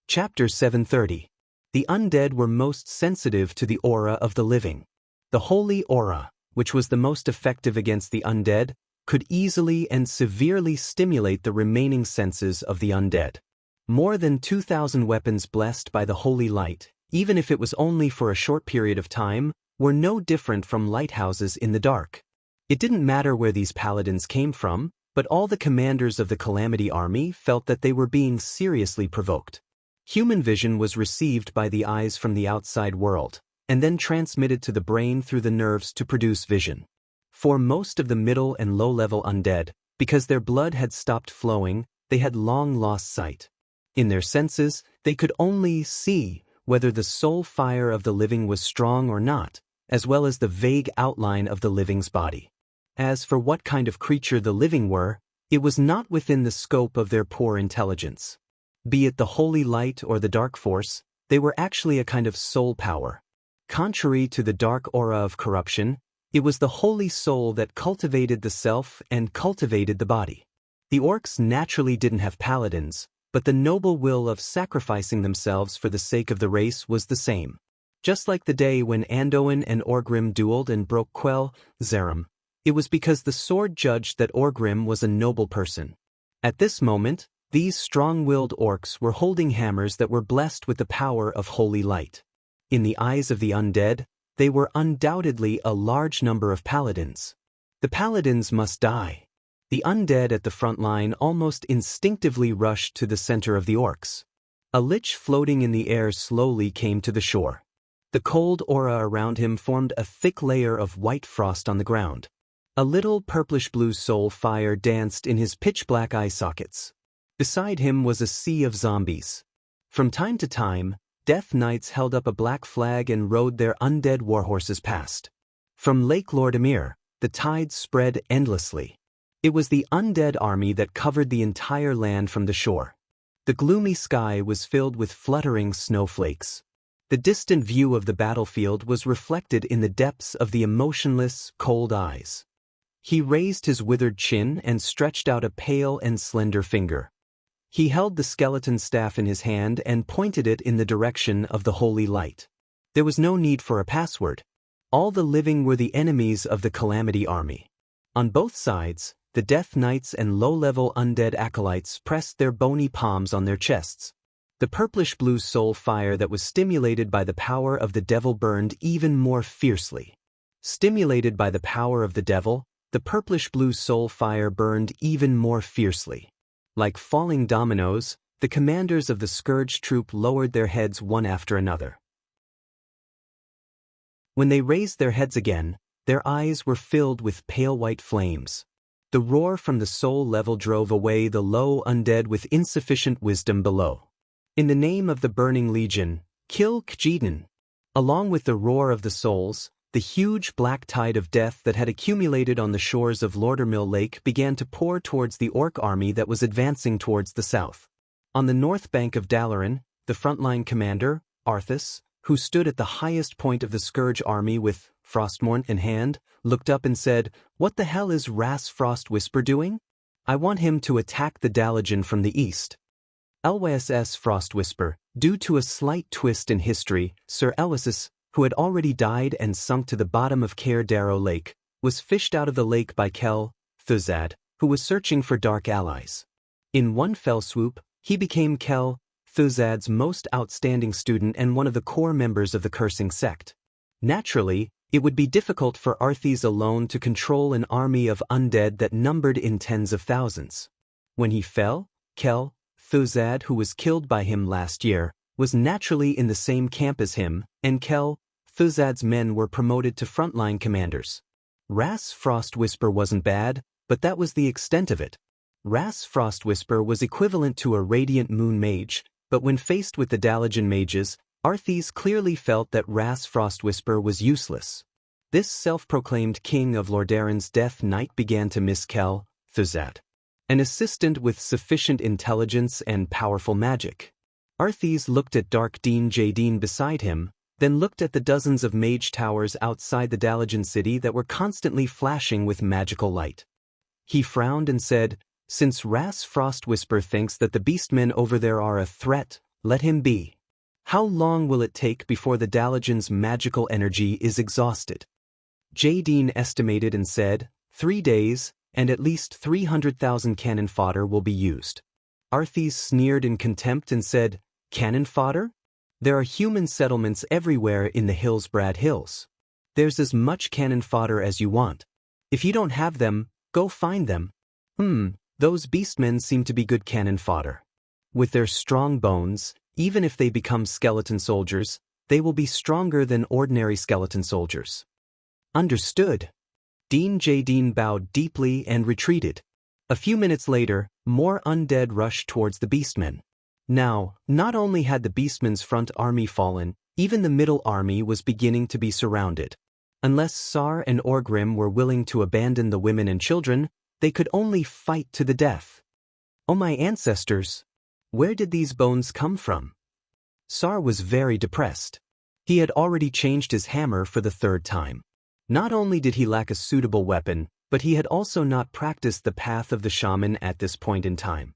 Chapter 730. The undead were most sensitive to the aura of the living. The holy aura, which was the most effective against the undead, could easily and severely stimulate the remaining senses of the undead. More than 2,000 weapons blessed by the holy light, even if it was only for a short period of time, were no different from lighthouses in the dark. It didn't matter where these paladins came from, but all the commanders of the Calamity Army felt that they were being seriously provoked. Human vision was received by the eyes from the outside world, and then transmitted to the brain through the nerves to produce vision. For most of the middle and low-level undead, because their blood had stopped flowing, they had long lost sight. In their senses, they could only see whether the soul fire of the living was strong or not, as well as the vague outline of the living's body. As for what kind of creature the living were, it was not within the scope of their poor intelligence. Be it the holy light or the dark force, they were actually a kind of soul power. Contrary to the dark aura of corruption, it was the holy soul that cultivated the self and cultivated the body. The orcs naturally didn't have paladins, but the noble will of sacrificing themselves for the sake of the race was the same. Just like the day when Anduin and Orgrim dueled and broke Quell, Zerum, it was because the sword judged that Orgrim was a noble person. At this moment, these strong-willed orcs were holding hammers that were blessed with the power of holy light. In the eyes of the undead, they were undoubtedly a large number of paladins. The paladins must die. The undead at the front line almost instinctively rushed to the center of the orcs. A lich floating in the air slowly came to the shore. The cold aura around him formed a thick layer of white frost on the ground. A little purplish-blue soul fire danced in his pitch-black eye sockets. Beside him was a sea of zombies. From time to time, Death Knights held up a black flag and rode their undead warhorses past. From Lake Lordamir, the tides spread endlessly. It was the undead army that covered the entire land from the shore. The gloomy sky was filled with fluttering snowflakes. The distant view of the battlefield was reflected in the depths of the emotionless, cold eyes. He raised his withered chin and stretched out a pale and slender finger. He held the skeleton staff in his hand and pointed it in the direction of the holy light. There was no need for a password. All the living were the enemies of the Calamity army. On both sides, the Death Knights and low-level undead acolytes pressed their bony palms on their chests. The purplish-blue soul fire that was stimulated by the power of the devil burned even more fiercely. Stimulated by the power of the devil, the purplish-blue soul fire burned even more fiercely. Like falling dominoes, the commanders of the Scourge troop lowered their heads one after another. When they raised their heads again, their eyes were filled with pale white flames. The roar from the soul level drove away the low undead with insufficient wisdom below. In the name of the Burning Legion, kill Kjeeden! Along with the roar of the souls, the huge black tide of death that had accumulated on the shores of Lordermill Lake began to pour towards the orc army that was advancing towards the south. On the north bank of Dalaran, the frontline commander, Arthas, who stood at the highest point of the Scourge army with Frostmourne in hand, looked up and said, "What the hell is Ras Frostwhisper doing? I want him to attack the Dalajan from the east." Elwes Frostwhisper, due to a slight twist in history, Sir Elwes, who had already died and sunk to the bottom of Caer Darrow Lake, was fished out of the lake by Kel Thuzad, who was searching for dark allies. In one fell swoop, he became Kel Thuzad's most outstanding student and one of the core members of the Cursing Sect. Naturally, it would be difficult for Arthas alone to control an army of undead that numbered in tens of thousands. When he fell, Kel Thuzad, who was killed by him last year, was naturally in the same camp as him, and Kel Thuzad's men were promoted to frontline commanders. Ras Frostwhisper wasn't bad, but that was the extent of it. Ras Frostwhisper was equivalent to a Radiant Moon Mage, but when faced with the Dalajan mages, Arthas clearly felt that Ras Frostwhisper was useless. This self-proclaimed king of Lordaeron's Death Knight began to miss Kel Thuzad, an assistant with sufficient intelligence and powerful magic. Arthas looked at Dark Dean Jadine beside him, then looked at the dozens of mage towers outside the Dalajan city that were constantly flashing with magical light. He frowned and said, "Since Ras Frostwhisper thinks that the beastmen over there are a threat, let him be. How long will it take before the Dalajan's magical energy is exhausted?" Jadine estimated and said, 3 days, and at least 300,000 cannon fodder will be used. Arthas sneered in contempt and said, "Cannon fodder? There are human settlements everywhere in the Hillsbrad Hills. There's as much cannon fodder as you want. If you don't have them, go find them." Those beastmen seem to be good cannon fodder. With their strong bones, even if they become skeleton soldiers, they will be stronger than ordinary skeleton soldiers. Understood. Dean Jadine bowed deeply and retreated. A few minutes later, more undead rushed towards the beastmen. Now, not only had the beastmen's front army fallen, even the middle army was beginning to be surrounded. Unless Sar and Orgrim were willing to abandon the women and children, they could only fight to the death. "Oh, my ancestors! Where did these bones come from?" Sar was very depressed. He had already changed his hammer for the 3rd time. Not only did he lack a suitable weapon, but he had also not practiced the path of the shaman at this point in time.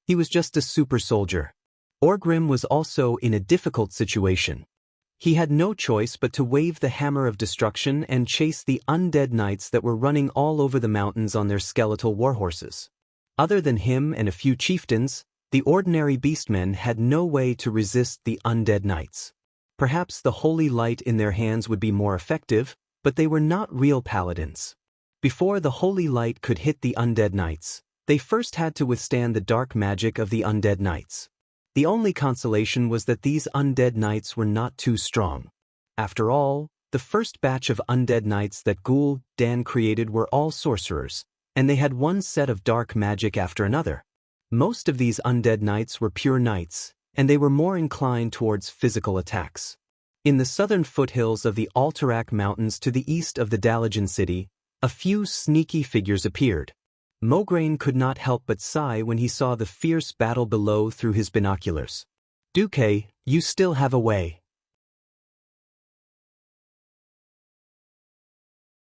He was just a super soldier. Orgrim was also in a difficult situation. He had no choice but to wave the hammer of destruction and chase the undead knights that were running all over the mountains on their skeletal warhorses. Other than him and a few chieftains, the ordinary beastmen had no way to resist the undead knights. Perhaps the holy light in their hands would be more effective, but they were not real paladins. Before the holy light could hit the undead knights, they first had to withstand the dark magic of the undead knights. The only consolation was that these undead knights were not too strong. After all, the first batch of undead knights that Dan created were all sorcerers, and they had one set of dark magic after another. Most of these undead knights were pure knights, and they were more inclined towards physical attacks. In the southern foothills of the Alterac Mountains to the east of the Dalajan city, a few sneaky figures appeared. Mograine could not help but sigh when he saw the fierce battle below through his binoculars. Duque, you still have a way.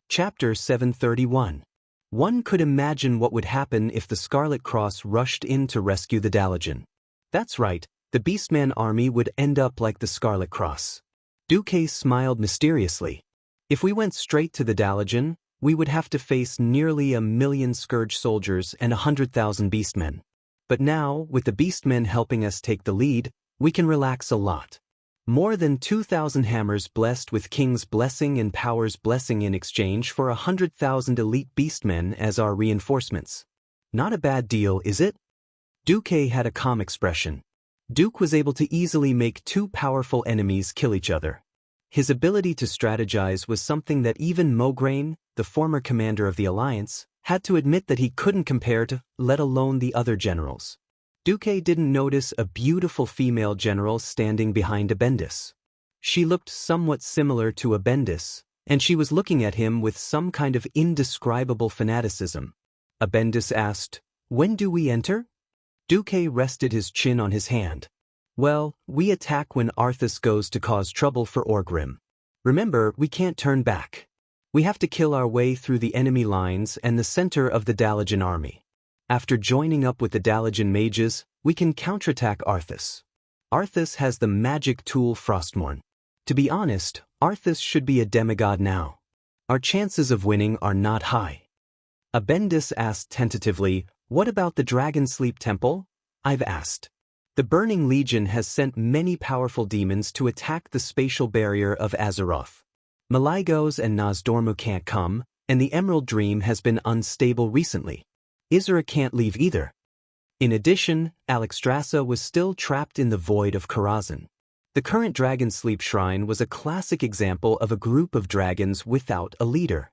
Chapter 731. One could imagine what would happen if the Scarlet Cross rushed in to rescue the Dalajan. That's right, the Beastman army would end up like the Scarlet Cross. Duque smiled mysteriously. If we went straight to the Dalajan, we would have to face nearly 1,000,000 Scourge soldiers and 100,000 Beastmen. But now, with the Beastmen helping us take the lead, we can relax a lot. More than 2,000 hammers blessed with King's blessing and Power's blessing in exchange for 100,000 elite Beastmen as our reinforcements. Not a bad deal, is it? Duque had a calm expression. Duke was able to easily make two powerful enemies kill each other. His ability to strategize was something that even Mograine, the former commander of the Alliance, had to admit that he couldn't compare to, let alone the other generals. Duque didn't notice a beautiful female general standing behind Abendis. She looked somewhat similar to Abendis, and she was looking at him with some kind of indescribable fanaticism. Abendis asked, "When do we enter?" Duque rested his chin on his hand. "Well, we attack when Arthas goes to cause trouble for Orgrim. Remember, we can't turn back. We have to kill our way through the enemy lines and the center of the Dalajan army. After joining up with the Dalajan mages, we can counterattack Arthas. Arthas has the magic tool Frostmourne. To be honest, Arthas should be a demigod now. Our chances of winning are not high." Abendis asked tentatively, "What about the Dragon Sleep Temple?" "I've asked. The Burning Legion has sent many powerful demons to attack the spatial barrier of Azeroth. Maligos and Nozdormu can't come, and the Emerald Dream has been unstable recently. Isra can't leave either. In addition, Alexstrasza was still trapped in the void of Karazhan. The current Dragon Sleep Shrine was a classic example of a group of dragons without a leader.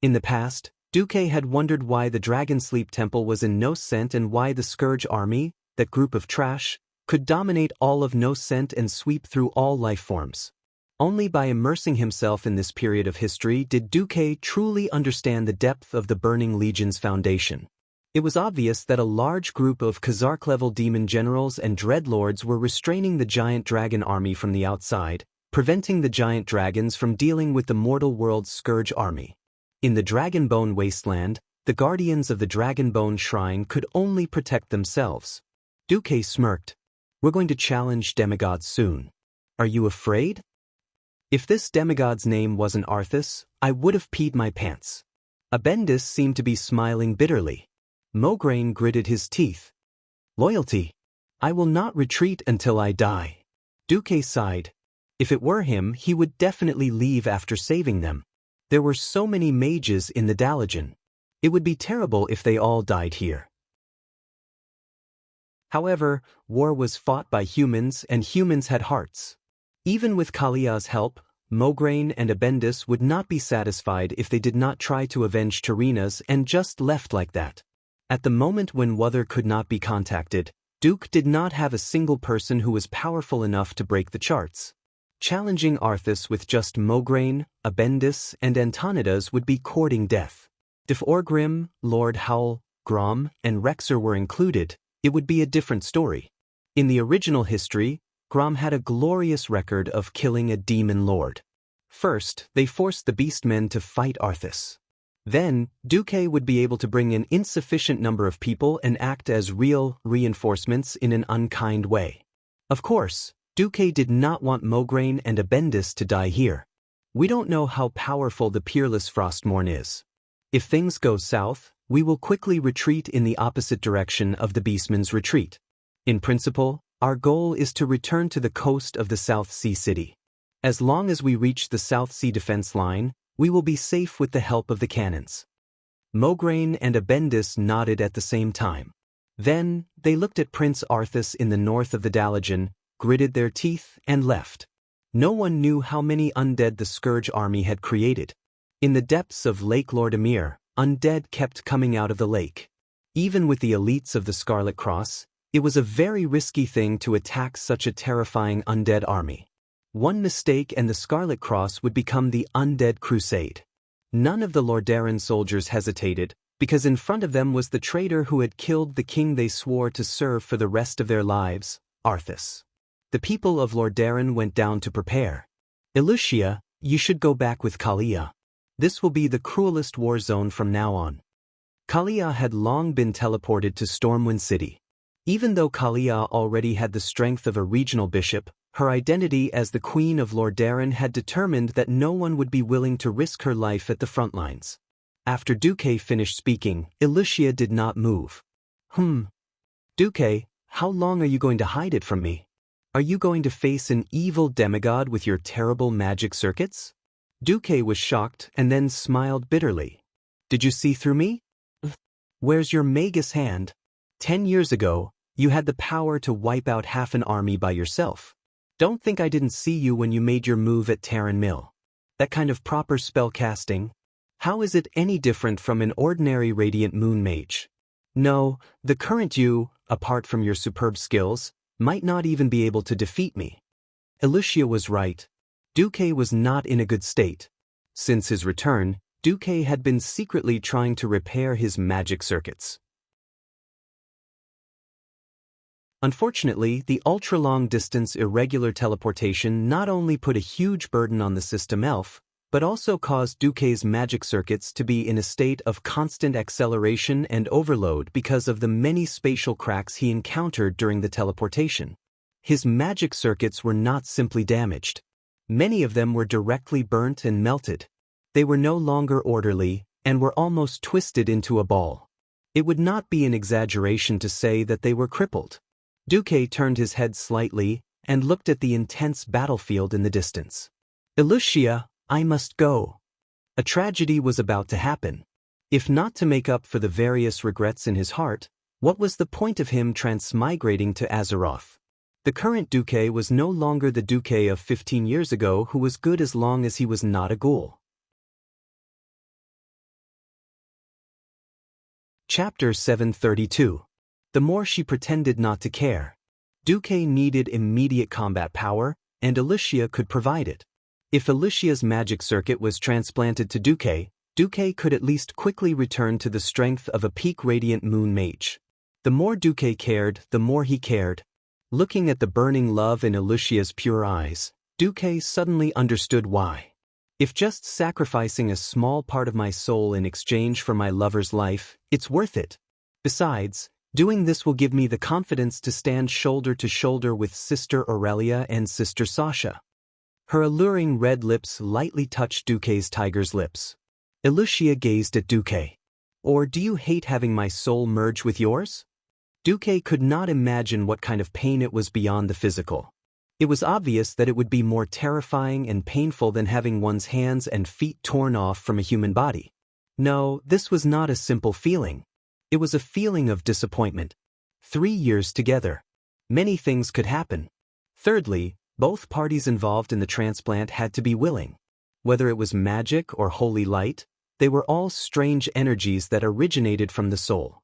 In the past, Duque had wondered why the Dragon Sleep Temple was in Noscent and why the Scourge army, that group of trash, could dominate all of Noscent and sweep through all life forms. Only by immersing himself in this period of history did Duque truly understand the depth of the Burning Legion's foundation. It was obvious that a large group of Khazark-level demon generals and dreadlords were restraining the giant dragon army from the outside, preventing the giant dragons from dealing with the mortal world's Scourge army. In the Dragonbone Wasteland, the guardians of the Dragonbone Shrine could only protect themselves. Duque smirked. "We're going to challenge demigods soon. Are you afraid?" If this demigod's name wasn't Arthas, I would have peed my pants. Abendis seemed to be smiling bitterly. Mograine gritted his teeth. "Loyalty. I will not retreat until I die." Duque sighed. If it were him, he would definitely leave after saving them. There were so many mages in the Dalajan. It would be terrible if they all died here. However, war was fought by humans and humans had hearts. Even with Kalia's help, Mograine and Abendis would not be satisfied if they did not try to avenge Tarina's and just left like that. At the moment when Wuther could not be contacted, Duke did not have a single person who was powerful enough to break the charts. Challenging Arthas with just Mograine, Abendis, and Antonidas would be courting death. If Orgrim, Lord Howl, Grom, and Rexer were included, it would be a different story. In the original history, Grom had a glorious record of killing a demon lord. First, they forced the Beastmen to fight Arthas. Then, Duque would be able to bring in insufficient number of people and act as real reinforcements in an unkind way. Of course, Duque did not want Mograine and Abendis to die here. We don't know how powerful the peerless Frostmourne is. If things go south, we will quickly retreat in the opposite direction of the Beastmen's retreat. In principle, our goal is to return to the coast of the South Sea City. As long as we reach the South Sea defense line, we will be safe with the help of the cannons. Mograine and Abendis nodded at the same time. Then, they looked at Prince Arthas in the north of the Dalagan, gritted their teeth, and left. No one knew how many undead the Scourge army had created. In the depths of Lake Lordamir, undead kept coming out of the lake. Even with the elites of the Scarlet Cross, it was a very risky thing to attack such a terrifying undead army. One mistake and the Scarlet Cross would become the Undead Crusade. None of the Lordaeron soldiers hesitated, because in front of them was the traitor who had killed the king they swore to serve for the rest of their lives, Arthas. The people of Lordaeron went down to prepare. Elucia, you should go back with Kalia. This will be the cruelest war zone from now on. Kalia had long been teleported to Stormwind City. Even though Kalia already had the strength of a regional bishop, her identity as the Queen of Lordaeron had determined that no one would be willing to risk her life at the front lines. After Duque finished speaking, Elucia did not move. Duque, how long are you going to hide it from me? Are you going to face an evil demigod with your terrible magic circuits? Duque was shocked and then smiled bitterly. Did you see through me? Where's your magus hand? 10 years ago, you had the power to wipe out half an army by yourself. Don't think I didn't see you when you made your move at Terran Mill. That kind of proper spell casting? How is it any different from an ordinary Radiant Moon Mage? No, the current you, apart from your superb skills, might not even be able to defeat me. Elucia was right. Duque was not in a good state. Since his return, Duque had been secretly trying to repair his magic circuits. Unfortunately, the ultra-long-distance irregular teleportation not only put a huge burden on the system elf, but also caused Duque's magic circuits to be in a state of constant acceleration and overload because of the many spatial cracks he encountered during the teleportation. His magic circuits were not simply damaged. Many of them were directly burnt and melted. They were no longer orderly, and were almost twisted into a ball. It would not be an exaggeration to say that they were crippled. Duque turned his head slightly and looked at the intense battlefield in the distance. Elucia, I must go. A tragedy was about to happen. If not to make up for the various regrets in his heart, what was the point of him transmigrating to Azeroth? The current Duque was no longer the Duque of 15 years ago who was good as long as he was not a ghoul. Chapter 732. The more she pretended not to care. Duque needed immediate combat power, and Elucia could provide it. If Elucia's magic circuit was transplanted to Duque, Duque could at least quickly return to the strength of a peak Radiant Moon Mage. The more Duque cared, the more he cared. Looking at the burning love in Elucia's pure eyes, Duque suddenly understood why. If just sacrificing a small part of my soul in exchange for my lover's life, it's worth it. Besides, doing this will give me the confidence to stand shoulder to shoulder with Sister Aurelia and Sister Sasha. Her alluring red lips lightly touched Duque's tiger's lips. Elucia gazed at Duque. Or do you hate having my soul merge with yours? Duque could not imagine what kind of pain it was beyond the physical. It was obvious that it would be more terrifying and painful than having one's hands and feet torn off from a human body. No, this was not a simple feeling. It was a feeling of disappointment. 3 years together. Many things could happen. Thirdly, both parties involved in the transplant had to be willing. Whether it was magic or holy light, they were all strange energies that originated from the soul.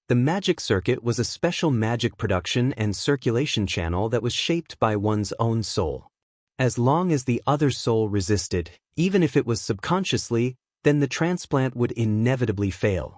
The magic circuit was a special magic production and circulation channel that was shaped by one's own soul. As long as the other soul resisted, even if it was subconsciously, then the transplant would inevitably fail.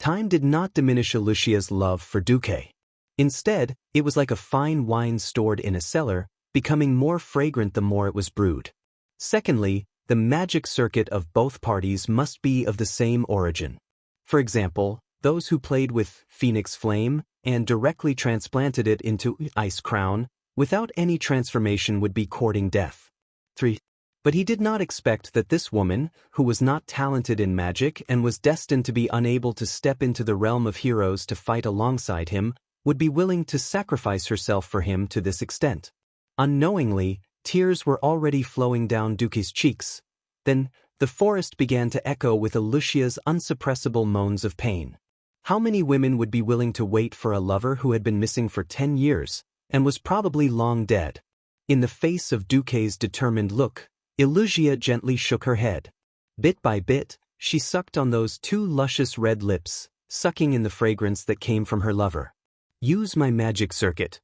Time did not diminish Elucia's love for Duque. Instead, it was like a fine wine stored in a cellar, becoming more fragrant the more it was brewed. Secondly, the magic circuit of both parties must be of the same origin. For example, those who played with Phoenix Flame and directly transplanted it into Ice Crown, without any transformation would be courting death. 3. But he did not expect that this woman, who was not talented in magic and was destined to be unable to step into the realm of heroes to fight alongside him, would be willing to sacrifice herself for him to this extent. Unknowingly, tears were already flowing down Duque's cheeks. Then, the forest began to echo with Elucia's unsuppressible moans of pain. How many women would be willing to wait for a lover who had been missing for 10 years, and was probably long dead? In the face of Duque's determined look, Xianxia gently shook her head. Bit by bit, she sucked on those two luscious red lips, sucking in the fragrance that came from her lover. Use my magic circuit.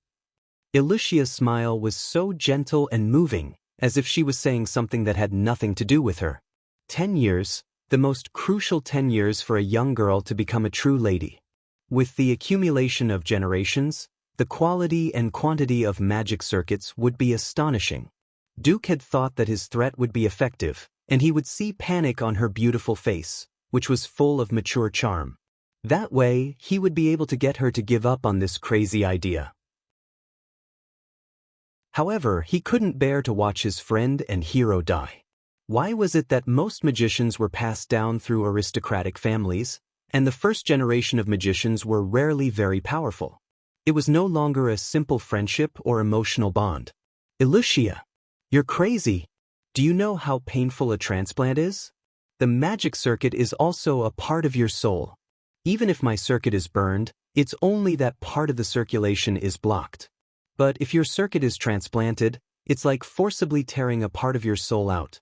Xianxia's smile was so gentle and moving, as if she was saying something that had nothing to do with her. 10 years, the most crucial 10 years for a young girl to become a true lady. With the accumulation of generations, the quality and quantity of magic circuits would be astonishing. Duke had thought that his threat would be effective, and he would see panic on her beautiful face, which was full of mature charm. That way, he would be able to get her to give up on this crazy idea. However, he couldn't bear to watch his friend and hero die. Why was it that most magicians were passed down through aristocratic families, and the first generation of magicians were rarely very powerful? It was no longer a simple friendship or emotional bond. Xianxia, you're crazy. Do you know how painful a transplant is? The magic circuit is also a part of your soul. Even if my circuit is burned, it's only that part of the circulation is blocked. But if your circuit is transplanted, it's like forcibly tearing a part of your soul out.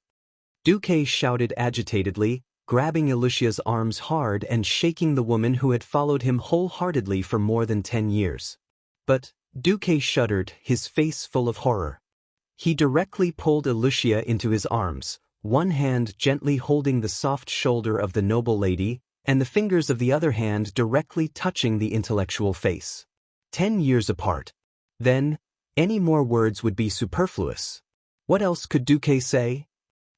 Duque shouted agitatedly, grabbing Xianxia's arms hard and shaking the woman who had followed him wholeheartedly for more than 10 years. But Duque shuddered, his face full of horror. He directly pulled Xianxia into his arms, one hand gently holding the soft shoulder of the noble lady, and the fingers of the other hand directly touching the intellectual face. 10 years apart. Then, any more words would be superfluous. What else could Duque say?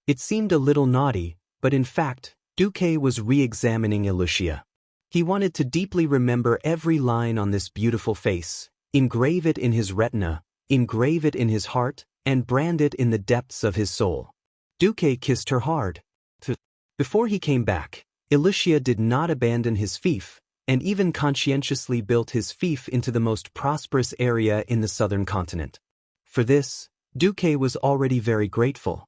It seemed a little naughty, but in fact, Duque was re-examining Xianxia. He wanted to deeply remember every line on this beautiful face, engrave it in his retina, engrave it in his heart, and brand it in the depths of his soul. Duque kissed her hard. Before he came back, Xianxia did not abandon his fief, and even conscientiously built his fief into the most prosperous area in the southern continent. For this, Duque was already very grateful.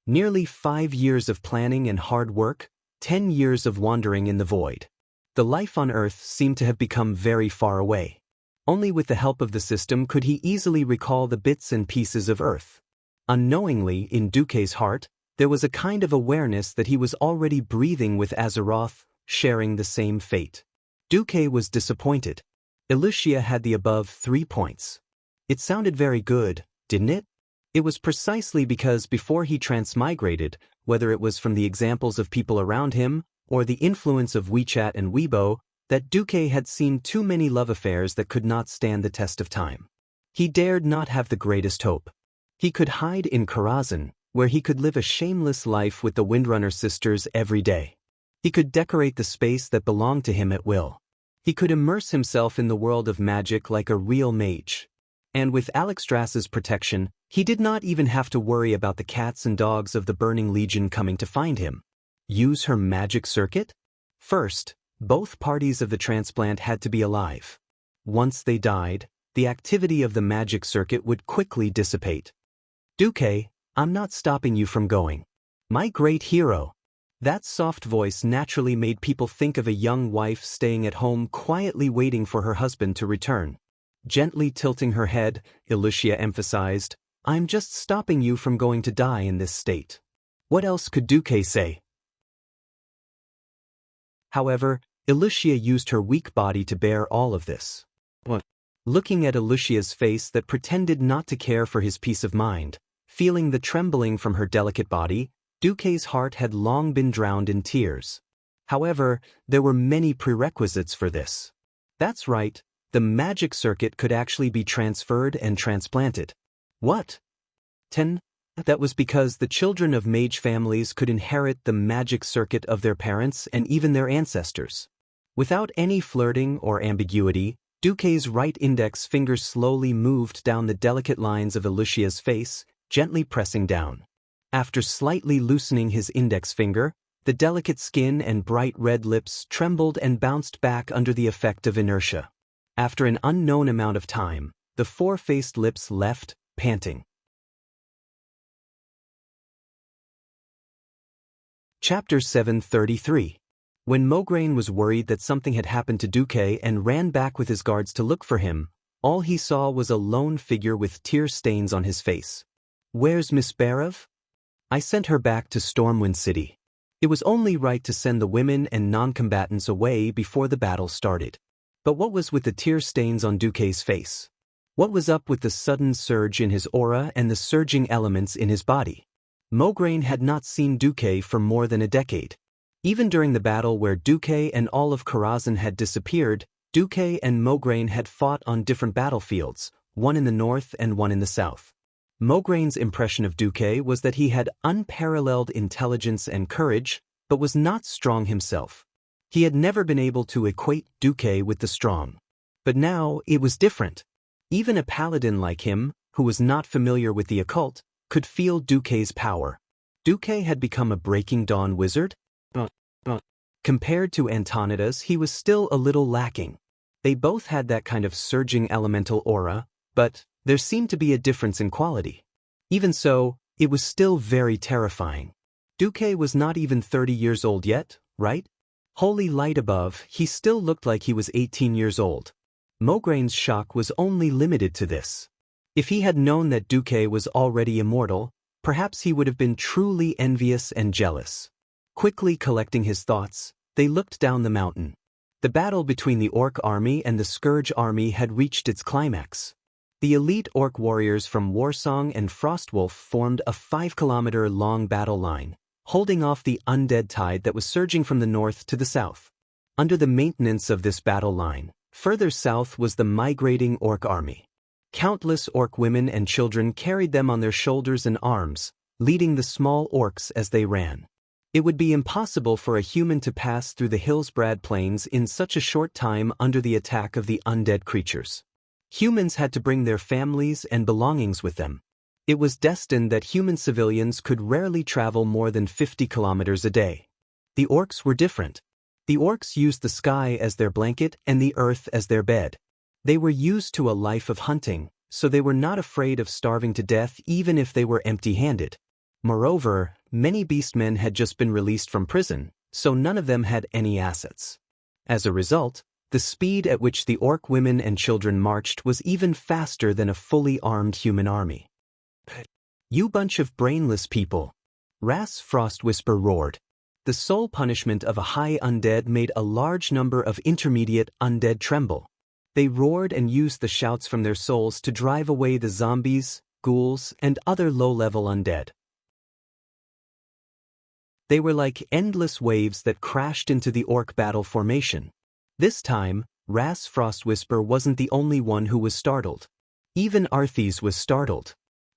Nearly 5 years of planning and hard work, 10 years of wandering in the void. The life on Earth seemed to have become very far away. Only with the help of the system could he easily recall the bits and pieces of Earth. Unknowingly, in Duque's heart, there was a kind of awareness that he was already breathing with Azeroth, sharing the same fate. Duque was disappointed. Xianxia had the above 3 points. It sounded very good, didn't it? It was precisely because before he transmigrated, whether it was from the examples of people around him, or the influence of WeChat and Weibo, that Duque had seen too many love affairs that could not stand the test of time. He dared not have the greatest hope. He could hide in Karazhan, where he could live a shameless life with the Windrunner sisters every day. He could decorate the space that belonged to him at will. He could immerse himself in the world of magic like a real mage. And with Alexstras's protection, he did not even have to worry about the cats and dogs of the Burning Legion coming to find him. Use her magic circuit? First, both parties of the transplant had to be alive. Once they died, the activity of the magic circuit would quickly dissipate. Duque, I'm not stopping you from going. My great hero. That soft voice naturally made people think of a young wife staying at home quietly waiting for her husband to return. Gently tilting her head, Xianxia emphasized, I'm just stopping you from going to die in this state. What else could Duque say? However, Xianxia used her weak body to bear all of this. What? Looking at Xianxia's face that pretended not to care for his peace of mind, feeling the trembling from her delicate body, Duque's heart had long been drowned in tears. However, there were many prerequisites for this. That's right, the magic circuit could actually be transferred and transplanted. What? 10. That was because the children of mage families could inherit the magic circuit of their parents and even their ancestors. Without any flirting or ambiguity, Duque's right index finger slowly moved down the delicate lines of Xianxia's face, gently pressing down. After slightly loosening his index finger, the delicate skin and bright red lips trembled and bounced back under the effect of inertia. After an unknown amount of time, the four-faced lips left, panting. Chapter 733. When Mograine was worried that something had happened to Duque and ran back with his guards to look for him, all he saw was a lone figure with tear stains on his face. "Where's Miss Barav?" "I sent her back to Stormwind City. It was only right to send the women and non-combatants away before the battle started." But what was with the tear stains on Duque's face? What was up with the sudden surge in his aura and the surging elements in his body? Mograine had not seen Duque for more than a decade. Even during the battle where Duque and all of Karazhan had disappeared, Duque and Mograine had fought on different battlefields, one in the north and one in the south. Mograine's impression of Duque was that he had unparalleled intelligence and courage, but was not strong himself. He had never been able to equate Duque with the strong. But now it was different. Even a paladin like him, who was not familiar with the occult, could feel Duque's power. Duque had become a Breaking Dawn wizard? Compared to Antonidas, he was still a little lacking. They both had that kind of surging elemental aura, but there seemed to be a difference in quality. Even so, it was still very terrifying. Duque was not even 30 years old yet, right? Holy light above, he still looked like he was 18 years old. Mograine's shock was only limited to this. If he had known that Duque was already immortal, perhaps he would have been truly envious and jealous. Quickly collecting his thoughts, they looked down the mountain. The battle between the Orc army and the Scourge army had reached its climax. The elite Orc warriors from Warsong and Frostwolf formed a 5-kilometer-long battle line, holding off the undead tide that was surging from the north to the south. Under the maintenance of this battle line, further south was the migrating Orc army. Countless Orc women and children carried them on their shoulders and arms, leading the small Orcs as they ran. It would be impossible for a human to pass through the Hillsbrad Plains in such a short time under the attack of the undead creatures. Humans had to bring their families and belongings with them. It was destined that human civilians could rarely travel more than 50 kilometers a day. The Orcs were different. The Orcs used the sky as their blanket and the earth as their bed. They were used to a life of hunting, so they were not afraid of starving to death even if they were empty-handed. Moreover, many beastmen had just been released from prison, so none of them had any assets. As a result, the speed at which the Orc women and children marched was even faster than a fully armed human army. "You bunch of brainless people!" Ras Frostwhisper roared. The sole punishment of a high undead made a large number of intermediate undead tremble. They roared and used the shouts from their souls to drive away the zombies, ghouls, and other low-level undead. They were like endless waves that crashed into the Orc battle formation. This time, Ras Frostwhisper wasn't the only one who was startled. Even Arthes was startled.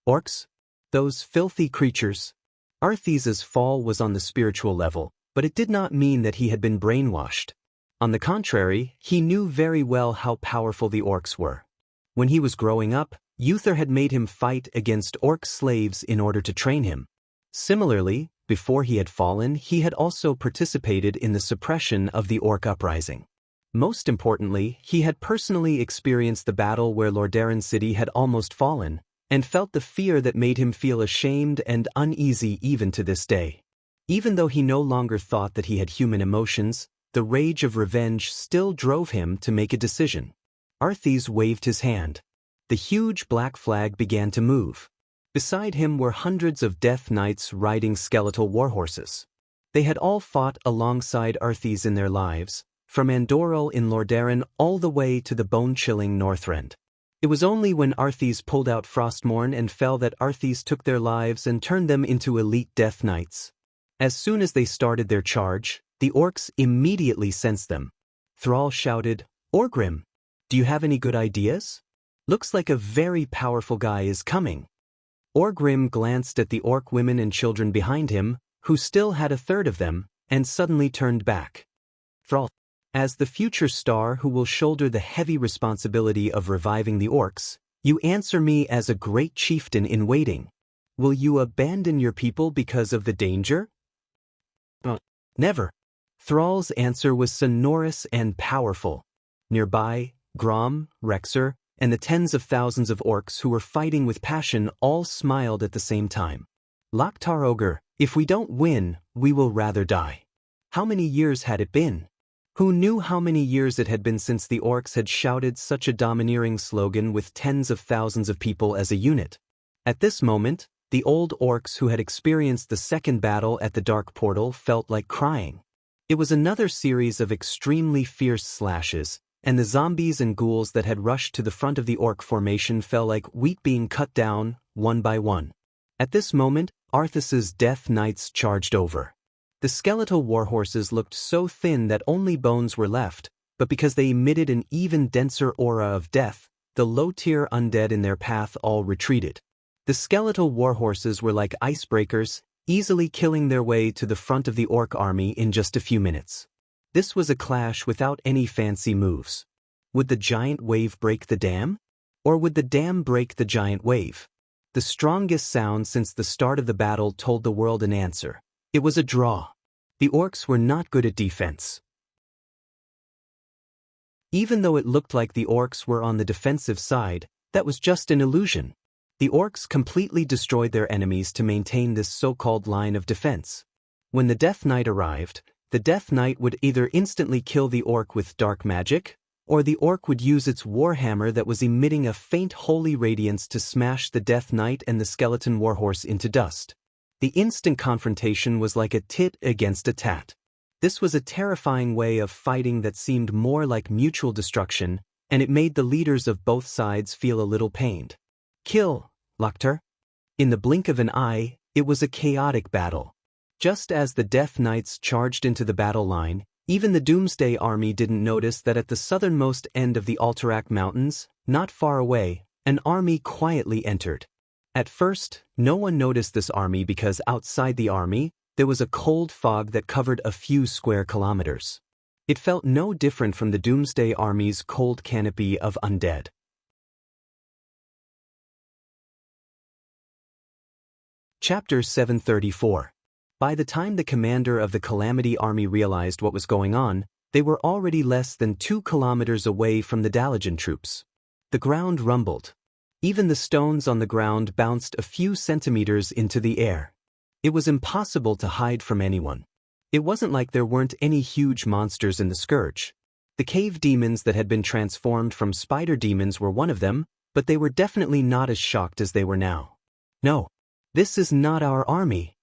Orcs? Those filthy creatures. Arthes's fall was on the spiritual level, but it did not mean that he had been brainwashed. On the contrary, he knew very well how powerful the Orcs were. When he was growing up, Uther had made him fight against Orc slaves in order to train him. Similarly, before he had fallen, he had also participated in the suppression of the Orc uprising. Most importantly, he had personally experienced the battle where Lordaeron City had almost fallen, and felt the fear that made him feel ashamed and uneasy even to this day. Even though he no longer thought that he had human emotions, the rage of revenge still drove him to make a decision. Arthes waved his hand. The huge black flag began to move. Beside him were hundreds of Death Knights riding skeletal warhorses. They had all fought alongside Arthes in their lives, from Andoril in Lordaeron all the way to the bone-chilling Northrend. It was only when Arthes pulled out Frostmourne and fell that Arthes took their lives and turned them into elite Death Knights. As soon as they started their charge, the Orcs immediately sensed them. Thrall shouted, "Orgrim, do you have any good ideas? Looks like a very powerful guy is coming." Orgrim glanced at the Orc women and children behind him, who still had a third of them, and suddenly turned back. "Thrall, as the future star who will shoulder the heavy responsibility of reviving the Orcs, you answer me as a great chieftain in waiting. Will you abandon your people because of the danger?" "Never." Thrall's answer was sonorous and powerful. Nearby, Grom, Rexer, and the tens of thousands of Orcs who were fighting with passion all smiled at the same time. "Loktar Ogre, if we don't win, we will rather die." How many years had it been? Who knew how many years it had been since the orcs had shouted such a domineering slogan with tens of thousands of people as a unit? At this moment, the old orcs who had experienced the second battle at the dark portal felt like crying. It was another series of extremely fierce slashes, and the zombies and ghouls that had rushed to the front of the orc formation fell like wheat being cut down, one by one. At this moment, Arthas's Death Knights charged over. The skeletal warhorses looked so thin that only bones were left, but because they emitted an even denser aura of death, the low-tier undead in their path all retreated. The skeletal warhorses were like icebreakers, easily killing their way to the front of the orc army in just a few minutes. This was a clash without any fancy moves. Would the giant wave break the dam? Or would the dam break the giant wave? The strongest sound since the start of the battle told the world an answer. It was a draw. The orcs were not good at defense. Even though it looked like the orcs were on the defensive side, that was just an illusion. The orcs completely destroyed their enemies to maintain this so-called line of defense. When the Death Knight arrived, the Death Knight would either instantly kill the orc with dark magic, or the orc would use its warhammer that was emitting a faint holy radiance to smash the Death Knight and the skeleton warhorse into dust. The instant confrontation was like a tit against a tat. This was a terrifying way of fighting that seemed more like mutual destruction, and it made the leaders of both sides feel a little pained. Kill, Lecter. In the blink of an eye, it was a chaotic battle. Just as the Death Knights charged into the battle line, even the Doomsday Army didn't notice that at the southernmost end of the Alterac Mountains, not far away, an army quietly entered. At first, no one noticed this army because outside the army, there was a cold fog that covered a few square kilometers. It felt no different from the Doomsday Army's cold canopy of undead. Chapter 734. By the time the commander of the Calamity Army realized what was going on, they were already less than 2 kilometers away from the Dalajan troops. The ground rumbled. Even the stones on the ground bounced a few centimeters into the air. It was impossible to hide from anyone. It wasn't like there weren't any huge monsters in the Scourge. The cave demons that had been transformed from spider demons were one of them, but they were definitely not as shocked as they were now. No, this is not our army.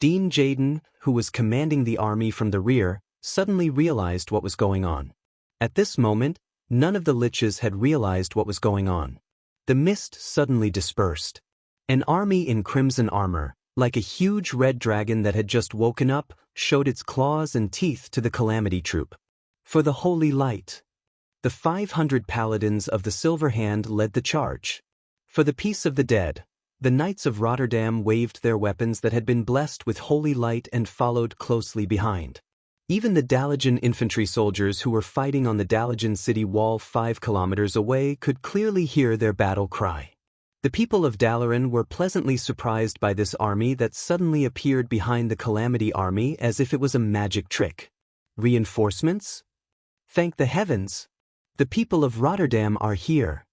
Dean Jaden, who was commanding the army from the rear, suddenly realized what was going on. At this moment, none of the liches had realized what was going on. The mist suddenly dispersed. An army in crimson armor, like a huge red dragon that had just woken up, showed its claws and teeth to the Calamity troop. For the Holy Light. The 500 paladins of the Silver Hand led the charge. For the peace of the dead, the Knights of Rotterdam waved their weapons that had been blessed with holy light and followed closely behind. Even the Dalajan infantry soldiers who were fighting on the Dalajan city wall 5 kilometers away could clearly hear their battle cry. The people of Dalaran were pleasantly surprised by this army that suddenly appeared behind the Calamity Army as if it was a magic trick. Reinforcements? Thank the heavens! The people of Rotterdam are here.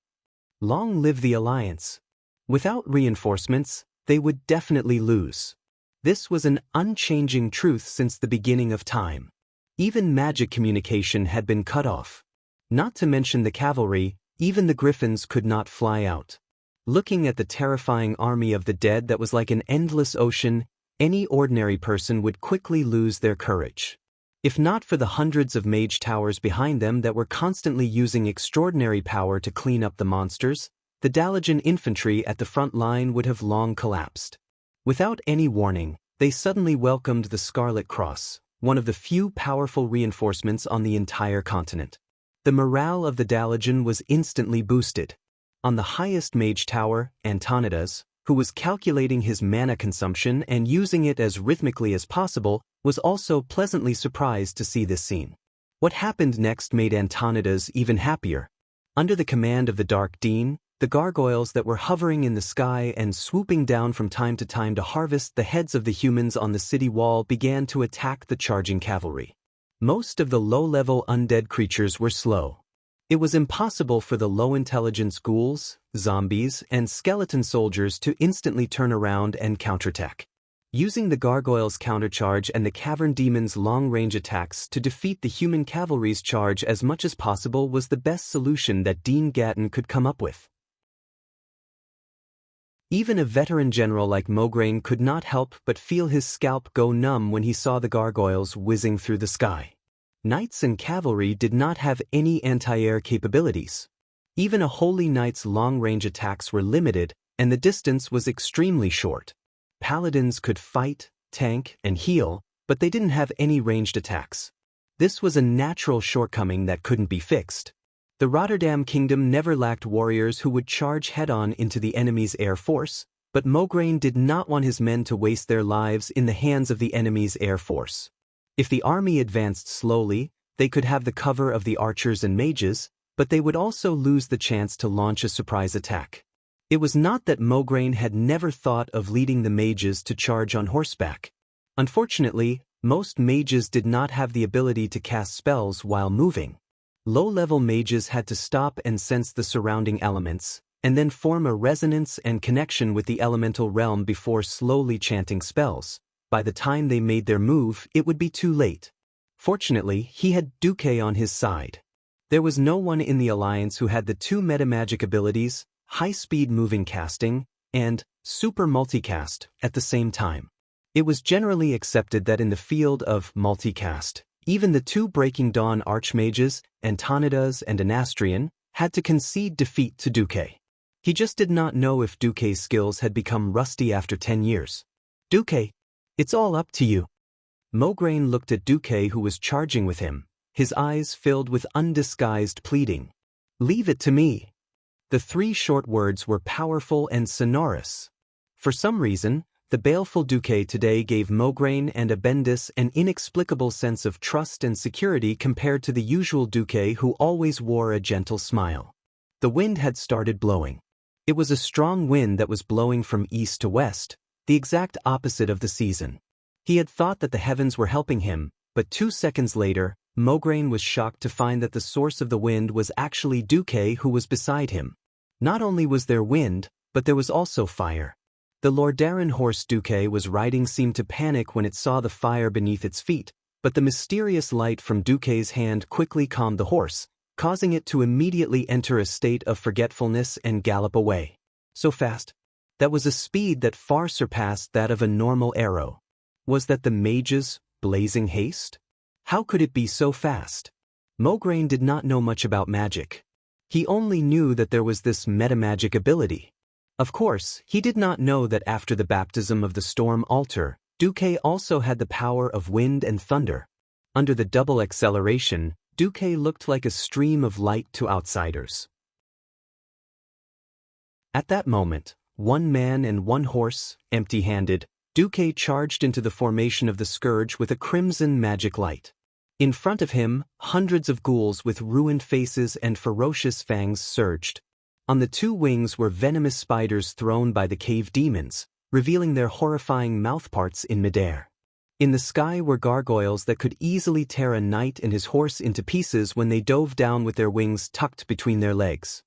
Long live the Alliance. Without reinforcements, they would definitely lose. This was an unchanging truth since the beginning of time. Even magic communication had been cut off. Not to mention the cavalry, even the griffins could not fly out. Looking at the terrifying army of the dead that was like an endless ocean, any ordinary person would quickly lose their courage. If not for the hundreds of mage towers behind them that were constantly using extraordinary power to clean up the monsters, the Dalajan infantry at the front line would have long collapsed. Without any warning, they suddenly welcomed the Scarlet Cross, one of the few powerful reinforcements on the entire continent. The morale of the Dalajan was instantly boosted. On the highest mage tower, Antonidas, who was calculating his mana consumption and using it as rhythmically as possible, was also pleasantly surprised to see this scene. What happened next made Antonidas even happier. Under the command of the Dark Dean, the gargoyles that were hovering in the sky and swooping down from time to time to harvest the heads of the humans on the city wall began to attack the charging cavalry. Most of the low-level undead creatures were slow. It was impossible for the low-intelligence ghouls, zombies, and skeleton soldiers to instantly turn around and counterattack. Using the gargoyles' countercharge and the cavern demon's long-range attacks to defeat the human cavalry's charge as much as possible was the best solution that Dean Gatton could come up with. Even a veteran general like Mograine could not help but feel his scalp go numb when he saw the gargoyles whizzing through the sky. Knights and cavalry did not have any anti-air capabilities. Even a holy knight's long-range attacks were limited, and the distance was extremely short. Paladins could fight, tank, and heal, but they didn't have any ranged attacks. This was a natural shortcoming that couldn't be fixed. The Rotterdam Kingdom never lacked warriors who would charge head-on into the enemy's air force, but Mograine did not want his men to waste their lives in the hands of the enemy's air force. If the army advanced slowly, they could have the cover of the archers and mages, but they would also lose the chance to launch a surprise attack. It was not that Mograine had never thought of leading the mages to charge on horseback. Unfortunately, most mages did not have the ability to cast spells while moving. Low-level mages had to stop and sense the surrounding elements, and then form a resonance and connection with the elemental realm before slowly chanting spells. By the time they made their move, it would be too late. Fortunately, he had Duque on his side. There was no one in the Alliance who had the two metamagic abilities, high-speed moving casting, and super multicast, at the same time. It was generally accepted that in the field of multicast, even the two Breaking Dawn archmages, Antonidas and Anastrian, had to concede defeat to Duque. He just did not know if Duque's skills had become rusty after 10 years. Duque, it's all up to you. Mograine looked at Duque, who was charging with him, his eyes filled with undisguised pleading. Leave it to me. The three short words were powerful and sonorous. For some reason, the baleful Duque today gave Mograine and Abendis an inexplicable sense of trust and security compared to the usual Duque, who always wore a gentle smile. The wind had started blowing. It was a strong wind that was blowing from east to west, the exact opposite of the season. He had thought that the heavens were helping him, but 2 seconds later, Mograine was shocked to find that the source of the wind was actually Duque, who was beside him. Not only was there wind, but there was also fire. The Lordaeron horse Duque was riding seemed to panic when it saw the fire beneath its feet, but the mysterious light from Duque's hand quickly calmed the horse, causing it to immediately enter a state of forgetfulness and gallop away. So fast. That was a speed that far surpassed that of a normal arrow. Was that the mage's blazing haste? How could it be so fast? Mograine did not know much about magic. He only knew that there was this metamagic ability. Of course, he did not know that after the baptism of the storm altar, Duque also had the power of wind and thunder. Under the double acceleration, Duque looked like a stream of light to outsiders. At that moment, 1 man and 1 horse, empty-handed, Duque charged into the formation of the Scourge with a crimson magic light. In front of him, hundreds of ghouls with ruined faces and ferocious fangs surged. On the 2 wings were venomous spiders thrown by the cave demons, revealing their horrifying mouthparts in midair. In the sky were gargoyles that could easily tear a knight and his horse into pieces when they dove down with their wings tucked between their legs.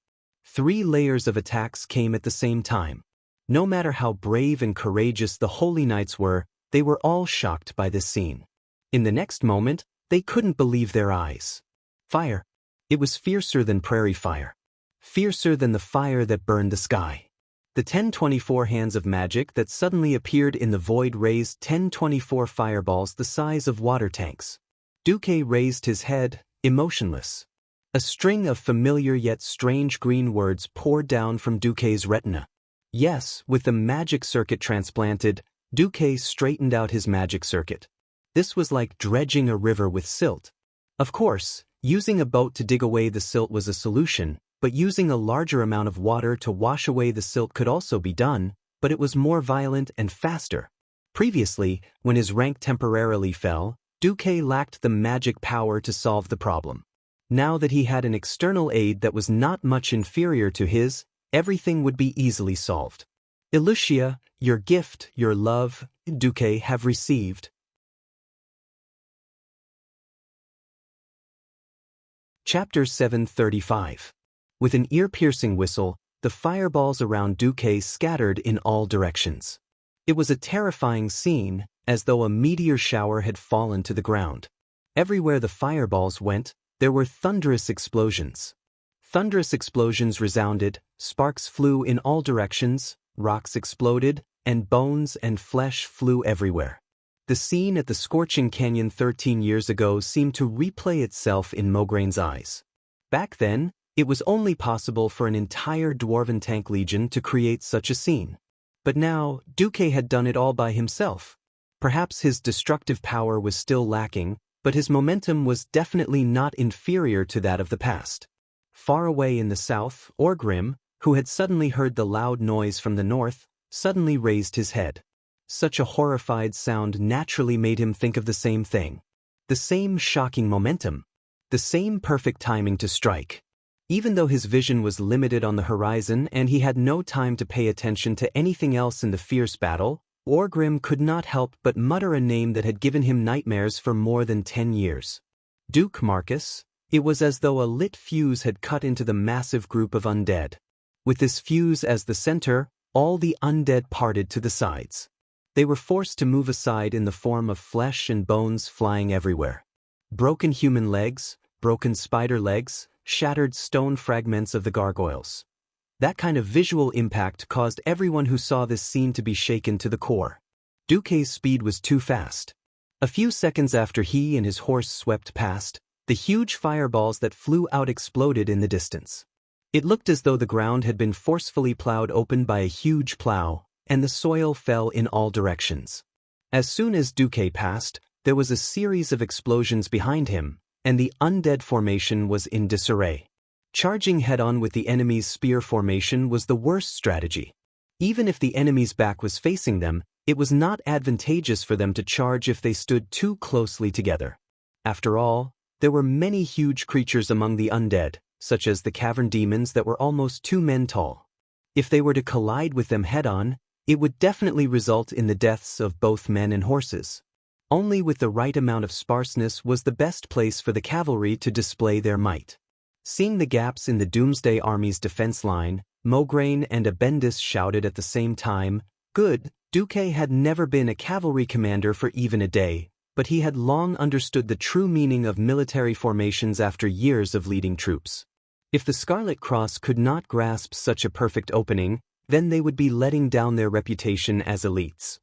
3 layers of attacks came at the same time. No matter how brave and courageous the holy knights were, they were all shocked by this scene. In the next moment, they couldn't believe their eyes. Fire. It was fiercer than prairie fire. Fiercer than the fire that burned the sky. The 1024 hands of magic that suddenly appeared in the void raised 1024 fireballs the size of water tanks. Duque raised his head, emotionless. A string of familiar yet strange green words poured down from Duque's retina. Yes, with the magic circuit transplanted, Duque straightened out his magic circuit. This was like dredging a river with silt. Of course, using a boat to dig away the silt was a solution, but using a larger amount of water to wash away the silt could also be done, but it was more violent and faster. Previously, when his rank temporarily fell, Duque lacked the magic power to solve the problem. Now that he had an external aid that was not much inferior to his, everything would be easily solved. Elucia, your gift, your love, Duque have received. Chapter 735. With an ear-piercing whistle, the fireballs around Duque scattered in all directions. It was a terrifying scene, as though a meteor shower had fallen to the ground. Everywhere the fireballs went, there were thunderous explosions. Thunderous explosions resounded, sparks flew in all directions, rocks exploded, and bones and flesh flew everywhere. The scene at the scorching canyon 13 years ago seemed to replay itself in Mograine's eyes. Back then, it was only possible for an entire Dwarven tank legion to create such a scene. But now, Duque had done it all by himself. Perhaps his destructive power was still lacking, but his momentum was definitely not inferior to that of the past. Far away in the south, Orgrim, who had suddenly heard the loud noise from the north, suddenly raised his head. Such a horrified sound naturally made him think of the same thing. The same shocking momentum. The same perfect timing to strike. Even though his vision was limited on the horizon and he had no time to pay attention to anything else in the fierce battle, Orgrim could not help but mutter a name that had given him nightmares for more than 10 years. Duke Marcus. It was as though a lit fuse had cut into the massive group of undead. With this fuse as the center, all the undead parted to the sides. They were forced to move aside in the form of flesh and bones flying everywhere. Broken human legs, broken spider legs, shattered stone fragments of the gargoyles. That kind of visual impact caused everyone who saw this scene to be shaken to the core. Duque's speed was too fast. A few seconds after he and his horse swept past, the huge fireballs that flew out exploded in the distance. It looked as though the ground had been forcefully plowed open by a huge plow, and the soil fell in all directions. As soon as Duque passed, there was a series of explosions behind him, and the undead formation was in disarray. Charging head-on with the enemy's spear formation was the worst strategy. Even if the enemy's back was facing them, it was not advantageous for them to charge if they stood too closely together. After all, there were many huge creatures among the undead, such as the cavern demons that were almost 2 men tall. If they were to collide with them head-on, it would definitely result in the deaths of both men and horses. Only with the right amount of sparseness was the best place for the cavalry to display their might. Seeing the gaps in the Doomsday Army's defense line, Mograine and Abendis shouted at the same time, "Good!" Duque had never been a cavalry commander for even a day, but he had long understood the true meaning of military formations after years of leading troops. If the Scarlet Cross could not grasp such a perfect opening, then they would be letting down their reputation as elites.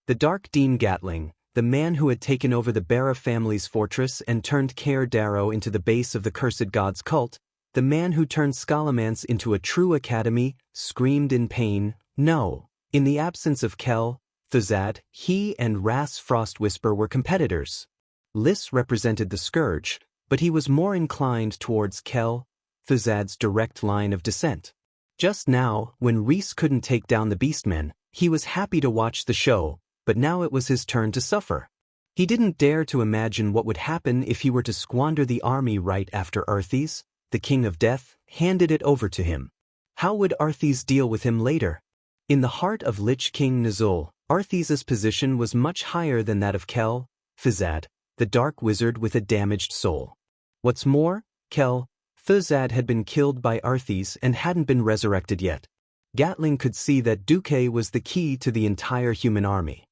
The Dark Dean Gatling, the man who had taken over the Barra family's fortress and turned Caer Darrow into the base of the Cursed God's cult, the man who turned Scallamance into a true academy, screamed in pain, "No!" In the absence of Kel, Thuzad, he and Ras Frostwhisper were competitors. Lys represented the Scourge, but he was more inclined towards Kel, Thuzad's direct line of descent. Just now, when Rhys couldn't take down the Beastmen, he was happy to watch the show, but now it was his turn to suffer. He didn't dare to imagine what would happen if he were to squander the army right after Arthas, the King of Death, handed it over to him. How would Arthas deal with him later? In the heart of Lich King Nuzul, Arthas's position was much higher than that of Kel, Thuzad, the Dark Wizard with a damaged soul. What's more, Kel, Thuzad had been killed by Arthas and hadn't been resurrected yet. Gatling could see that Duque was the key to the entire human army.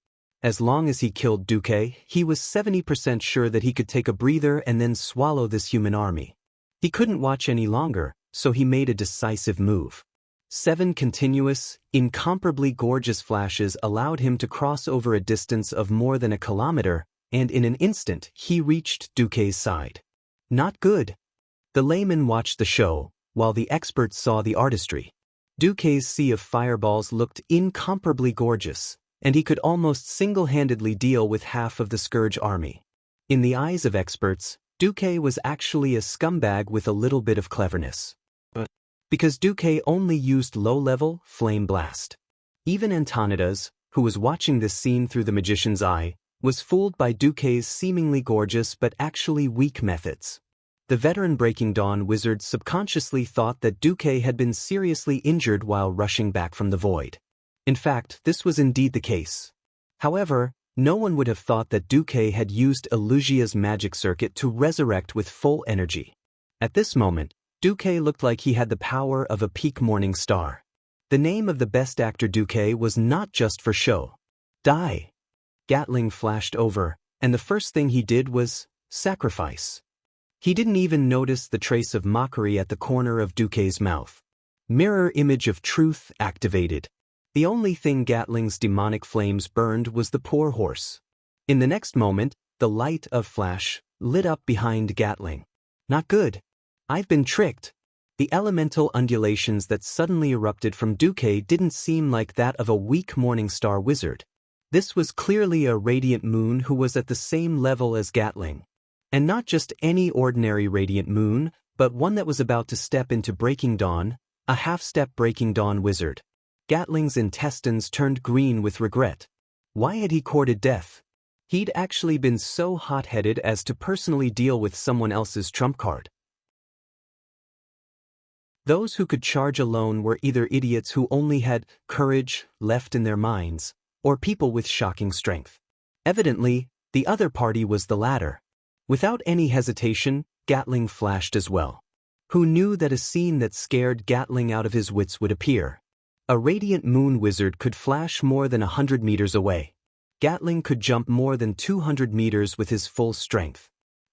As long as he killed Duque, he was 70% sure that he could take a breather and then swallow this human army. He couldn't watch any longer, so he made a decisive move. 7 continuous, incomparably gorgeous flashes allowed him to cross over a distance of more than a kilometer, and in an instant he reached Duque's side. Not good. The layman watched the show, while the experts saw the artistry. Duque's sea of fireballs looked incomparably gorgeous, and he could almost single-handedly deal with half of the Scourge army. In the eyes of experts, Duque was actually a scumbag with a little bit of cleverness. Because Duque only used low-level Flame Blast. Even Antonidas, who was watching this scene through the magician's eye, was fooled by Duque's seemingly gorgeous but actually weak methods. The veteran Breaking Dawn wizard subconsciously thought that Duque had been seriously injured while rushing back from the void. In fact, this was indeed the case. However, no one would have thought that Duque had used Elusia's magic circuit to resurrect with full energy. At this moment, Duque looked like he had the power of a peak morning star. The name of the best actor Duque was not just for show. Die. Gatling flashed over, and the first thing he did was sacrifice. He didn't even notice the trace of mockery at the corner of Duque's mouth. Mirror image of truth activated. The only thing Gatling's demonic flames burned was the poor horse. In the next moment, the light of flash lit up behind Gatling. Not good. I've been tricked. The elemental undulations that suddenly erupted from Duque didn't seem like that of a weak morning star wizard. This was clearly a radiant moon who was at the same level as Gatling. And not just any ordinary radiant moon, but one that was about to step into Breaking Dawn, a half-step Breaking Dawn wizard. Gatling's intestines turned green with regret. Why had he courted death? He'd actually been so hot-headed as to personally deal with someone else's trump card. Those who could charge alone were either idiots who only had courage left in their minds, or people with shocking strength. Evidently, the other party was the latter. Without any hesitation, Gatling flashed as well. Who knew that a scene that scared Gatling out of his wits would appear? A radiant moon wizard could flash more than 100 meters away. Gatling could jump more than 200 meters with his full strength.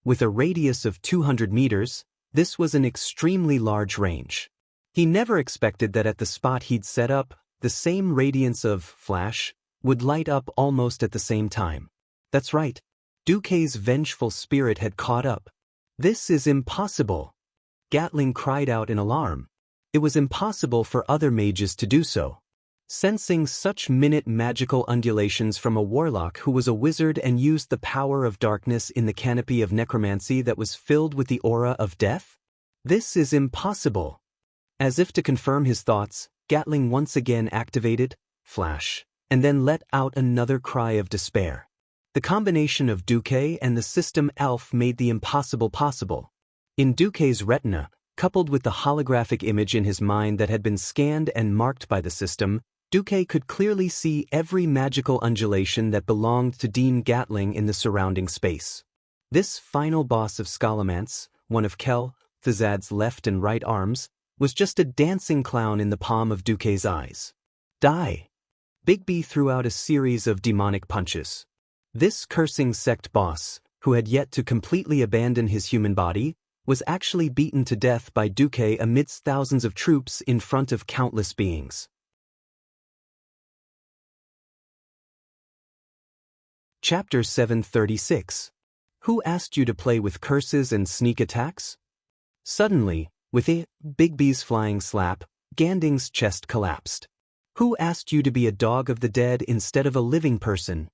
With a radius of 200 meters, this was an extremely large range. He never expected that at the spot he'd set up, the same radiance of flash would light up almost at the same time. That's right. Duque's vengeful spirit had caught up. This is impossible. Gatling cried out in alarm. It was impossible for other mages to do so. Sensing such minute magical undulations from a warlock who was a wizard and used the power of darkness in the canopy of necromancy that was filled with the aura of death? This is impossible. As if to confirm his thoughts, Gatling once again activated flash, and then let out another cry of despair. The combination of Duque and the system elf made the impossible possible. In Duque's retina, coupled with the holographic image in his mind that had been scanned and marked by the system, Duque could clearly see every magical undulation that belonged to Dean Gatling in the surrounding space. This final boss of Scholomance, one of Thizad's left and right arms, was just a dancing clown in the palm of Duque's eyes. Die! Bigby threw out a series of demonic punches. This cursing sect boss, who had yet to completely abandon his human body, was actually beaten to death by Duque amidst thousands of troops in front of countless beings. Chapter 736. Who asked you to play with curses and sneak attacks? Suddenly, with a Bigby's flying slap, Ganding's chest collapsed. Who asked you to be a dog of the dead instead of a living person?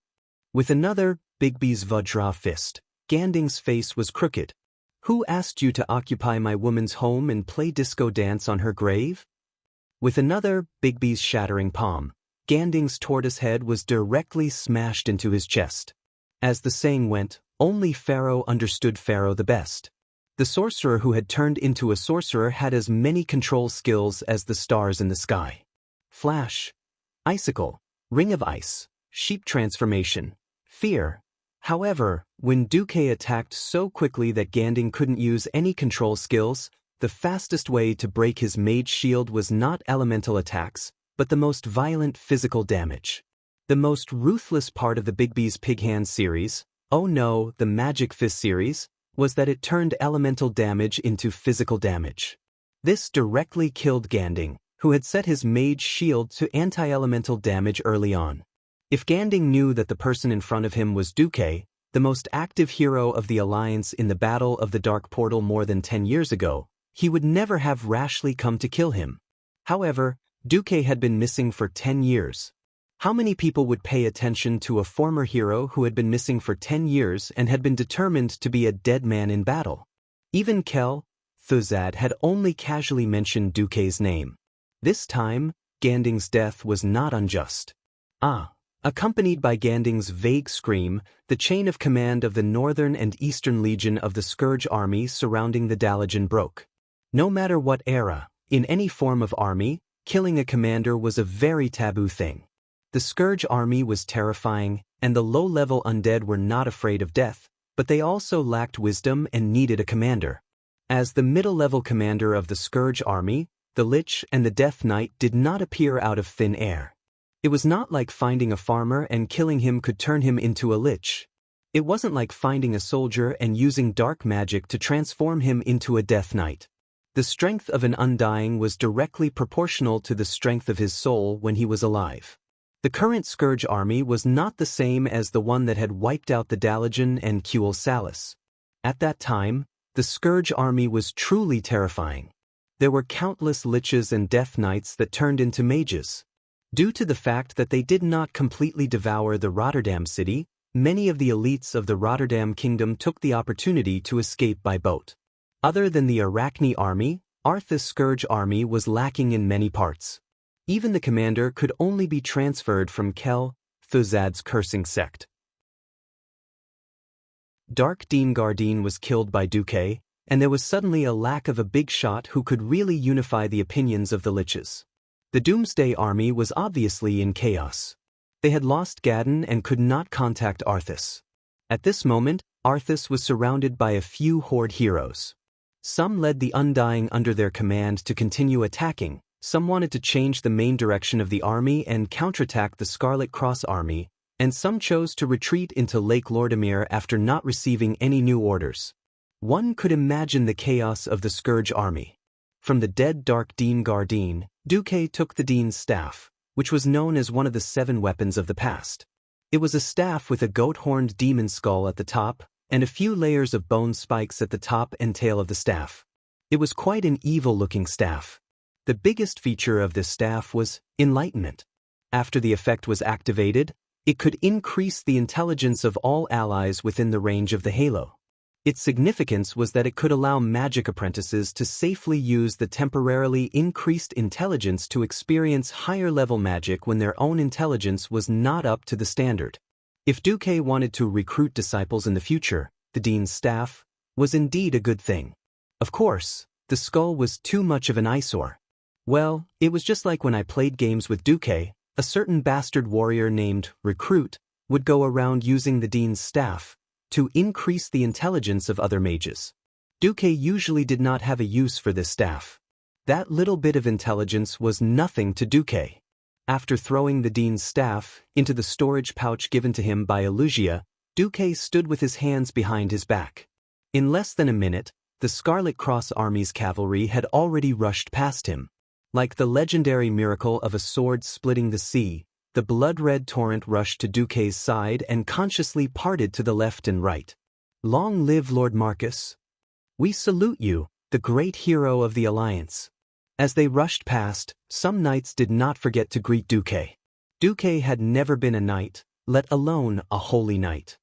With another Bigby's Vajra fist, Ganding's face was crooked. Who asked you to occupy my woman's home and play disco dance on her grave? With another Bigby's shattering palm, Ganding's tortoise head was directly smashed into his chest. As the saying went, only Pharaoh understood Pharaoh the best. The sorcerer who had turned into a sorcerer had as many control skills as the stars in the sky. Flash, icicle, ring of ice, sheep transformation, fear. However, when Duque attacked so quickly that Ganding couldn't use any control skills, the fastest way to break his mage shield was not elemental attacks, but the most violent physical damage. The most ruthless part of the Bigby's Pig Hand series, oh no, the Magic Fist series, was that it turned elemental damage into physical damage. This directly killed Ganding, who had set his mage shield to anti-elemental damage early on. If Ganding knew that the person in front of him was Duque, the most active hero of the Alliance in the Battle of the Dark Portal more than 10 years ago, he would never have rashly come to kill him. However, Duque had been missing for 10 years. How many people would pay attention to a former hero who had been missing for 10 years and had been determined to be a dead man in battle? Even Thizad had only casually mentioned Duque's name. This time, Ganding's death was not unjust. Accompanied by Ganding's vague scream, the chain of command of the Northern and Eastern Legion of the Scourge Army surrounding the Dalajan broke. No matter what era, in any form of army, killing a commander was a very taboo thing. The Scourge Army was terrifying, and the low-level undead were not afraid of death, but they also lacked wisdom and needed a commander. As the middle-level commander of the Scourge Army, the Lich and the Death Knight did not appear out of thin air. It was not like finding a farmer and killing him could turn him into a Lich. It wasn't like finding a soldier and using dark magic to transform him into a Death Knight. The strength of an Undying was directly proportional to the strength of his soul when he was alive. The current Scourge army was not the same as the one that had wiped out the Dalajan and Kuel Salis. At that time, the Scourge army was truly terrifying. There were countless Liches and Death Knights that turned into mages. Due to the fact that they did not completely devour the Rotterdam city, many of the elites of the Rotterdam kingdom took the opportunity to escape by boat. Other than the Arachne army, Arthas' Scourge army was lacking in many parts. Even the commander could only be transferred from Kel Thuzad's cursing sect. Dark Dean Gardine was killed by Duque, and there was suddenly a lack of a big shot who could really unify the opinions of the Liches. The Doomsday army was obviously in chaos. They had lost Gadon and could not contact Arthas. At this moment, Arthas was surrounded by a few Horde heroes. Some led the Undying under their command to continue attacking, some wanted to change the main direction of the army and counterattack the Scarlet Cross army, and some chose to retreat into Lake Lordamere after not receiving any new orders. One could imagine the chaos of the Scourge army. From the dead Dark Dean Gardine, Duque took the Dean's staff, which was known as one of the 7 weapons of the past. It was a staff with a goat-horned demon skull at the top, and a few layers of bone spikes at the top and tail of the staff. It was quite an evil-looking staff. The biggest feature of this staff was enlightenment. After the effect was activated, it could increase the intelligence of all allies within the range of the halo. Its significance was that it could allow magic apprentices to safely use the temporarily increased intelligence to experience higher-level magic when their own intelligence was not up to the standard. If Duque wanted to recruit disciples in the future, the Dean's staff was indeed a good thing. Of course, the skull was too much of an eyesore. Well, it was just like when I played games with Duque, a certain bastard warrior named Recruit would go around using the Dean's staff to increase the intelligence of other mages. Duque usually did not have a use for this staff. That little bit of intelligence was nothing to Duque. After throwing the Dean's staff into the storage pouch given to him by Elugia, Duque stood with his hands behind his back. In less than a minute, the Scarlet Cross army's cavalry had already rushed past him. Like the legendary miracle of a sword splitting the sea, the blood-red torrent rushed to Duque's side and consciously parted to the left and right. Long live Lord Marcus! We salute you, the great hero of the Alliance. As they rushed past, some knights did not forget to greet Duque. Duque had never been a knight, let alone a holy knight.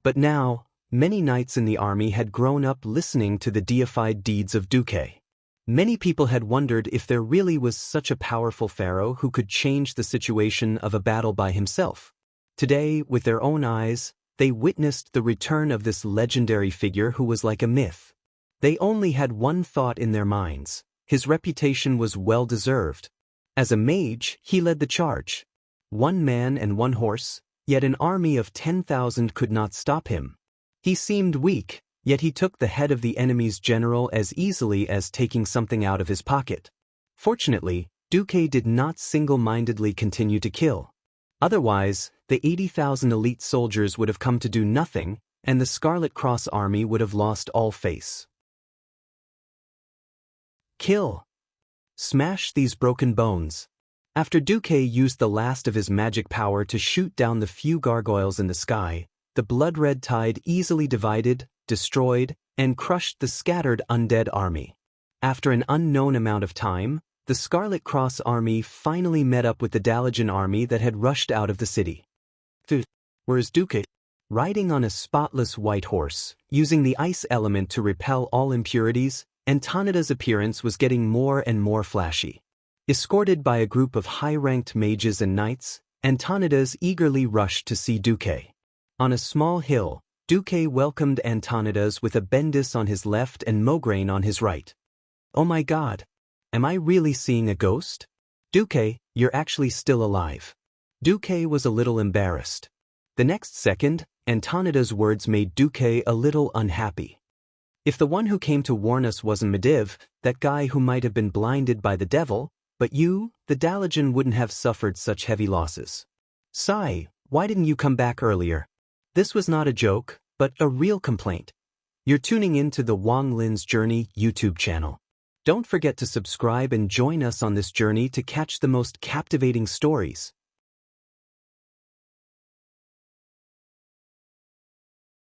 But now, many knights in the army had grown up listening to the deified deeds of Duque. Many people had wondered if there really was such a powerful pharaoh who could change the situation of a battle by himself. Today, with their own eyes, they witnessed the return of this legendary figure who was like a myth. They only had one thought in their minds: his reputation was well-deserved. As a mage, he led the charge. 1 man and 1 horse, yet an army of 10,000 could not stop him. He seemed weak, yet he took the head of the enemy's general as easily as taking something out of his pocket. Fortunately, Duque did not single-mindedly continue to kill. Otherwise, the 80,000 elite soldiers would have come to do nothing, and the Scarlet Cross army would have lost all face. Kill! Smash these broken bones. After Duque used the last of his magic power to shoot down the few gargoyles in the sky, the blood-red tide easily divided, destroyed, and crushed the scattered undead army. After an unknown amount of time, the Scarlet Cross army finally met up with the Dalajan army that had rushed out of the city. Where's Duque? Riding on a spotless white horse, using the ice element to repel all impurities, Antonida's appearance was getting more and more flashy. Escorted by a group of high-ranked mages and knights, Antonidas eagerly rushed to see Duque. On a small hill, Duque welcomed Antonidas with a Bendis on his left and Mograine on his right. Oh my god! Am I really seeing a ghost? Duque, you're actually still alive. Duque was a little embarrassed. The next second, Antonida's words made Duque a little unhappy. If the one who came to warn us wasn't Mediv, that guy who might have been blinded by the devil, but you, the Dalajan, wouldn't have suffered such heavy losses. Sigh, why didn't you come back earlier? This was not a joke, but a real complaint. You're tuning in to the Wang Lin's Journey YouTube channel. Don't forget to subscribe and join us on this journey to catch the most captivating stories.